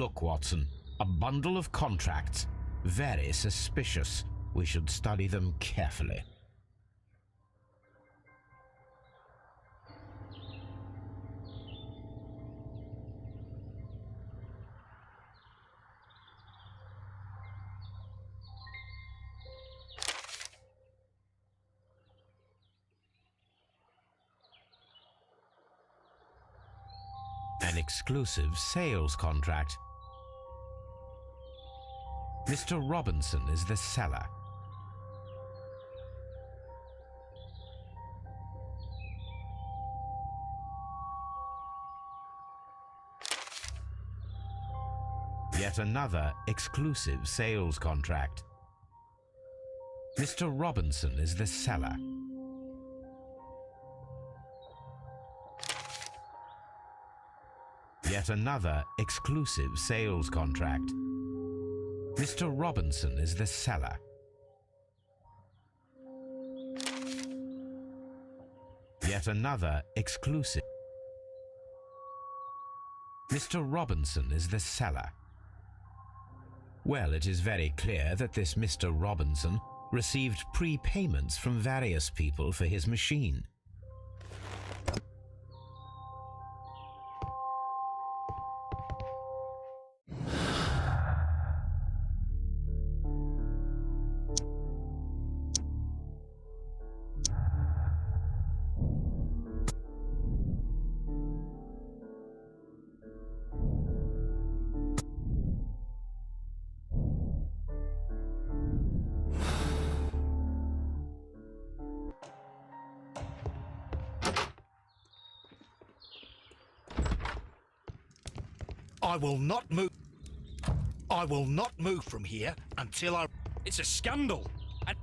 Look, Watson, a bundle of contracts. Very suspicious. We should study them carefully. An exclusive sales contract. Mr. Robinson is the seller. Yet another exclusive sales contract. Mr. Robinson is the seller. Yet another exclusive sales contract. Mr. Robinson is the seller. Yet another exclusive. Mr. Robinson is the seller. Well, it is very clear that this Mr. Robinson received prepayments from various people for his machine. I will not move. I will not move from here until I... It's a scandal. And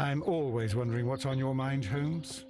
I'm always wondering what's on your mind, Holmes.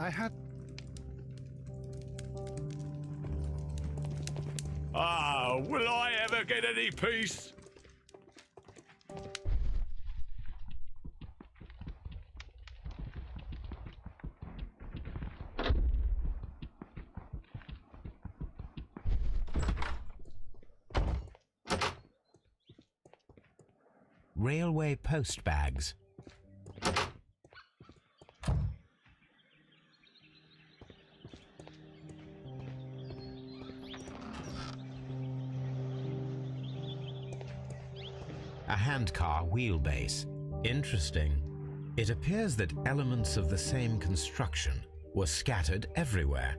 I had... Ah, will I ever get any peace? railway post bags. A handcar wheelbase. Interesting. It appears that elements of the same construction were scattered everywhere.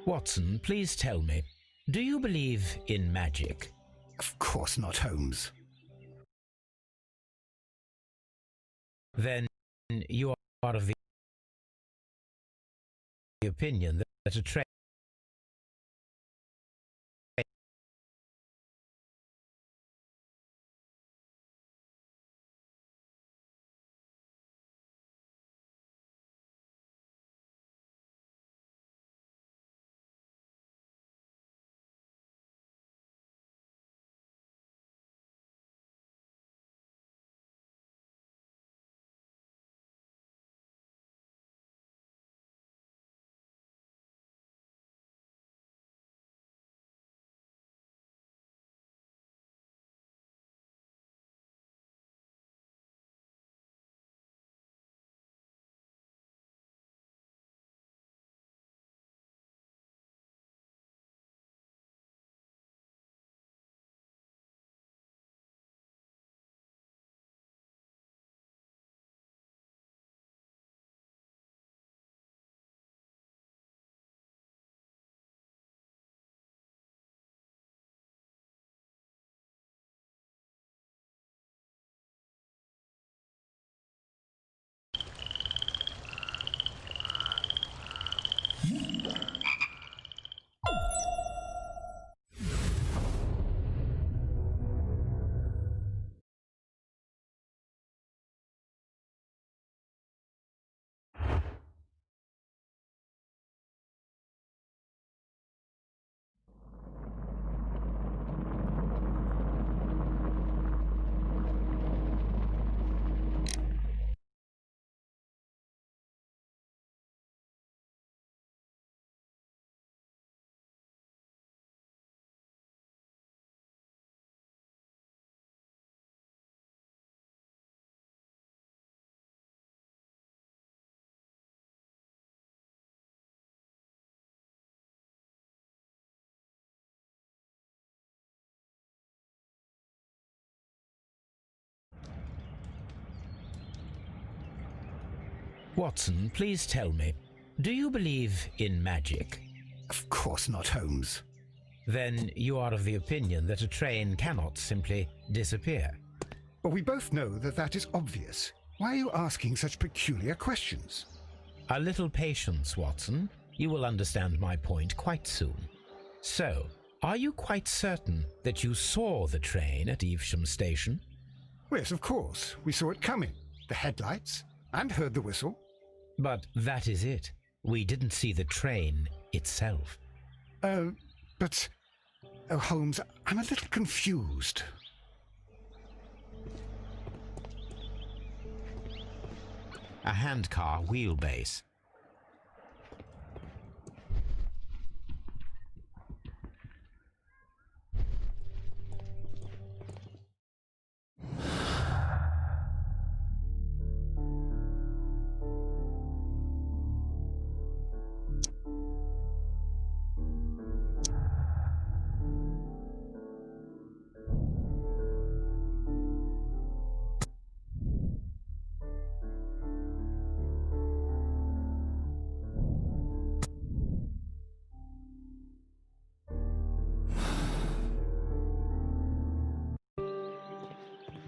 Watson, please tell me, do you believe in magic? Of course not, Holmes. Then you are of the opinion that a train Watson, please tell me, do you believe in magic? Of course not, Holmes. Then you are of the opinion that a train cannot simply disappear. Well, we both know that that is obvious. Why are you asking such peculiar questions? A little patience, Watson. You will understand my point quite soon. So, are you quite certain that you saw the train at Evesham Station? Yes, of course. We saw it coming. The headlights, and heard the whistle. But that is it. We didn't see the train itself. But... Oh, Holmes, I'm a little confused. A handcar wheelbase.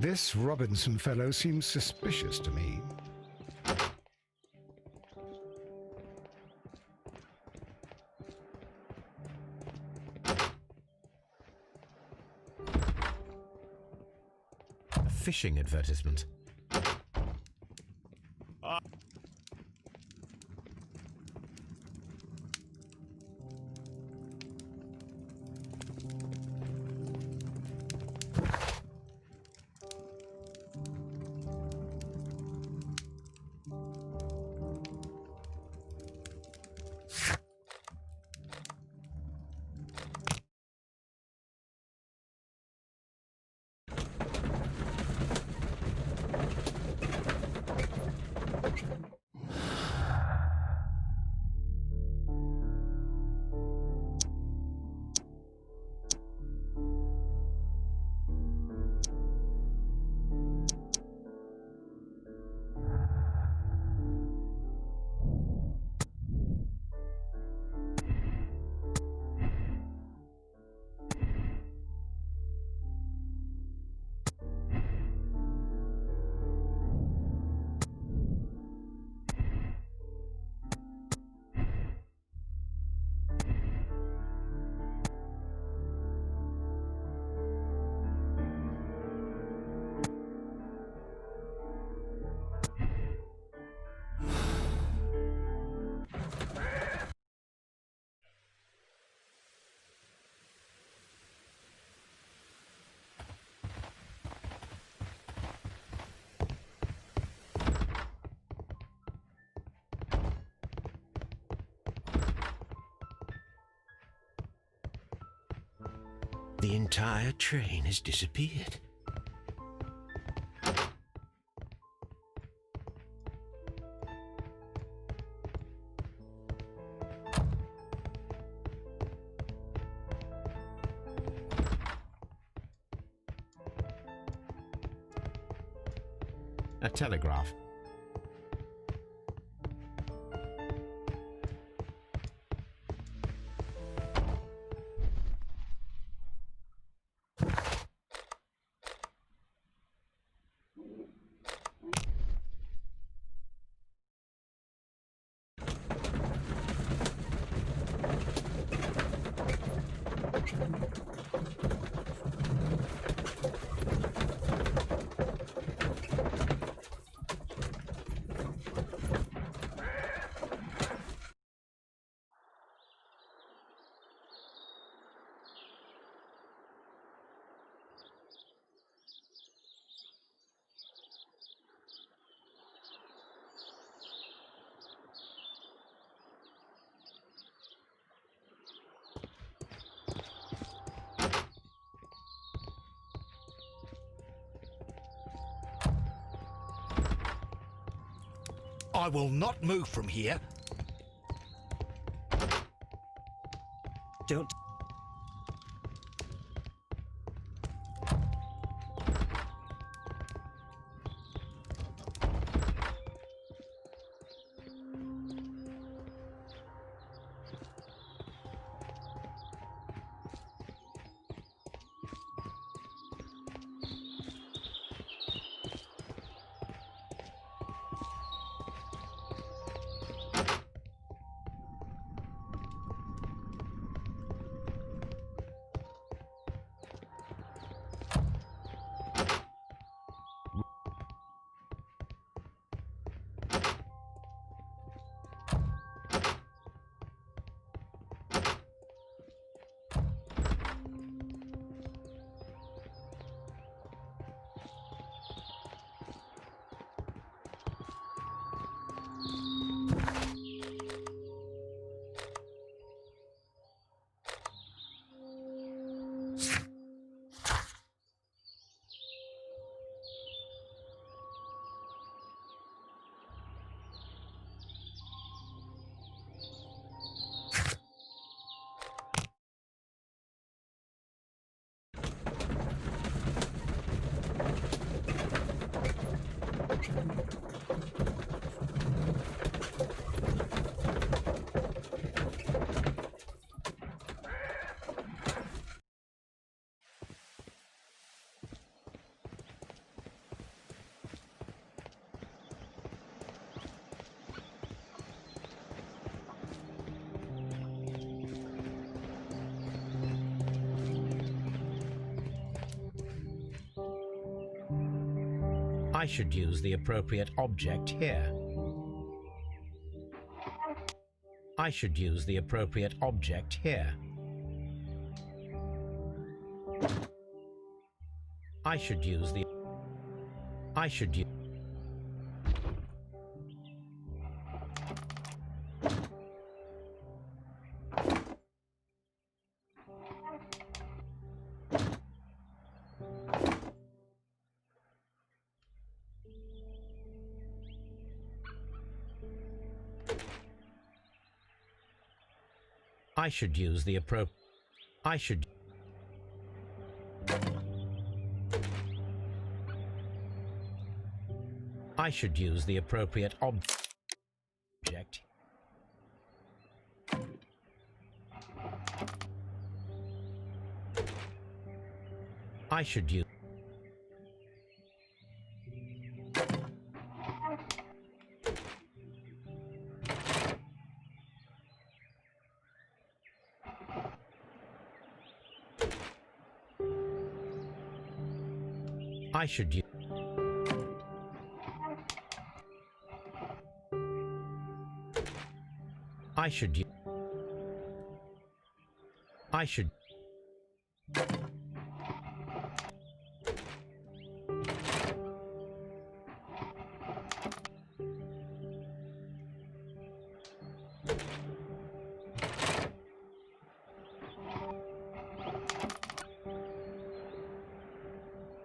This Robinson fellow seems suspicious to me. A fishing advertisement. The entire train has disappeared. A telegraph. I will not move from here. Don't. I should use the appropriate object here. I should use the appropriate object here. I should use the... I should use... I should use the appropriate... I should... I should use the appropriate object. I should use... I should use... I should use... I should...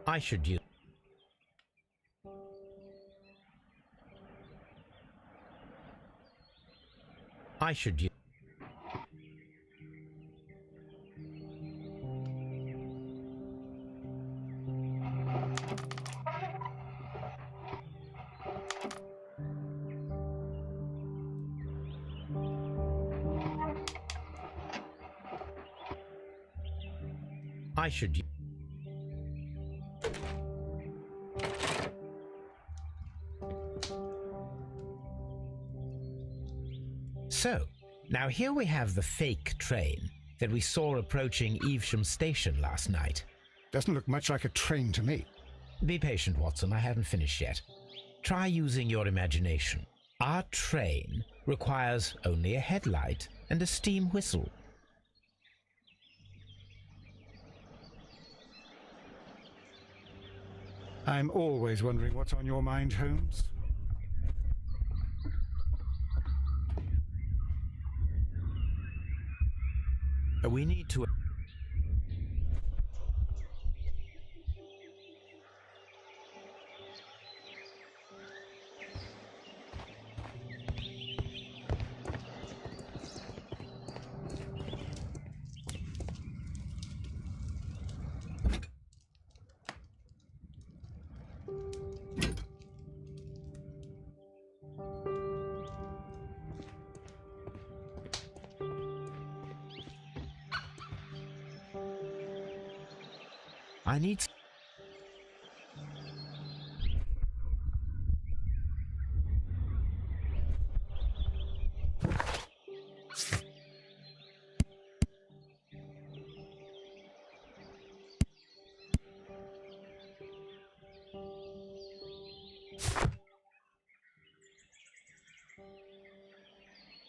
I should use... I should use... I should use... So, now here we have the fake train that we saw approaching Evesham Station last night. Doesn't look much like a train to me. Be patient, Watson, I haven't finished yet. Try using your imagination. Our train requires only a headlight and a steam whistle. I'm always wondering what's on your mind, Holmes. We need to...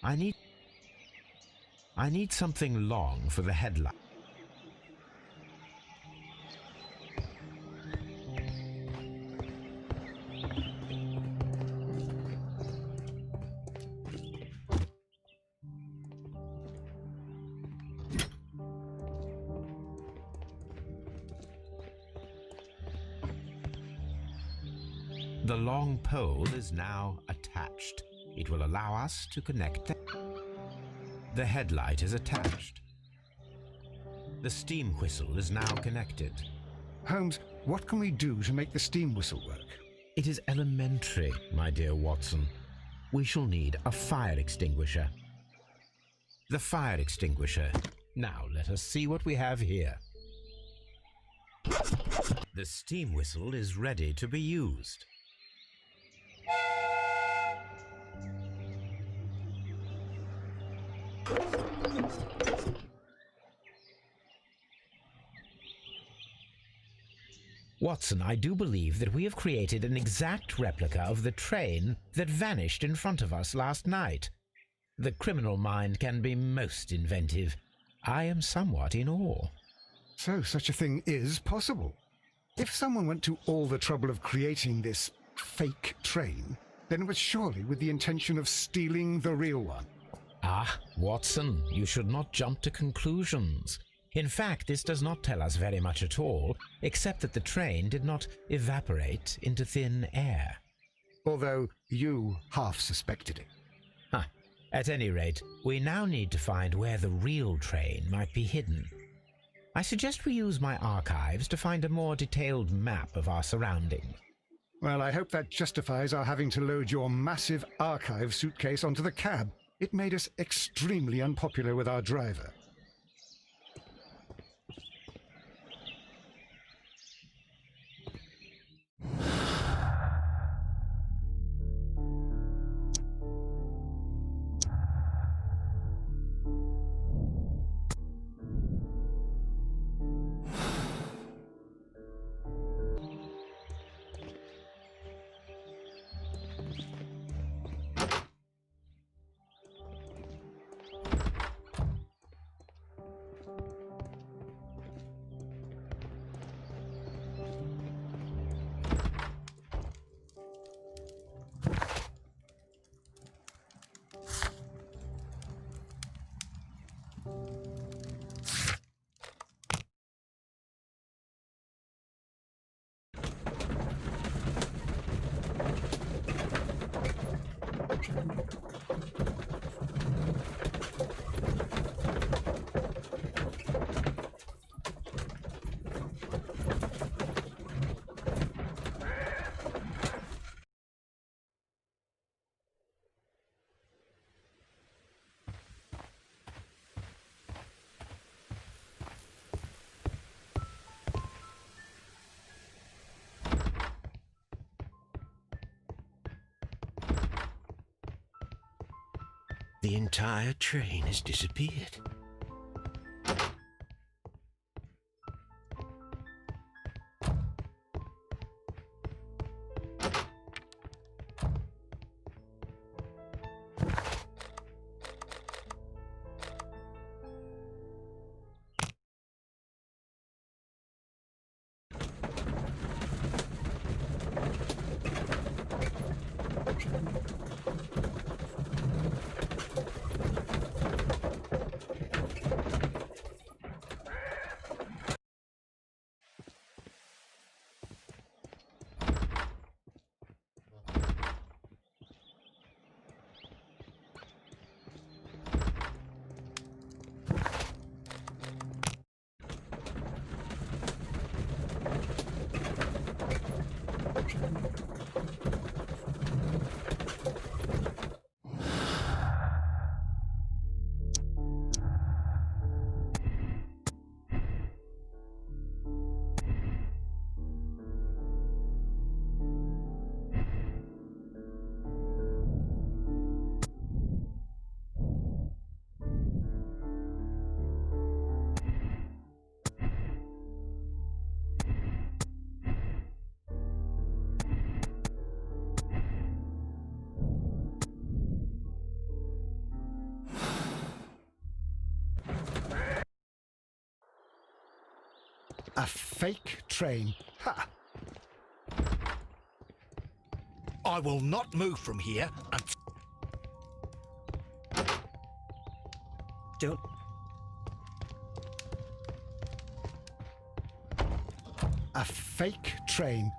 I need... I need something long for the headlight. The long pole is now attached. It will allow us to connect them. The headlight is attached. The steam whistle is now connected. Holmes, what can we do to make the steam whistle work? It is elementary, my dear Watson. We shall need a fire extinguisher. The fire extinguisher. Now let us see what we have here. The steam whistle is ready to be used. Watson, I do believe that we have created an exact replica of the train that vanished in front of us last night. The criminal mind can be most inventive. I am somewhat in awe. So such a thing is possible. If someone went to all the trouble of creating this fake train, then it was surely with the intention of stealing the real one. Ah, Watson, you should not jump to conclusions. In fact, this does not tell us very much at all, except that the train did not evaporate into thin air. Although you half suspected it. Huh. At any rate, we now need to find where the real train might be hidden. I suggest we use my archives to find a more detailed map of our surroundings. Well, I hope that justifies our having to load your massive archive suitcase onto the cab. It made us extremely unpopular with our driver. the entire train has disappeared. A fake train. Ha! I will not move from here until... Don't... A fake train.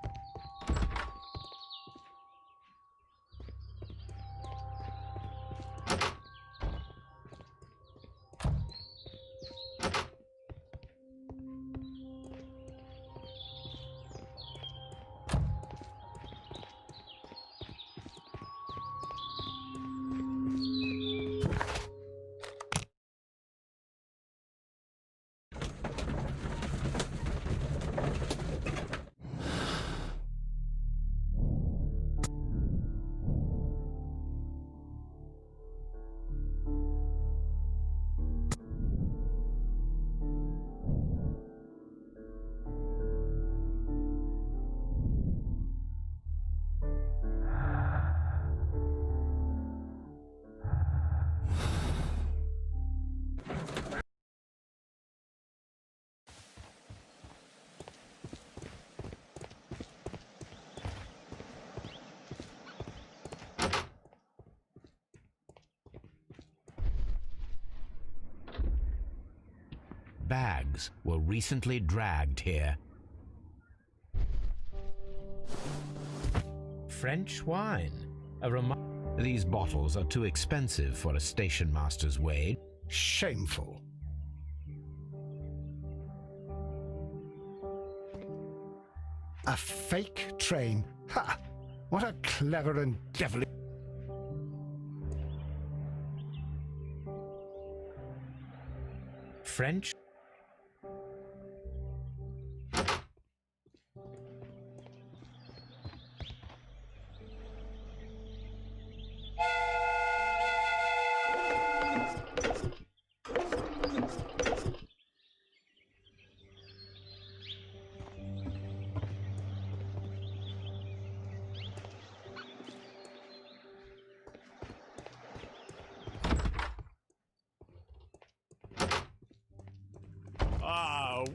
Bags were recently dragged here. French wine. These bottles are too expensive for a station master's wage. Shameful. A fake train. Ha! What a clever and devilish... French.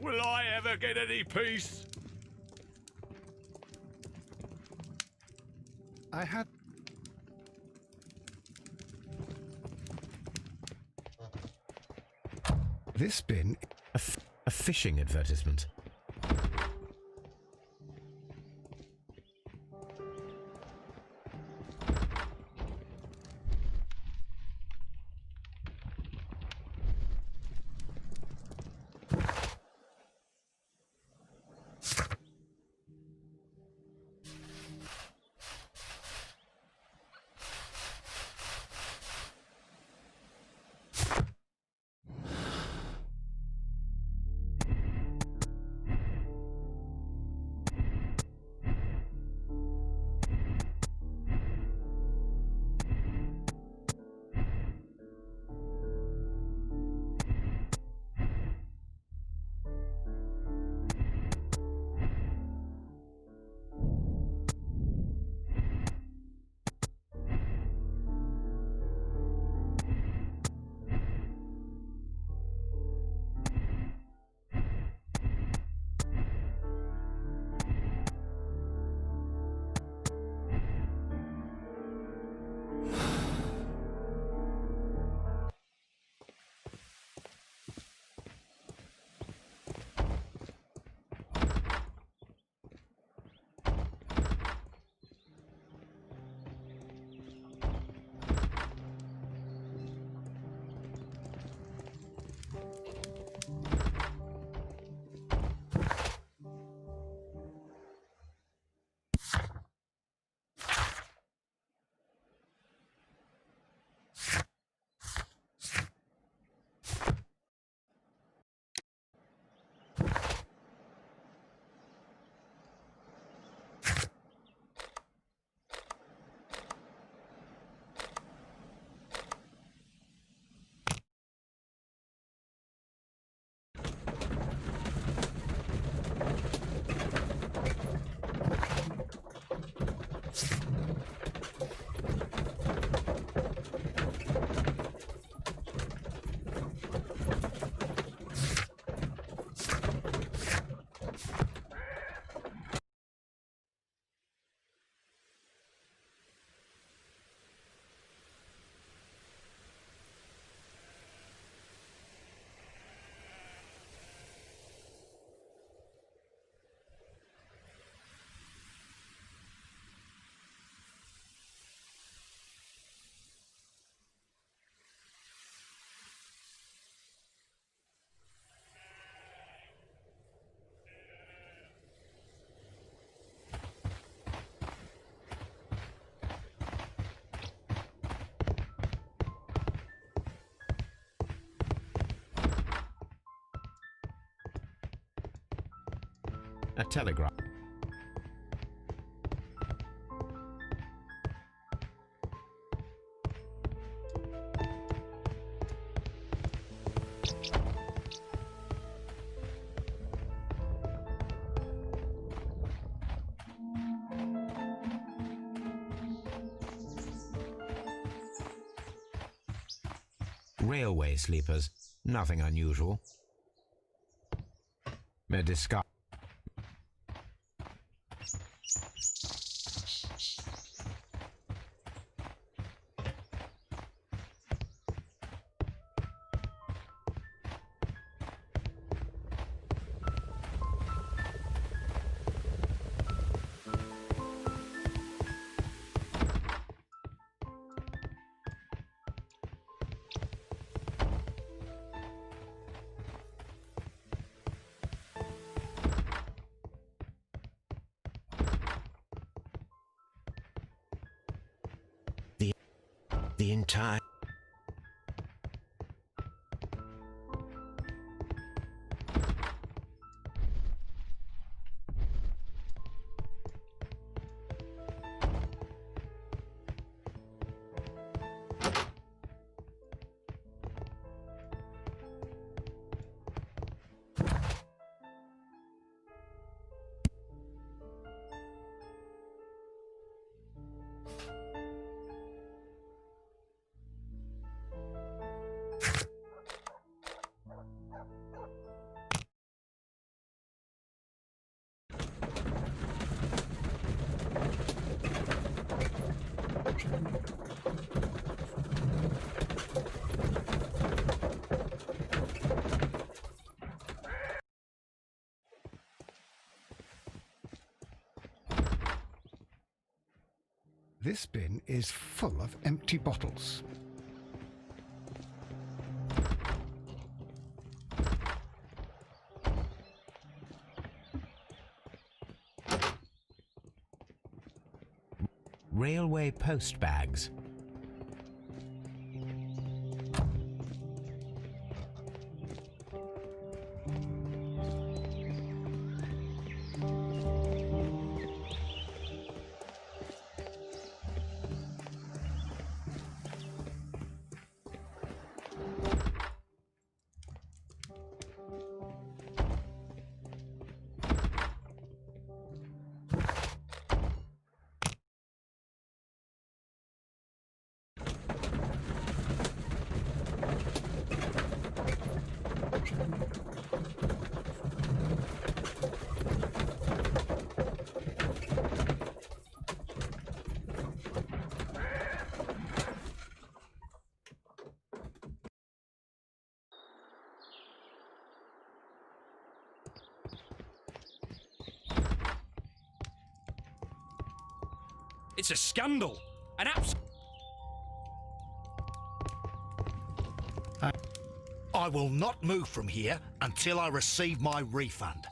Will I ever get any peace? I had... This bin... A fishing advertisement. A telegraph. Railway sleepers. Nothing unusual. A disguise. The entire... This bin is full of empty bottles. Railway post bags. It's a scandal. An abs... I will not move from here until I receive my refund.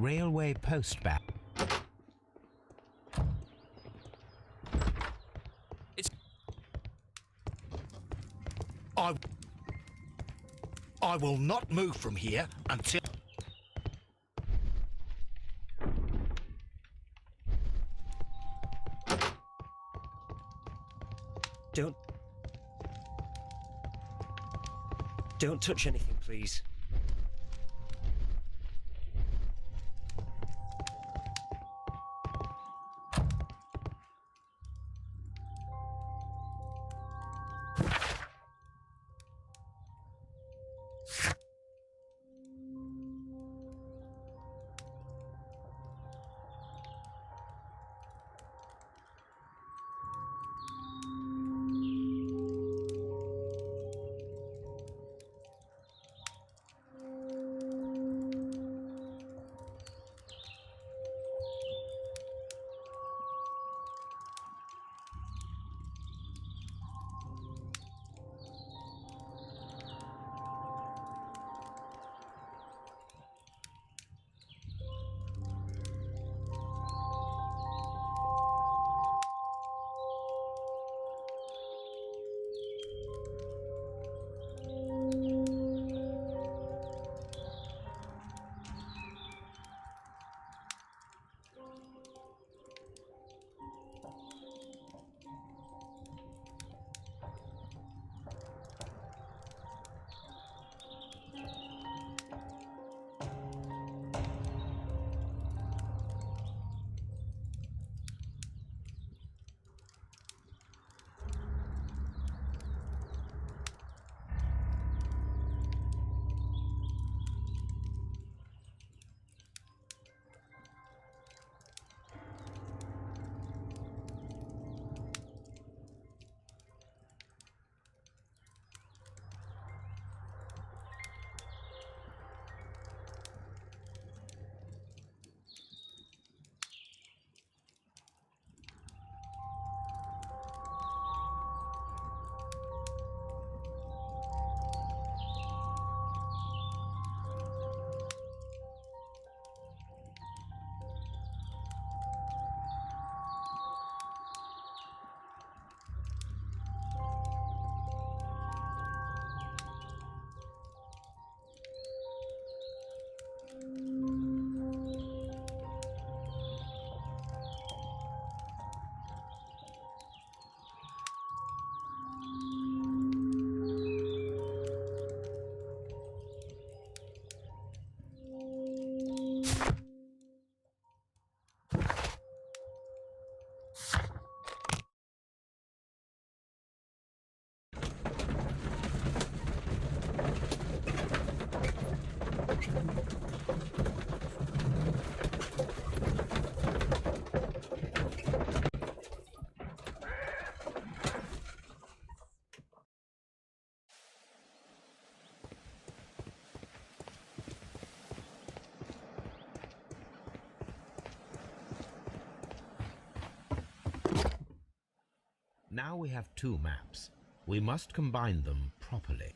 Railway postbag. I will not move from here until... Don't touch anything, please. Now we have two maps. We must combine them properly.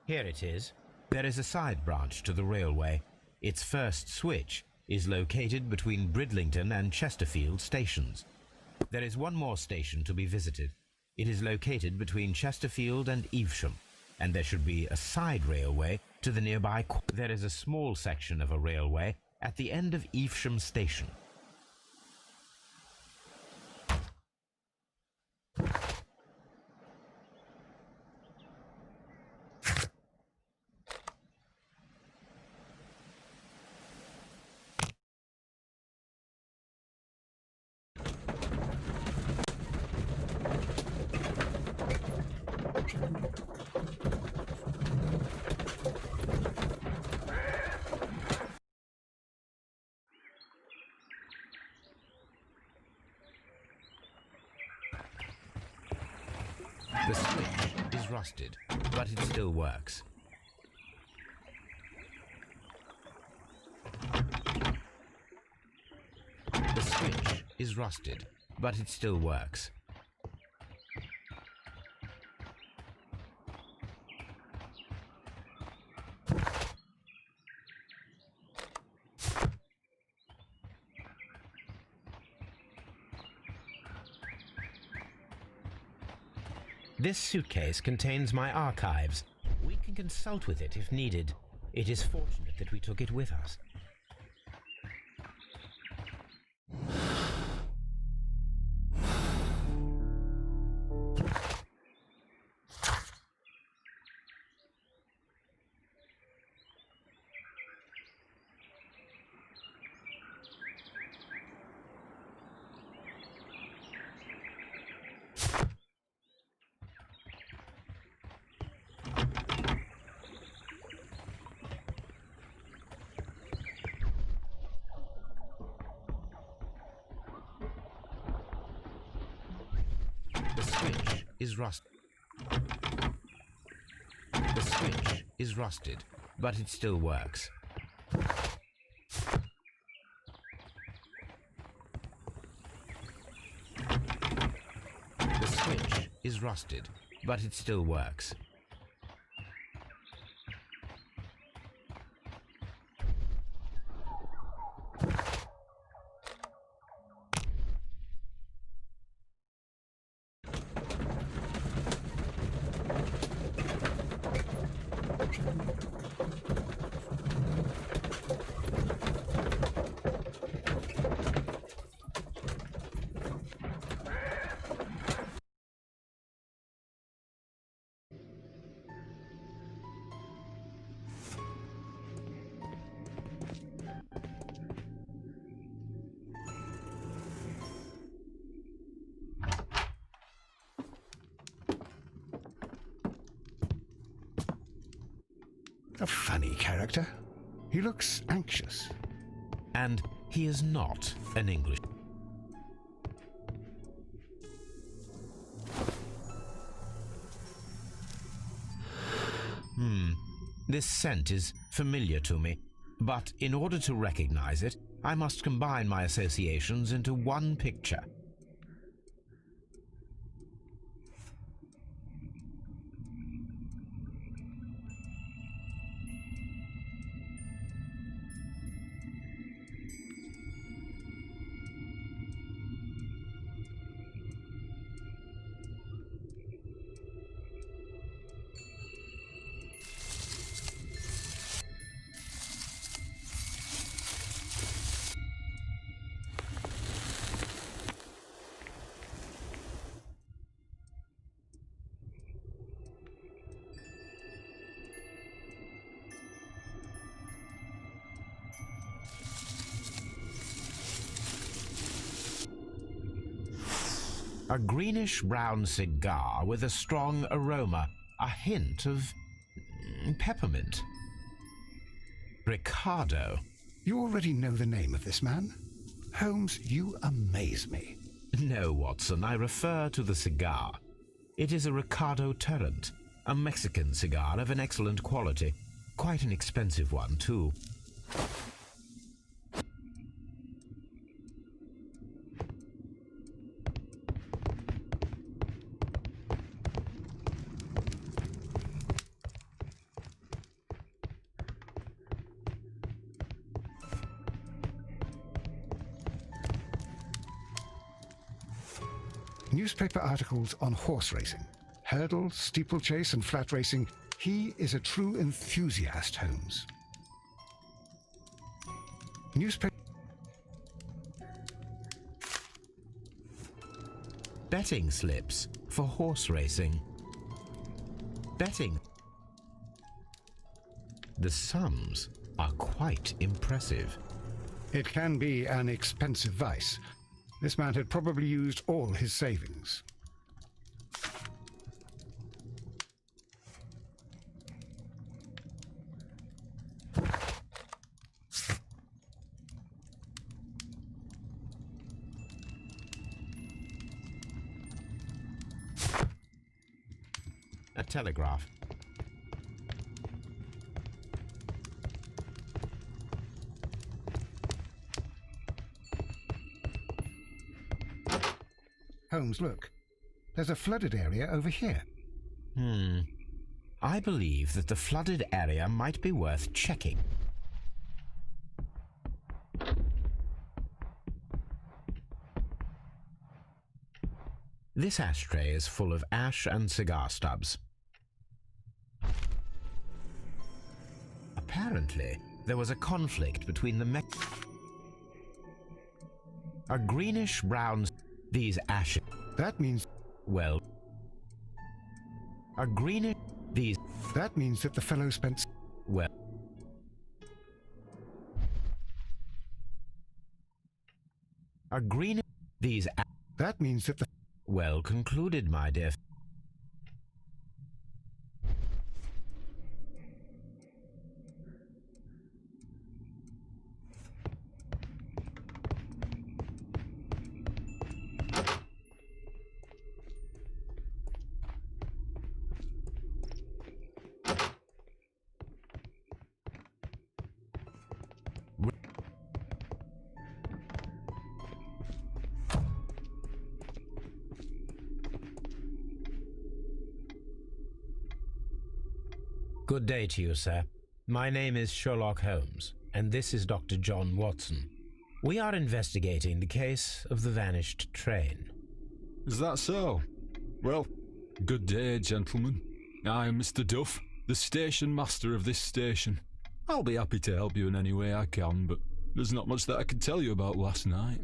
Here it is. There is a side branch to the railway. Its first switch is located between Bridlington and Chesterfield stations. There is one more station to be visited. It is located between Chesterfield and Evesham, and there should be a side railway to the nearby. There is a small section of a railway at the end of Evesham station. The switch is rusted, but it still works. The switch is rusted, but it still works. This suitcase contains my archives. We can consult with it if needed. It is fortunate that we took it with us. The switch is rusted, but it still works. The switch is rusted, but it still works. A funny character. He looks anxious. And he is not an English. This scent is familiar to me, but in order to recognize it, I must combine my associations into one picture. A greenish-brown cigar with a strong aroma, a hint of peppermint. Ricardo. You already know the name of this man? Holmes, you amaze me. No, Watson, I refer to the cigar. It is a Ricardo Tarrant, a Mexican cigar of an excellent quality. Quite an expensive one, too. newspaper articles on horse racing. Hurdle, steeplechase, and flat racing. He is a true enthusiast, Holmes. Newspaper... Betting slips for horse racing. Betting. The sums are quite impressive. It can be an expensive vice. This man had probably used all his savings. A telegraph. Holmes, look. There's a flooded area over here. I believe that the flooded area might be worth checking. This ashtray is full of ash and cigar stubs. Apparently, there was a conflict between the a greenish-brown... These ashes... That means... Well... A greenish... These... That means that the fellow spent... Well... A green... These... That means that the... Well concluded, my dear... Good day to you, sir. My name is Sherlock Holmes, and this is Dr. John Watson. We are investigating the case of the vanished train. Is that so? Well, good day, gentlemen. I am Mr. Duff, the station master of this station. I'll be happy to help you in any way I can, but there's not much that I can tell you about last night.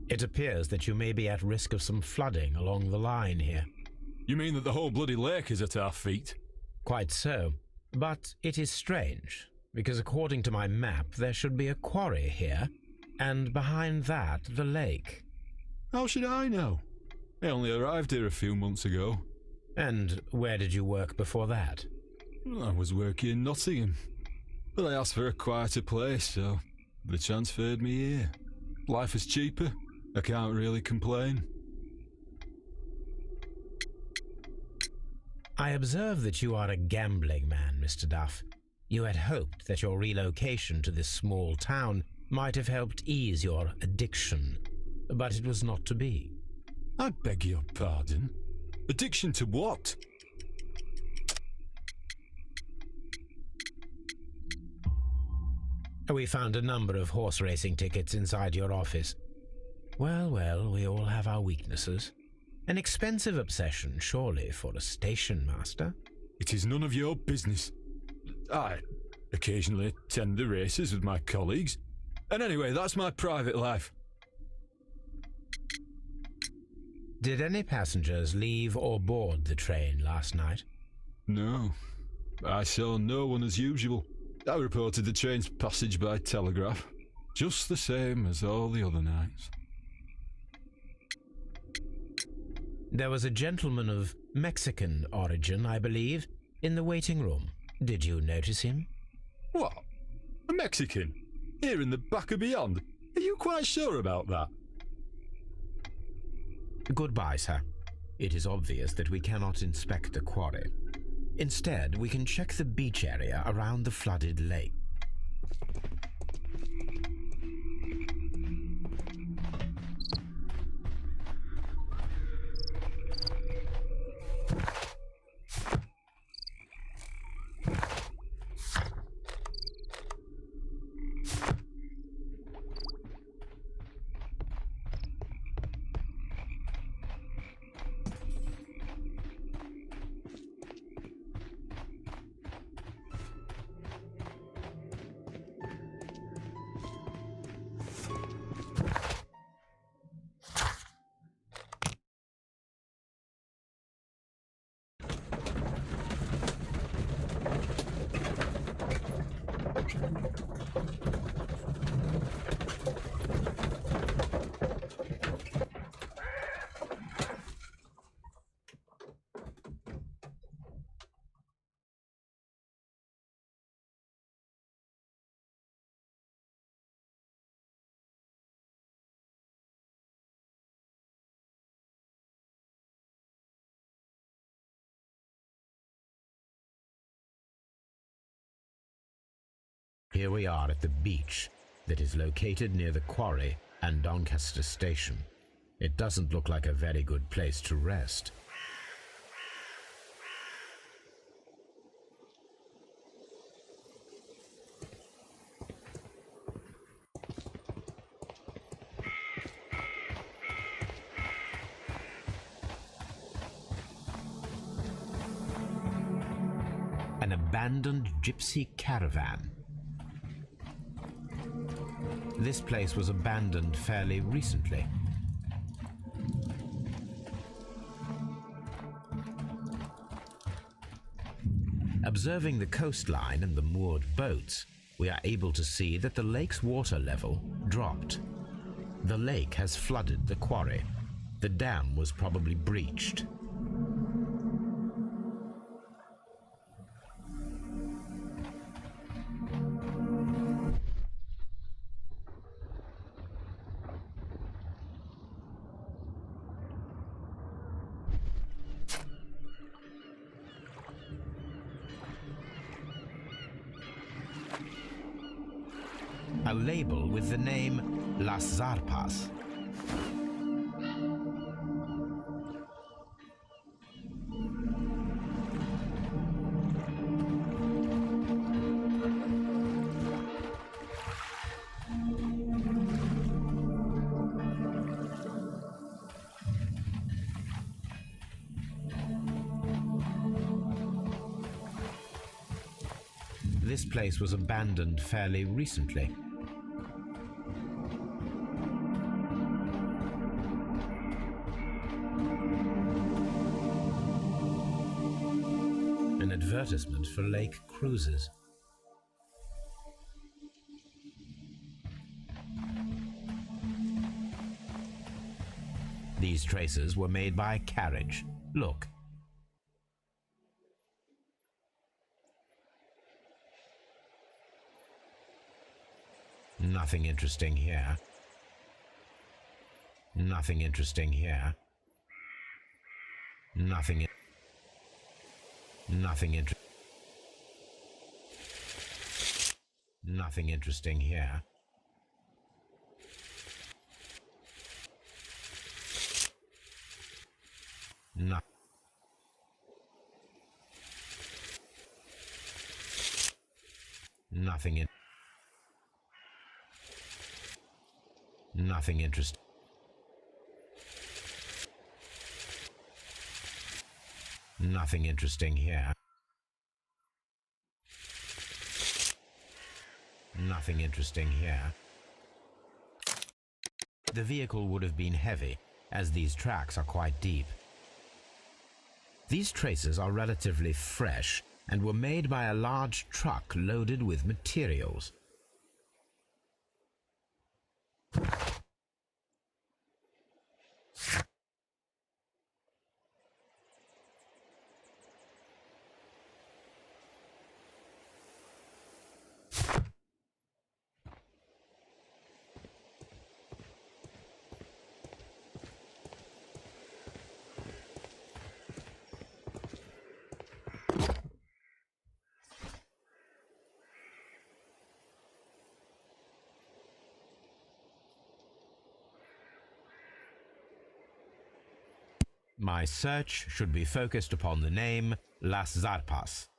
It appears that you may be at risk of some flooding along the line here. You mean that the whole bloody lake is at our feet? Quite so. But it is strange, because according to my map, there should be a quarry here, and behind that, the lake. How should I know? I only arrived here a few months ago. And where did you work before that? Well, I was working in Nottingham, but I asked for a quieter place, so they transferred me here. Life is cheaper. I can't really complain. I observe that you are a gambling man, Mr. Duff. You had hoped that your relocation to this small town might have helped ease your addiction, but it was not to be. I beg your pardon? Addiction to what? We found a number of horse racing tickets inside your office. Well, we all have our weaknesses. An expensive obsession, surely, for a station master. It is none of your business. I occasionally attend the races with my colleagues. And anyway, that's my private life. Did any passengers leave or board the train last night? No. I saw no one as usual. I reported the train's passage by telegraph, just the same as all the other nights. There was a gentleman of Mexican origin, I believe, in the waiting room. Did you notice him? What? A Mexican? Here in the back of beyond? Are you quite sure about that? Goodbye, sir. It is obvious that we cannot inspect the quarry. Instead, we can check the beach area around the flooded lake. Here we are at the beach that is located near the quarry and Doncaster Station. It doesn't look like a very good place to rest. An abandoned gypsy caravan. This place was abandoned fairly recently. Observing the coastline and the moored boats, we are able to see that the lake's water level dropped. The lake has flooded the quarry. The dam was probably breached. A label with the name Las Zarpas. This place was abandoned fairly recently. An advertisement for lake cruises. These traces were made by a carriage. Look. Nothing interesting here. Nothing interesting here. Nothing interesting here. Nothing interesting. Nothing interesting. Nothing interesting here. Nothing interesting here. The vehicle would have been heavy, as these tracks are quite deep. These traces are relatively fresh and were made by a large truck loaded with materials. My search should be focused upon the name Las Zarpas.